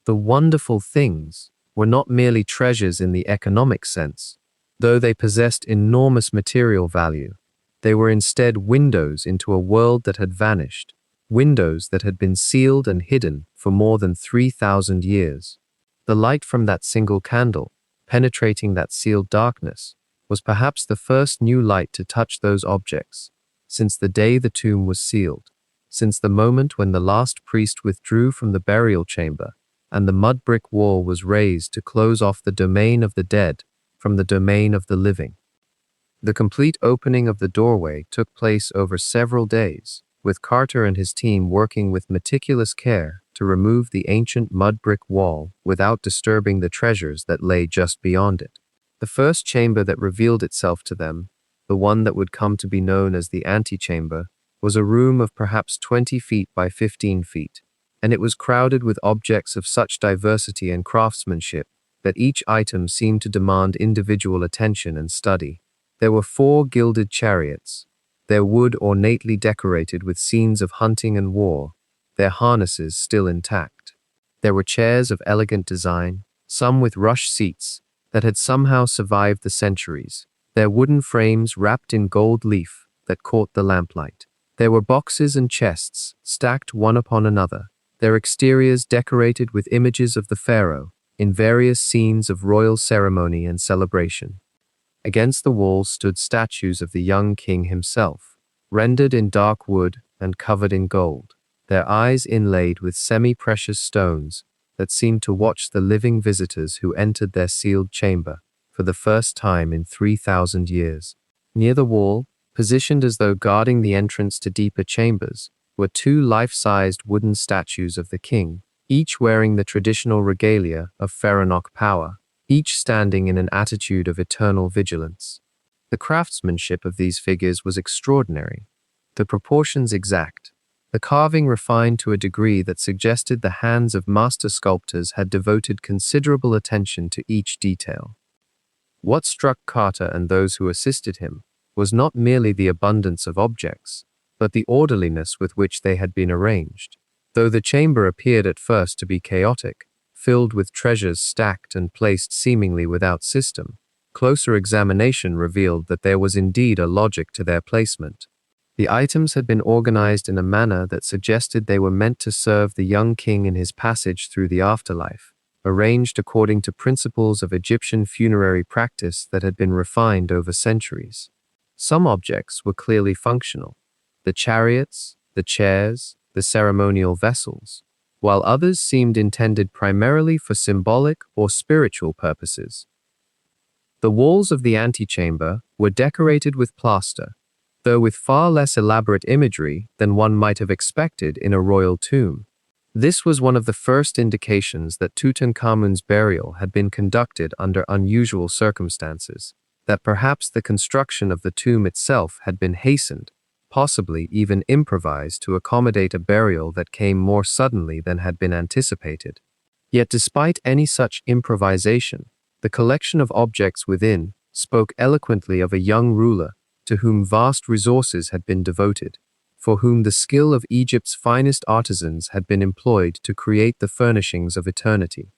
The wonderful things were not merely treasures in the economic sense. Though they possessed enormous material value, they were instead windows into a world that had vanished, windows that had been sealed and hidden for more than 3,000 years. The light from that single candle, penetrating that sealed darkness, was perhaps the first new light to touch those objects, since the day the tomb was sealed, since the moment when the last priest withdrew from the burial chamber and the mud brick wall was raised to close off the domain of the dead from the domain of the living. The complete opening of the doorway took place over several days, with Carter and his team working with meticulous care to remove the ancient mud brick wall without disturbing the treasures that lay just beyond it. The first chamber that revealed itself to them, the one that would come to be known as the antechamber, was a room of perhaps 20 feet by 15 feet, and it was crowded with objects of such diversity and craftsmanship that each item seemed to demand individual attention and study. There were 4 gilded chariots, their wood ornately decorated with scenes of hunting and war, their harnesses still intact. There were chairs of elegant design, some with rush seats, that had somehow survived the centuries, their wooden frames wrapped in gold leaf that caught the lamplight. There were boxes and chests, stacked one upon another, their exteriors decorated with images of the pharaoh, in various scenes of royal ceremony and celebration. Against the walls stood statues of the young king himself, rendered in dark wood and covered in gold, their eyes inlaid with semi-precious stones that seemed to watch the living visitors who entered their sealed chamber. for the first time in 3,000 years. Near the wall, positioned as though guarding the entrance to deeper chambers, were two life-sized wooden statues of the king, each wearing the traditional regalia of Pharaonic power, each standing in an attitude of eternal vigilance. The craftsmanship of these figures was extraordinary, the proportions exact, the carving refined to a degree that suggested the hands of master sculptors had devoted considerable attention to each detail. What struck Carter and those who assisted him was not merely the abundance of objects, but the orderliness with which they had been arranged. Though the chamber appeared at first to be chaotic, filled with treasures stacked and placed seemingly without system, closer examination revealed that there was indeed a logic to their placement. The items had been organized in a manner that suggested they were meant to serve the young king in his passage through the afterlife, arranged according to principles of Egyptian funerary practice that had been refined over centuries. Some objects were clearly functional: the chariots, the chairs, the ceremonial vessels, while others seemed intended primarily for symbolic or spiritual purposes. The walls of the antechamber were decorated with plaster, though with far less elaborate imagery than one might have expected in a royal tomb. This was one of the first indications that Tutankhamun's burial had been conducted under unusual circumstances, that perhaps the construction of the tomb itself had been hastened, possibly even improvised to accommodate a burial that came more suddenly than had been anticipated. Yet despite any such improvisation, the collection of objects within spoke eloquently of a young ruler to whom vast resources had been devoted, for whom the skill of Egypt's finest artisans had been employed to create the furnishings of eternity.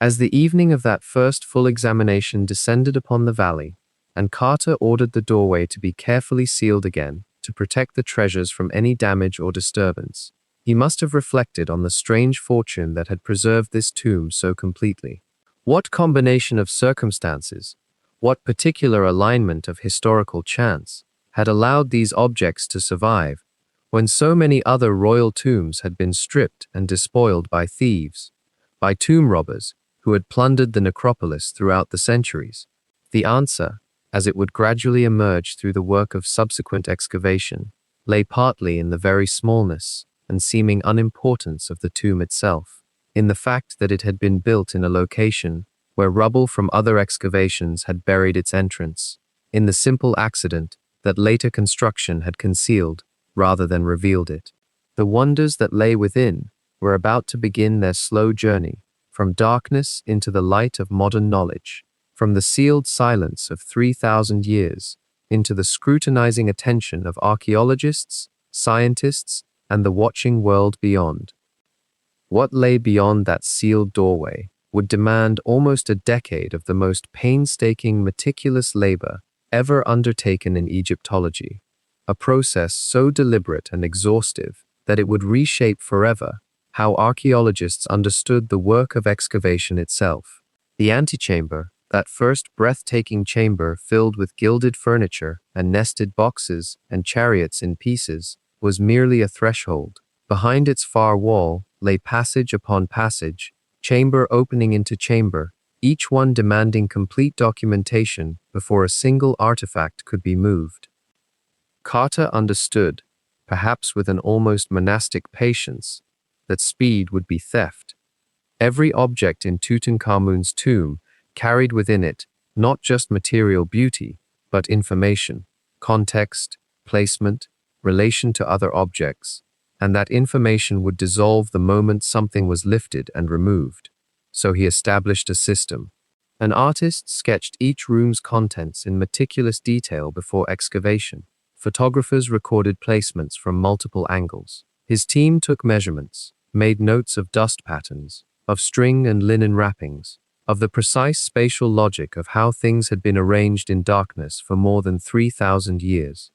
As the evening of that first full examination descended upon the valley, and Carter ordered the doorway to be carefully sealed again to protect the treasures from any damage or disturbance, he must have reflected on the strange fortune that had preserved this tomb so completely. What combination of circumstances, what particular alignment of historical chance, had allowed these objects to survive when so many other royal tombs had been stripped and despoiled by thieves, by tomb robbers who had plundered the necropolis throughout the centuries? The answer, as it would gradually emerge through the work of subsequent excavation, lay partly in the very smallness and seeming unimportance of the tomb itself, in the fact that it had been built in a location where rubble from other excavations had buried its entrance, in the simple accident that later construction had concealed rather than revealed it. The wonders that lay within were about to begin their slow journey from darkness into the light of modern knowledge, from the sealed silence of 3,000 years into the scrutinizing attention of archaeologists, scientists, and the watching world beyond. What lay beyond that sealed doorway would demand almost a decade of the most painstaking, meticulous labor ever undertaken in Egyptology, a process so deliberate and exhaustive that it would reshape forever how archaeologists understood the work of excavation itself. The antechamber, that first breathtaking chamber filled with gilded furniture and nested boxes and chariots in pieces, was merely a threshold. Behind its far wall lay passage upon passage, chamber opening into chamber, each one demanding complete documentation before a single artifact could be moved. Carter understood, perhaps with an almost monastic patience, that speed would be theft. Every object in Tutankhamun's tomb carried within it not just material beauty, but information, context, placement, relation to other objects, and that information would dissolve the moment something was lifted and removed. So he established a system. An artist sketched each room's contents in meticulous detail before excavation. Photographers recorded placements from multiple angles. His team took measurements, made notes of dust patterns, of string and linen wrappings, of the precise spatial logic of how things had been arranged in darkness for more than 3,000 years.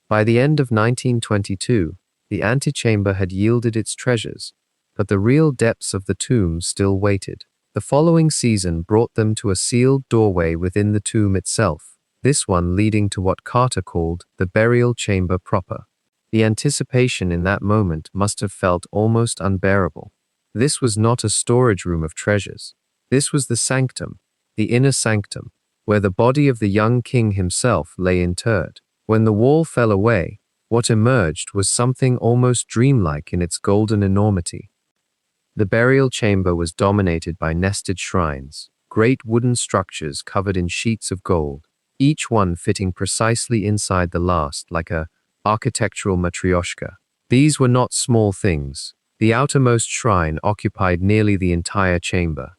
By the end of 1922, the antechamber had yielded its treasures, but the real depths of the tomb still waited. The following season brought them to a sealed doorway within the tomb itself, this one leading to what Carter called the burial chamber proper. The anticipation in that moment must have felt almost unbearable. This was not a storage room of treasures. This was the sanctum, the inner sanctum, where the body of the young king himself lay interred. When the wall fell away, what emerged was something almost dreamlike in its golden enormity. The burial chamber was dominated by nested shrines, great wooden structures covered in sheets of gold, each one fitting precisely inside the last like a architectural matryoshka. These were not small things. The outermost shrine occupied nearly the entire chamber.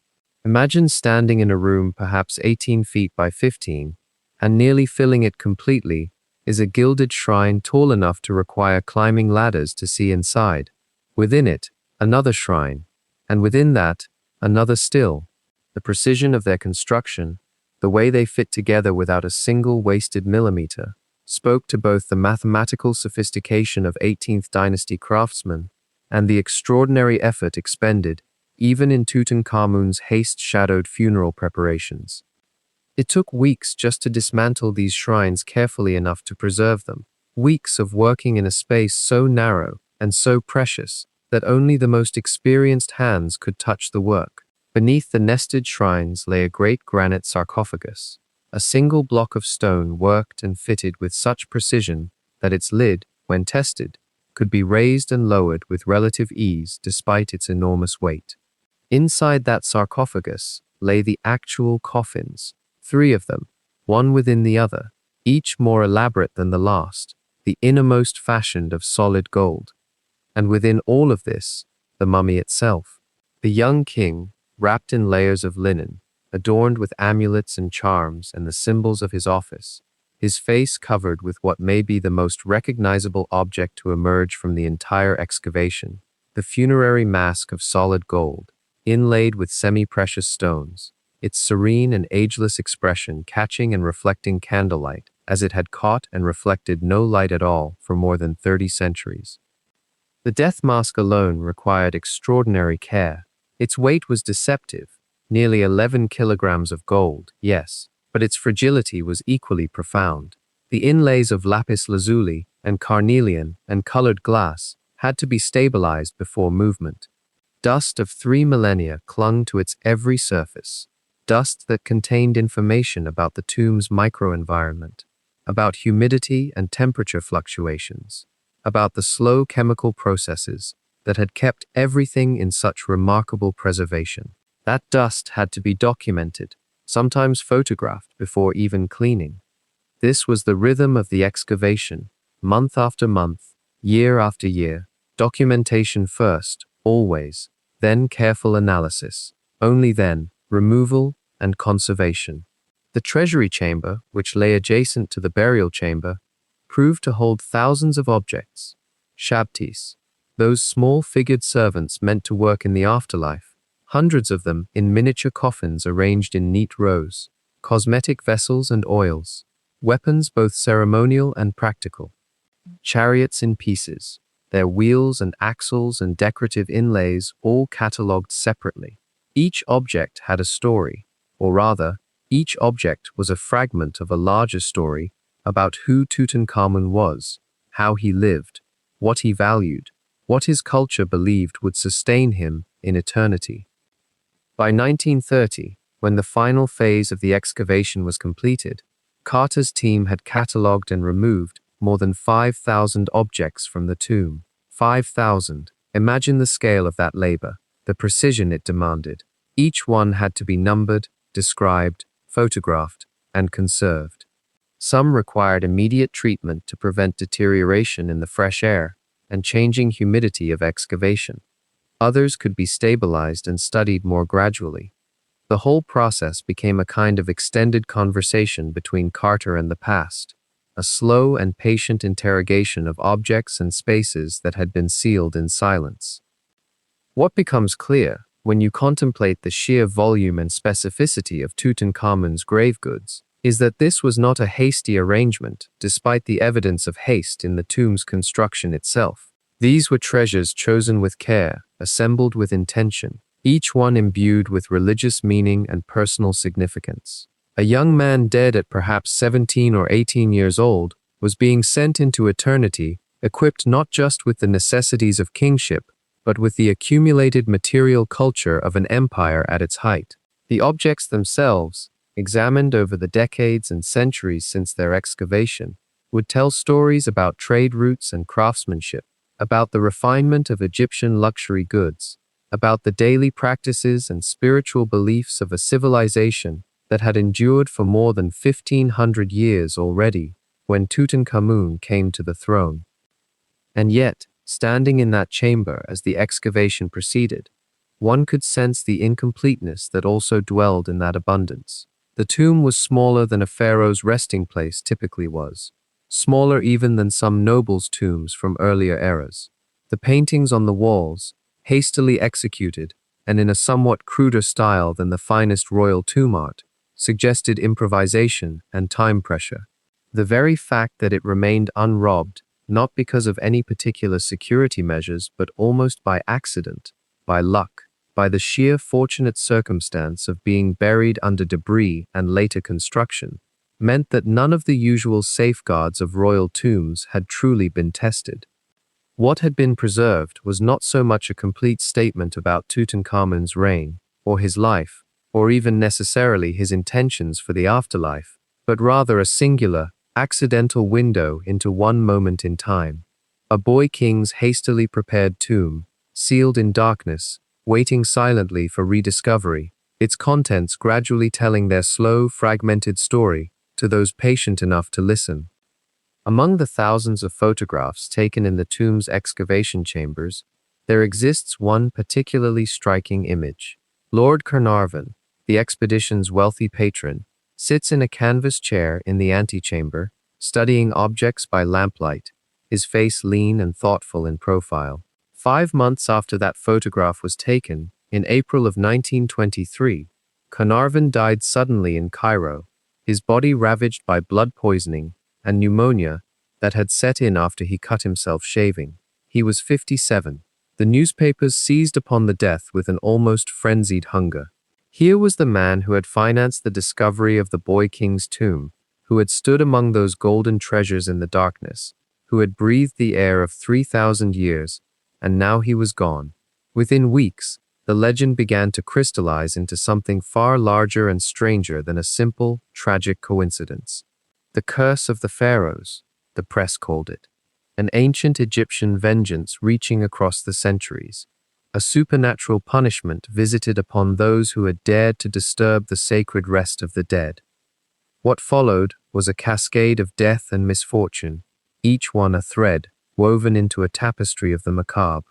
Imagine standing in a room perhaps 18 feet by 15, and nearly filling it completely is a gilded shrine tall enough to require climbing ladders to see inside. Within it, another shrine, and within that, another still. The precision of their construction, the way they fit together without a single wasted millimeter, spoke to both the mathematical sophistication of 18th dynasty craftsmen and the extraordinary effort expended even in Tutankhamun's haste-shadowed funeral preparations. It took weeks just to dismantle these shrines carefully enough to preserve them, weeks of working in a space so narrow and so precious that only the most experienced hands could touch the work. Beneath the nested shrines lay a great granite sarcophagus, a single block of stone worked and fitted with such precision that its lid, when tested, could be raised and lowered with relative ease despite its enormous weight. Inside that sarcophagus lay the actual coffins, 3 of them, one within the other, each more elaborate than the last, the innermost fashioned of solid gold. And within all of this, the mummy itself. The young king, wrapped in layers of linen, adorned with amulets and charms and the symbols of his office, his face covered with what may be the most recognizable object to emerge from the entire excavation, the funerary mask of solid gold, inlaid with semi-precious stones, its serene and ageless expression catching and reflecting candlelight as it had caught and reflected no light at all for more than 30 centuries. The death mask alone required extraordinary care. Its weight was deceptive, nearly 11 kilograms of gold, yes, but its fragility was equally profound. The inlays of lapis lazuli and carnelian and colored glass had to be stabilized before movement. Dust of 3 millennia clung to its every surface, dust that contained information about the tomb's microenvironment, about humidity and temperature fluctuations, about the slow chemical processes that had kept everything in such remarkable preservation. That dust had to be documented, sometimes photographed before even cleaning. This was the rhythm of the excavation, month after month, year after year, documentation first, always, then careful analysis, only then, removal and conservation. The treasury chamber, which lay adjacent to the burial chamber, proved to hold thousands of objects, shabtis, those small figured servants meant to work in the afterlife, hundreds of them in miniature coffins arranged in neat rows, cosmetic vessels and oils, weapons both ceremonial and practical, chariots in pieces, their wheels and axles and decorative inlays all catalogued separately. Each object had a story, or rather, each object was a fragment of a larger story about who Tutankhamun was, how he lived, what he valued, what his culture believed would sustain him in eternity. By 1930, when the final phase of the excavation was completed, Carter's team had catalogued and removed more than 5,000 objects from the tomb. 5,000. Imagine the scale of that labor, the precision it demanded. Each one had to be numbered, described, photographed, and conserved. Some required immediate treatment to prevent deterioration in the fresh air and changing humidity of excavation. Others could be stabilized and studied more gradually. The whole process became a kind of extended conversation between Carter and the past, a slow and patient interrogation of objects and spaces that had been sealed in silence. What becomes clear when you contemplate the sheer volume and specificity of Tutankhamun's grave goods is that this was not a hasty arrangement, despite the evidence of haste in the tomb's construction itself. These were treasures chosen with care, assembled with intention, each one imbued with religious meaning and personal significance. A young man dead at perhaps 17 or 18 years old was being sent into eternity, equipped not just with the necessities of kingship, but with the accumulated material culture of an empire at its height. The objects themselves, examined over the decades and centuries since their excavation, would tell stories about trade routes and craftsmanship, about the refinement of Egyptian luxury goods, about the daily practices and spiritual beliefs of a civilization that had endured for more than 1,500 years already when Tutankhamun came to the throne. And yet, standing in that chamber as the excavation proceeded, one could sense the incompleteness that also dwelled in that abundance. The tomb was smaller than a pharaoh's resting place typically was, smaller even than some nobles' tombs from earlier eras. The paintings on the walls, hastily executed and in a somewhat cruder style than the finest royal tomb art, suggested improvisation and time pressure. The very fact that it remained unrobbed, not because of any particular security measures, but almost by accident, by luck, by the sheer fortunate circumstance of being buried under debris and later construction, meant that none of the usual safeguards of royal tombs had truly been tested. What had been preserved was not so much a complete statement about Tutankhamun's reign, or his life, or even necessarily his intentions for the afterlife, but rather a singular, accidental window into one moment in time. A boy king's hastily prepared tomb, sealed in darkness, waiting silently for rediscovery, its contents gradually telling their slow, fragmented story to those patient enough to listen. Among the thousands of photographs taken in the tomb's excavation chambers, there exists one particularly striking image. Lord Carnarvon, the expedition's wealthy patron, sits in a canvas chair in the antechamber, studying objects by lamplight, his face lean and thoughtful in profile. 5 months after that photograph was taken, in April of 1923, Carnarvon died suddenly in Cairo, his body ravaged by blood poisoning and pneumonia that had set in after he cut himself shaving. He was 57. The newspapers seized upon the death with an almost frenzied hunger. Here was the man who had financed the discovery of the boy king's tomb, who had stood among those golden treasures in the darkness, who had breathed the air of 3,000 years, and now he was gone. Within weeks, the legend began to crystallize into something far larger and stranger than a simple, tragic coincidence. The curse of the pharaohs, the press called it. An ancient Egyptian vengeance reaching across the centuries. A supernatural punishment visited upon those who had dared to disturb the sacred rest of the dead. What followed was a cascade of death and misfortune, each one a thread woven into a tapestry of the macabre.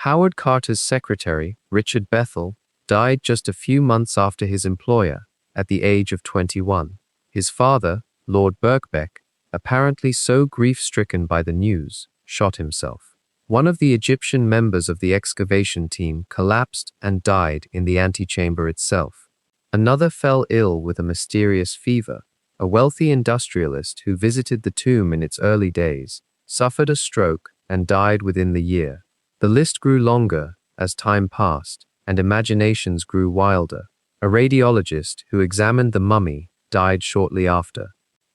Howard Carter's secretary, Richard Bethel, died just a few months after his employer, at the age of 21. His father, Lord Birkbeck, apparently so grief-stricken by the news, shot himself. One of the Egyptian members of the excavation team collapsed and died in the antechamber itself. Another fell ill with a mysterious fever. A wealthy industrialist who visited the tomb in its early days suffered a stroke and died within the year. The list grew longer as time passed and imaginations grew wilder. A radiologist who examined the mummy died shortly after.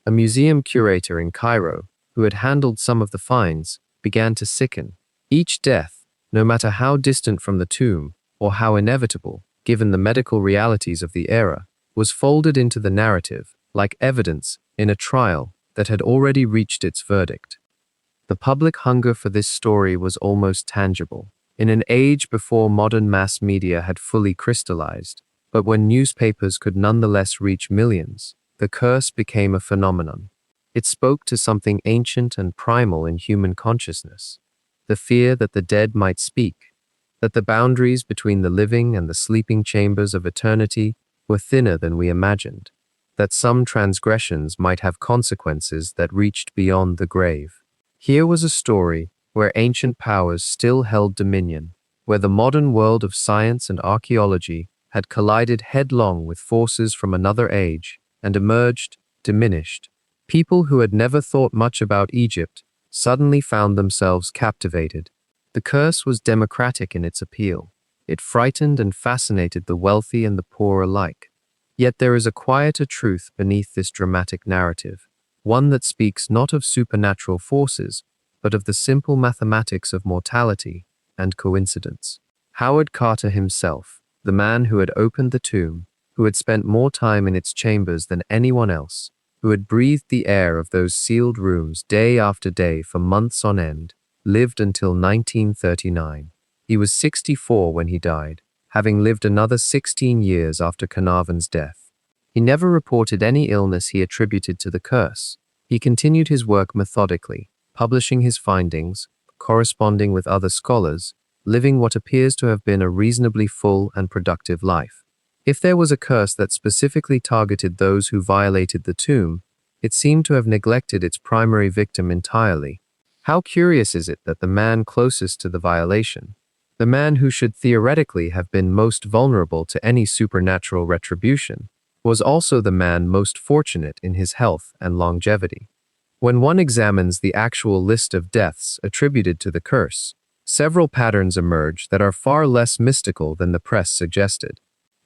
A museum curator in Cairo, who had handled some of the finds, began to sicken. Each death, no matter how distant from the tomb or how inevitable, given the medical realities of the era, was folded into the narrative like evidence in a trial that had already reached its verdict. The public hunger for this story was almost tangible, in an age before modern mass media had fully crystallized, but when newspapers could nonetheless reach millions, the curse became a phenomenon. It spoke to something ancient and primal in human consciousness, the fear that the dead might speak, that the boundaries between the living and the sleeping chambers of eternity were thinner than we imagined, that some transgressions might have consequences that reached beyond the grave. Here was a story where ancient powers still held dominion, where the modern world of science and archaeology had collided headlong with forces from another age and emerged, diminished. People who had never thought much about Egypt suddenly found themselves captivated. The curse was democratic in its appeal. It frightened and fascinated the wealthy and the poor alike. Yet there is a quieter truth beneath this dramatic narrative, one that speaks not of supernatural forces, but of the simple mathematics of mortality and coincidence. Howard Carter himself, the man who had opened the tomb, who had spent more time in its chambers than anyone else, who had breathed the air of those sealed rooms day after day for months on end, lived until 1939. He was 64 when he died, having lived another 16 years after Carnarvon's death. He never reported any illness he attributed to the curse. He continued his work methodically, publishing his findings, corresponding with other scholars, living what appears to have been a reasonably full and productive life. If there was a curse that specifically targeted those who violated the tomb, it seemed to have neglected its primary victim entirely. How curious is it that the man closest to the violation, the man who should theoretically have been most vulnerable to any supernatural retribution, was also the man most fortunate in his health and longevity. When one examines the actual list of deaths attributed to the curse, several patterns emerge that are far less mystical than the press suggested.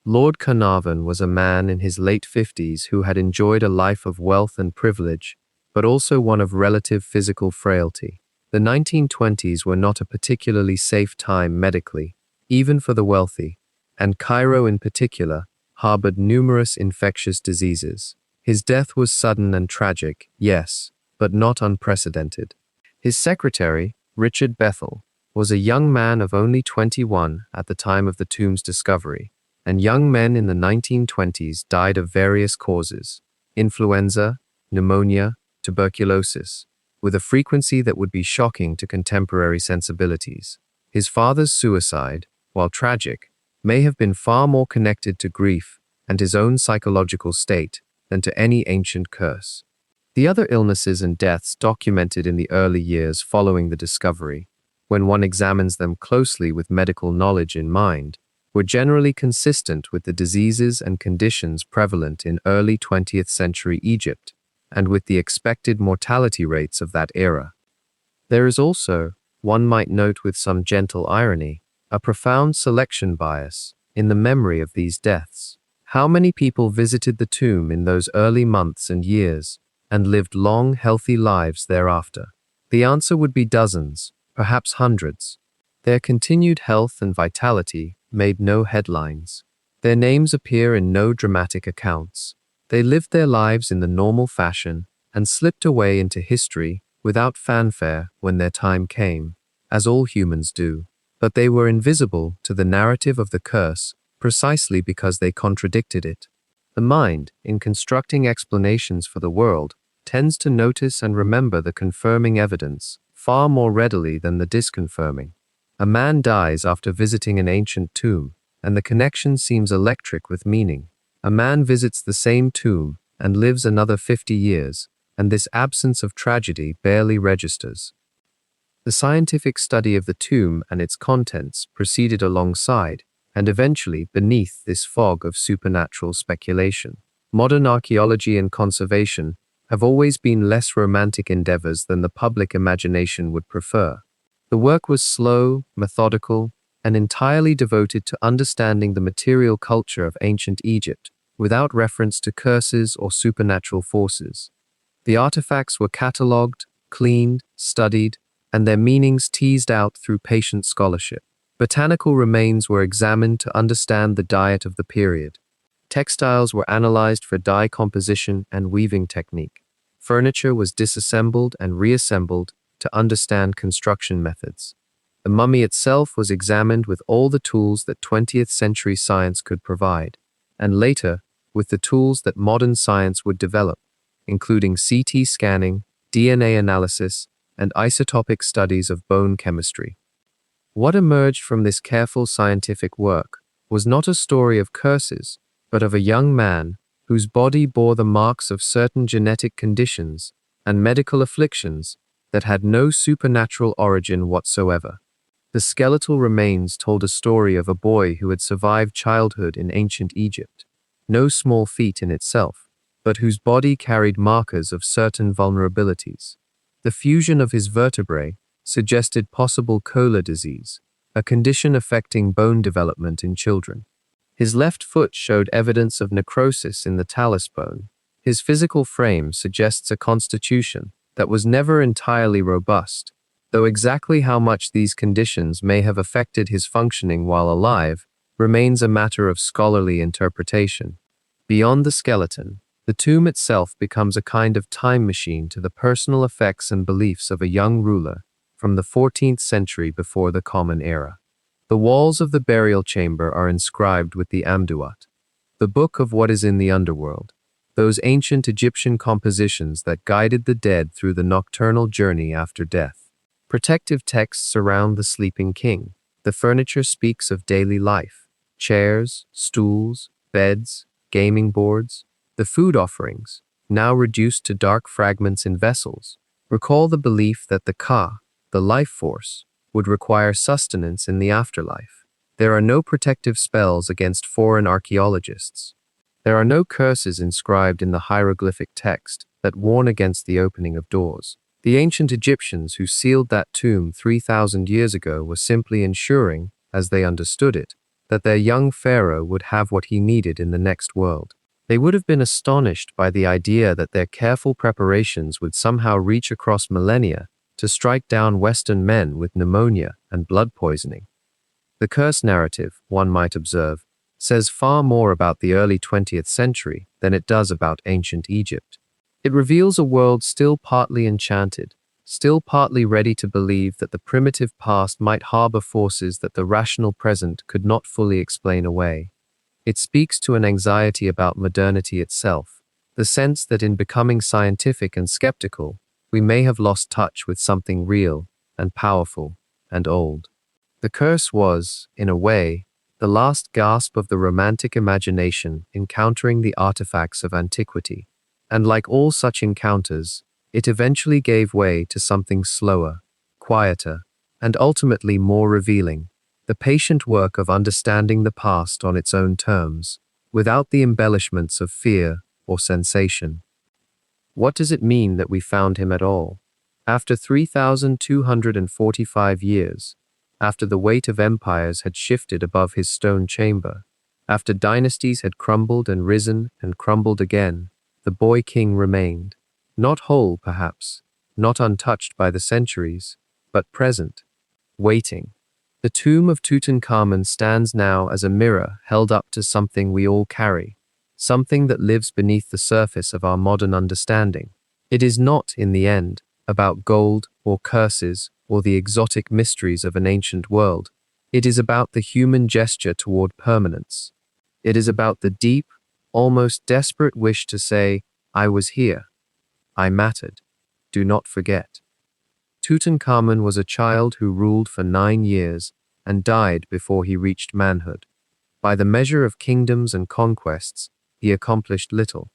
Lord Carnarvon was a man in his late 50s who had enjoyed a life of wealth and privilege, but also one of relative physical frailty. The 1920s were not a particularly safe time medically, even for the wealthy, and Cairo in particular harbored numerous infectious diseases. His death was sudden and tragic, yes, but not unprecedented. His secretary, Richard Bethel, was a young man of only 21 at the time of the tomb's discovery, and young men in the 1920s died of various causes: influenza, pneumonia, tuberculosis, with a frequency that would be shocking to contemporary sensibilities. His father's suicide, while tragic, may have been far more connected to grief and his own psychological state than to any ancient curse. The other illnesses and deaths documented in the early years following the discovery, when one examines them closely with medical knowledge in mind, were generally consistent with the diseases and conditions prevalent in early 20th century Egypt and with the expected mortality rates of that era. There is also, one might note with some gentle irony, a profound selection bias in the memory of these deaths. How many people visited the tomb in those early months and years and lived long, healthy lives thereafter? The answer would be dozens, perhaps hundreds. Their continued health and vitality made no headlines. Their names appear in no dramatic accounts. They lived their lives in the normal fashion and slipped away into history without fanfare when their time came, as all humans do. But they were invisible to the narrative of the curse precisely because they contradicted it. The mind, in constructing explanations for the world, tends to notice and remember the confirming evidence far more readily than the disconfirming. A man dies after visiting an ancient tomb, and the connection seems electric with meaning. A man visits the same tomb and lives another 50 years, and this absence of tragedy barely registers. The scientific study of the tomb and its contents proceeded alongside, and eventually beneath this fog of supernatural speculation. Modern archaeology and conservation have always been less romantic endeavors than the public imagination would prefer. The work was slow, methodical, and entirely devoted to understanding the material culture of ancient Egypt, without reference to curses or supernatural forces. The artifacts were catalogued, cleaned, studied, and their meanings teased out through patient scholarship. Botanical remains were examined to understand the diet of the period. Textiles were analyzed for dye composition and weaving technique. Furniture was disassembled and reassembled to understand construction methods. The mummy itself was examined with all the tools that 20th century science could provide, and later, with the tools that modern science would develop, including CT scanning, DNA analysis, and isotopic studies of bone chemistry. What emerged from this careful scientific work was not a story of curses, but of a young man whose body bore the marks of certain genetic conditions and medical afflictions that had no supernatural origin whatsoever. The skeletal remains told a story of a boy who had survived childhood in ancient Egypt, no small feat in itself, but whose body carried markers of certain vulnerabilities. The fusion of his vertebrae suggested possible Kola disease, a condition affecting bone development in children. His left foot showed evidence of necrosis in the talus bone. His physical frame suggests a constitution that was never entirely robust, though exactly how much these conditions may have affected his functioning while alive remains a matter of scholarly interpretation. Beyond the skeleton, the tomb itself becomes a kind of time machine to the personal effects and beliefs of a young ruler from the 14th century before the Common Era. The walls of the burial chamber are inscribed with the Amduat, the book of what is in the underworld, those ancient Egyptian compositions that guided the dead through the nocturnal journey after death. Protective texts surround the sleeping king. The furniture speaks of daily life: chairs, stools, beds, gaming boards. The food offerings, now reduced to dark fragments in vessels, recall the belief that the Ka, the life force, would require sustenance in the afterlife. There are no protective spells against foreign archaeologists. There are no curses inscribed in the hieroglyphic text that warn against the opening of doors. The ancient Egyptians who sealed that tomb 3,000 years ago were simply ensuring, as they understood it, that their young pharaoh would have what he needed in the next world. They would have been astonished by the idea that their careful preparations would somehow reach across millennia to strike down Western men with pneumonia and blood poisoning. The curse narrative, one might observe, says far more about the early 20th century than it does about ancient Egypt. It reveals a world still partly enchanted, still partly ready to believe that the primitive past might harbor forces that the rational present could not fully explain away. It speaks to an anxiety about modernity itself, the sense that in becoming scientific and skeptical, we may have lost touch with something real and powerful and old. The curse was, in a way, the last gasp of the romantic imagination encountering the artifacts of antiquity, and like all such encounters, it eventually gave way to something slower, quieter, and ultimately more revealing, the patient work of understanding the past on its own terms, without the embellishments of fear or sensation. What does it mean that we found him at all? After 3,245 years, after the weight of empires had shifted above his stone chamber, after dynasties had crumbled and risen and crumbled again, the boy king remained, not whole perhaps, not untouched by the centuries, but present, waiting. The tomb of Tutankhamun stands now as a mirror held up to something we all carry, something that lives beneath the surface of our modern understanding. It is not, in the end, about gold or curses or the exotic mysteries of an ancient world. It is about the human gesture toward permanence. It is about the deep, almost desperate wish to say, I was here. I mattered. Do not forget. Tutankhamun was a child who ruled for 9 years and died before he reached manhood. By the measure of kingdoms and conquests, he accomplished little.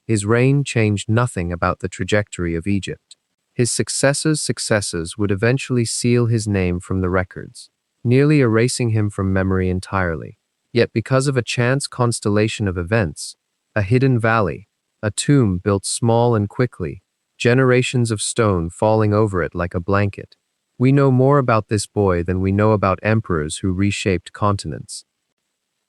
His reign changed nothing about the trajectory of Egypt. His successors' successors would eventually seal his name from the records, nearly erasing him from memory entirely. Yet because of a chance constellation of events, a hidden valley, a tomb built small and quickly, generations of stone falling over it like a blanket, we know more about this boy than we know about emperors who reshaped continents.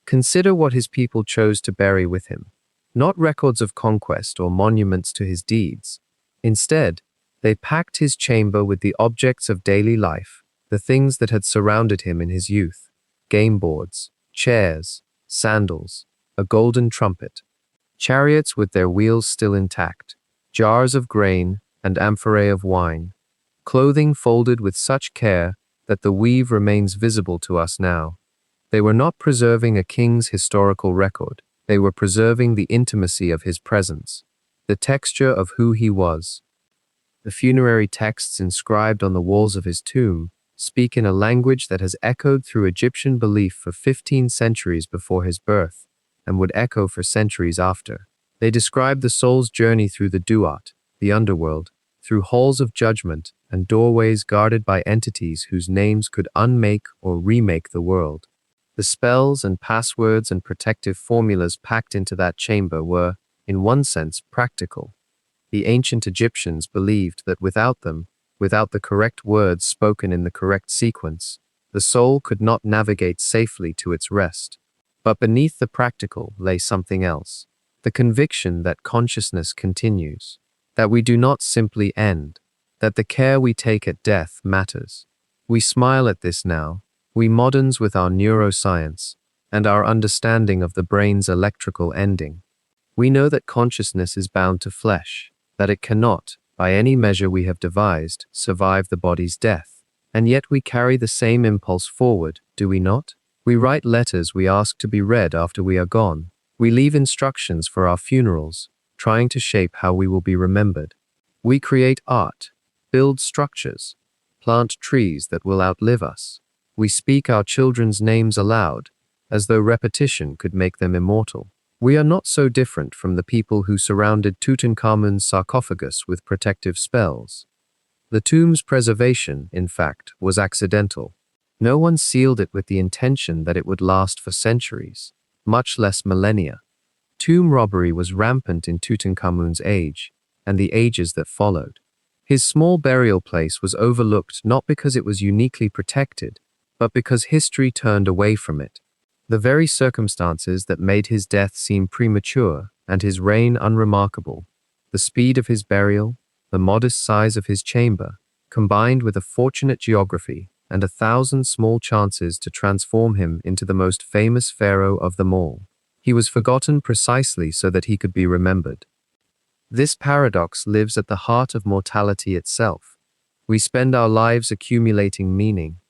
Consider what his people chose to bury with him. Not records of conquest or monuments to his deeds. Instead, they packed his chamber with the objects of daily life, the things that had surrounded him in his youth: game boards, chairs, sandals, a golden trumpet, chariots with their wheels still intact, jars of grain and amphorae of wine, clothing folded with such care that the weave remains visible to us now. They were not preserving a king's historical record. They were preserving the intimacy of his presence, the texture of who he was. The funerary texts inscribed on the walls of his tomb speak in a language that has echoed through Egyptian belief for 15 centuries before his birth and would echo for centuries after. They describe the soul's journey through the Duat, the underworld, through halls of judgment and doorways guarded by entities whose names could unmake or remake the world. The spells and passwords and protective formulas packed into that chamber were, in one sense, practical. The ancient Egyptians believed that without them, without the correct words spoken in the correct sequence, the soul could not navigate safely to its rest. But beneath the practical lay something else, the conviction that consciousness continues, that we do not simply end, that the care we take at death matters. We smile at this now, we moderns with our neuroscience and our understanding of the brain's electrical ending. We know that consciousness is bound to flesh, that it cannot, by any measure we have devised, survive the body's death. And yet we carry the same impulse forward, do we not? We write letters we ask to be read after we are gone. We leave instructions for our funerals, trying to shape how we will be remembered. We create art, build structures, plant trees that will outlive us. We speak our children's names aloud, as though repetition could make them immortal. We are not so different from the people who surrounded Tutankhamun's sarcophagus with protective spells. The tomb's preservation, in fact, was accidental. No one sealed it with the intention that it would last for centuries, much less millennia. Tomb robbery was rampant in Tutankhamun's age, and the ages that followed. His small burial place was overlooked not because it was uniquely protected, but because history turned away from it. The very circumstances that made his death seem premature and his reign unremarkable, the speed of his burial, the modest size of his chamber, combined with a fortunate geography and 1,000 small chances to transform him into the most famous pharaoh of them all. He was forgotten precisely so that he could be remembered. This paradox lives at the heart of mortality itself. We spend our lives accumulating meaning.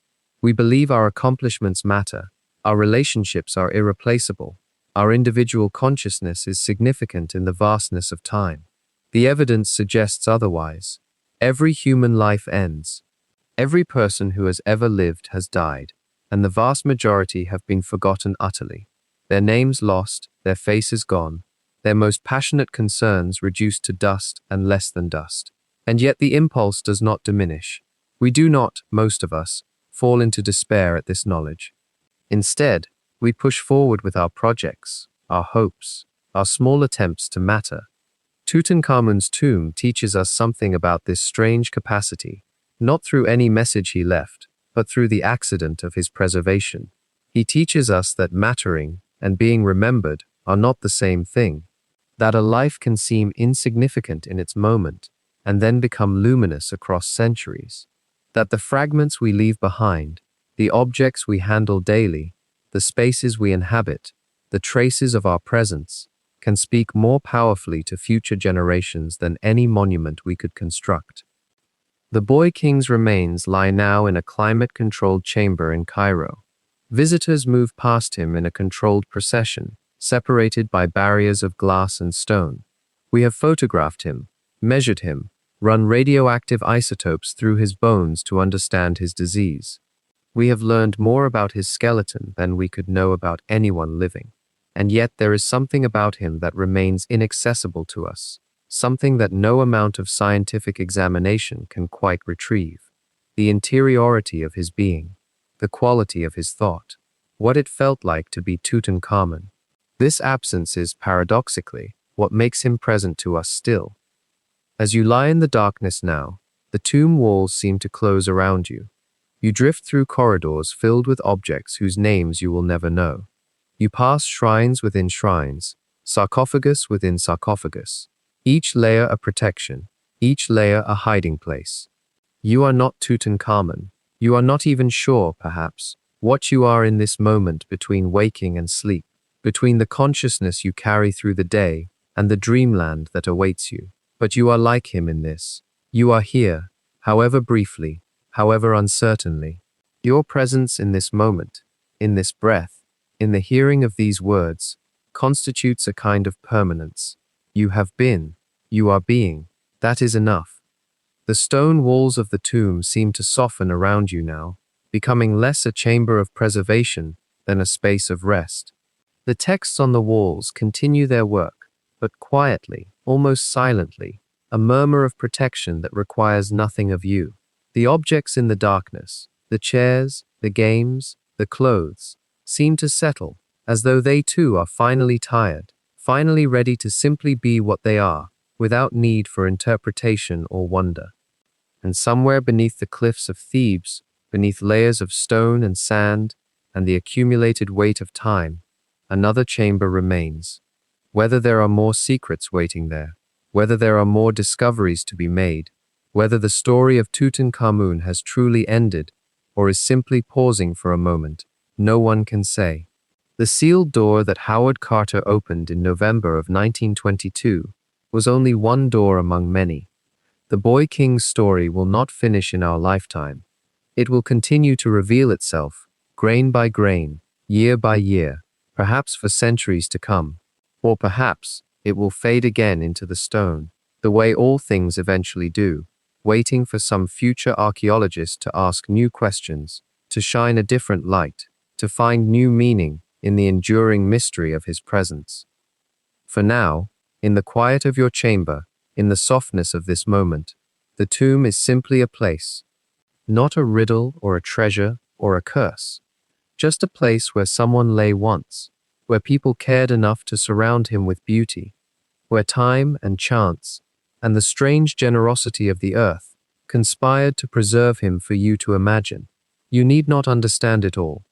We believe our accomplishments matter. Our relationships are irreplaceable. Our individual consciousness is significant in the vastness of time. The evidence suggests otherwise. Every human life ends. Every person who has ever lived has died, and the vast majority have been forgotten utterly. Their names lost, their faces gone, their most passionate concerns reduced to dust and less than dust. And yet the impulse does not diminish. We do not, most of us, fall into despair at this knowledge. Instead, we push forward with our projects, our hopes, our small attempts to matter. Tutankhamun's tomb teaches us something about this strange capacity, not through any message he left, but through the accident of his preservation. He teaches us that mattering and being remembered are not the same thing, that a life can seem insignificant in its moment and then become luminous across centuries, that the fragments we leave behind, the objects we handle daily, the spaces we inhabit, the traces of our presence, can speak more powerfully to future generations than any monument we could construct. The boy king's remains lie now in a climate-controlled chamber in Cairo. Visitors move past him in a controlled procession, separated by barriers of glass and stone. We have photographed him, measured him, run radioactive isotopes through his bones to understand his disease. We have learned more about his skeleton than we could know about anyone living. And yet there is something about him that remains inaccessible to us, something that no amount of scientific examination can quite retrieve. The interiority of his being, the quality of his thought, what it felt like to be Tutankhamun. This absence is, paradoxically, what makes him present to us still. As you lie in the darkness now, the tomb walls seem to close around you. You drift through corridors filled with objects whose names you will never know. You pass shrines within shrines, sarcophagus within sarcophagus, each layer a protection, each layer a hiding place. You are not Tutankhamun. You are not even sure, perhaps, what you are in this moment between waking and sleep, between the consciousness you carry through the day and the dreamland that awaits you. But you are like him in this. You are here, however briefly, however uncertainly. Your presence in this moment, in this breath, in the hearing of these words, constitutes a kind of permanence. You have been, you are being, that is enough. The stone walls of the tomb seem to soften around you now, becoming less a chamber of preservation than a space of rest. The texts on the walls continue their work, but quietly, almost silently, a murmur of protection that requires nothing of you. The objects in the darkness, the chairs, the games, the clothes, seem to settle, as though they too are finally tired, finally ready to simply be what they are, without need for interpretation or wonder. And somewhere beneath the cliffs of Thebes, beneath layers of stone and sand, and the accumulated weight of time, another chamber remains. Whether there are more secrets waiting there, whether there are more discoveries to be made, whether the story of Tutankhamun has truly ended, or is simply pausing for a moment, no one can say. The sealed door that Howard Carter opened in November of 1922 was only one door among many. The Boy King's story will not finish in our lifetime. It will continue to reveal itself, grain by grain, year by year, perhaps for centuries to come. Or perhaps it will fade again into the stone, the way all things eventually do, waiting for some future archaeologist to ask new questions, to shine a different light, to find new meaning in the enduring mystery of his presence. For now, in the quiet of your chamber, in the softness of this moment, the tomb is simply a place, not a riddle or a treasure or a curse, just a place where someone lay once, where people cared enough to surround him with beauty, where time and chance and the strange generosity of the earth conspired to preserve him for you to imagine. You need not understand it all.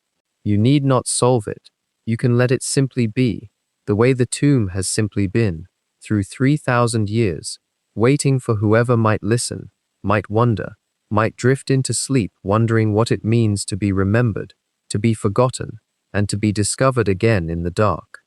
You need not solve it. You can let it simply be, the way the tomb has simply been, through 3,000 years, waiting for whoever might listen, might wonder, might drift into sleep wondering what it means to be remembered, to be forgotten, and to be discovered again in the dark.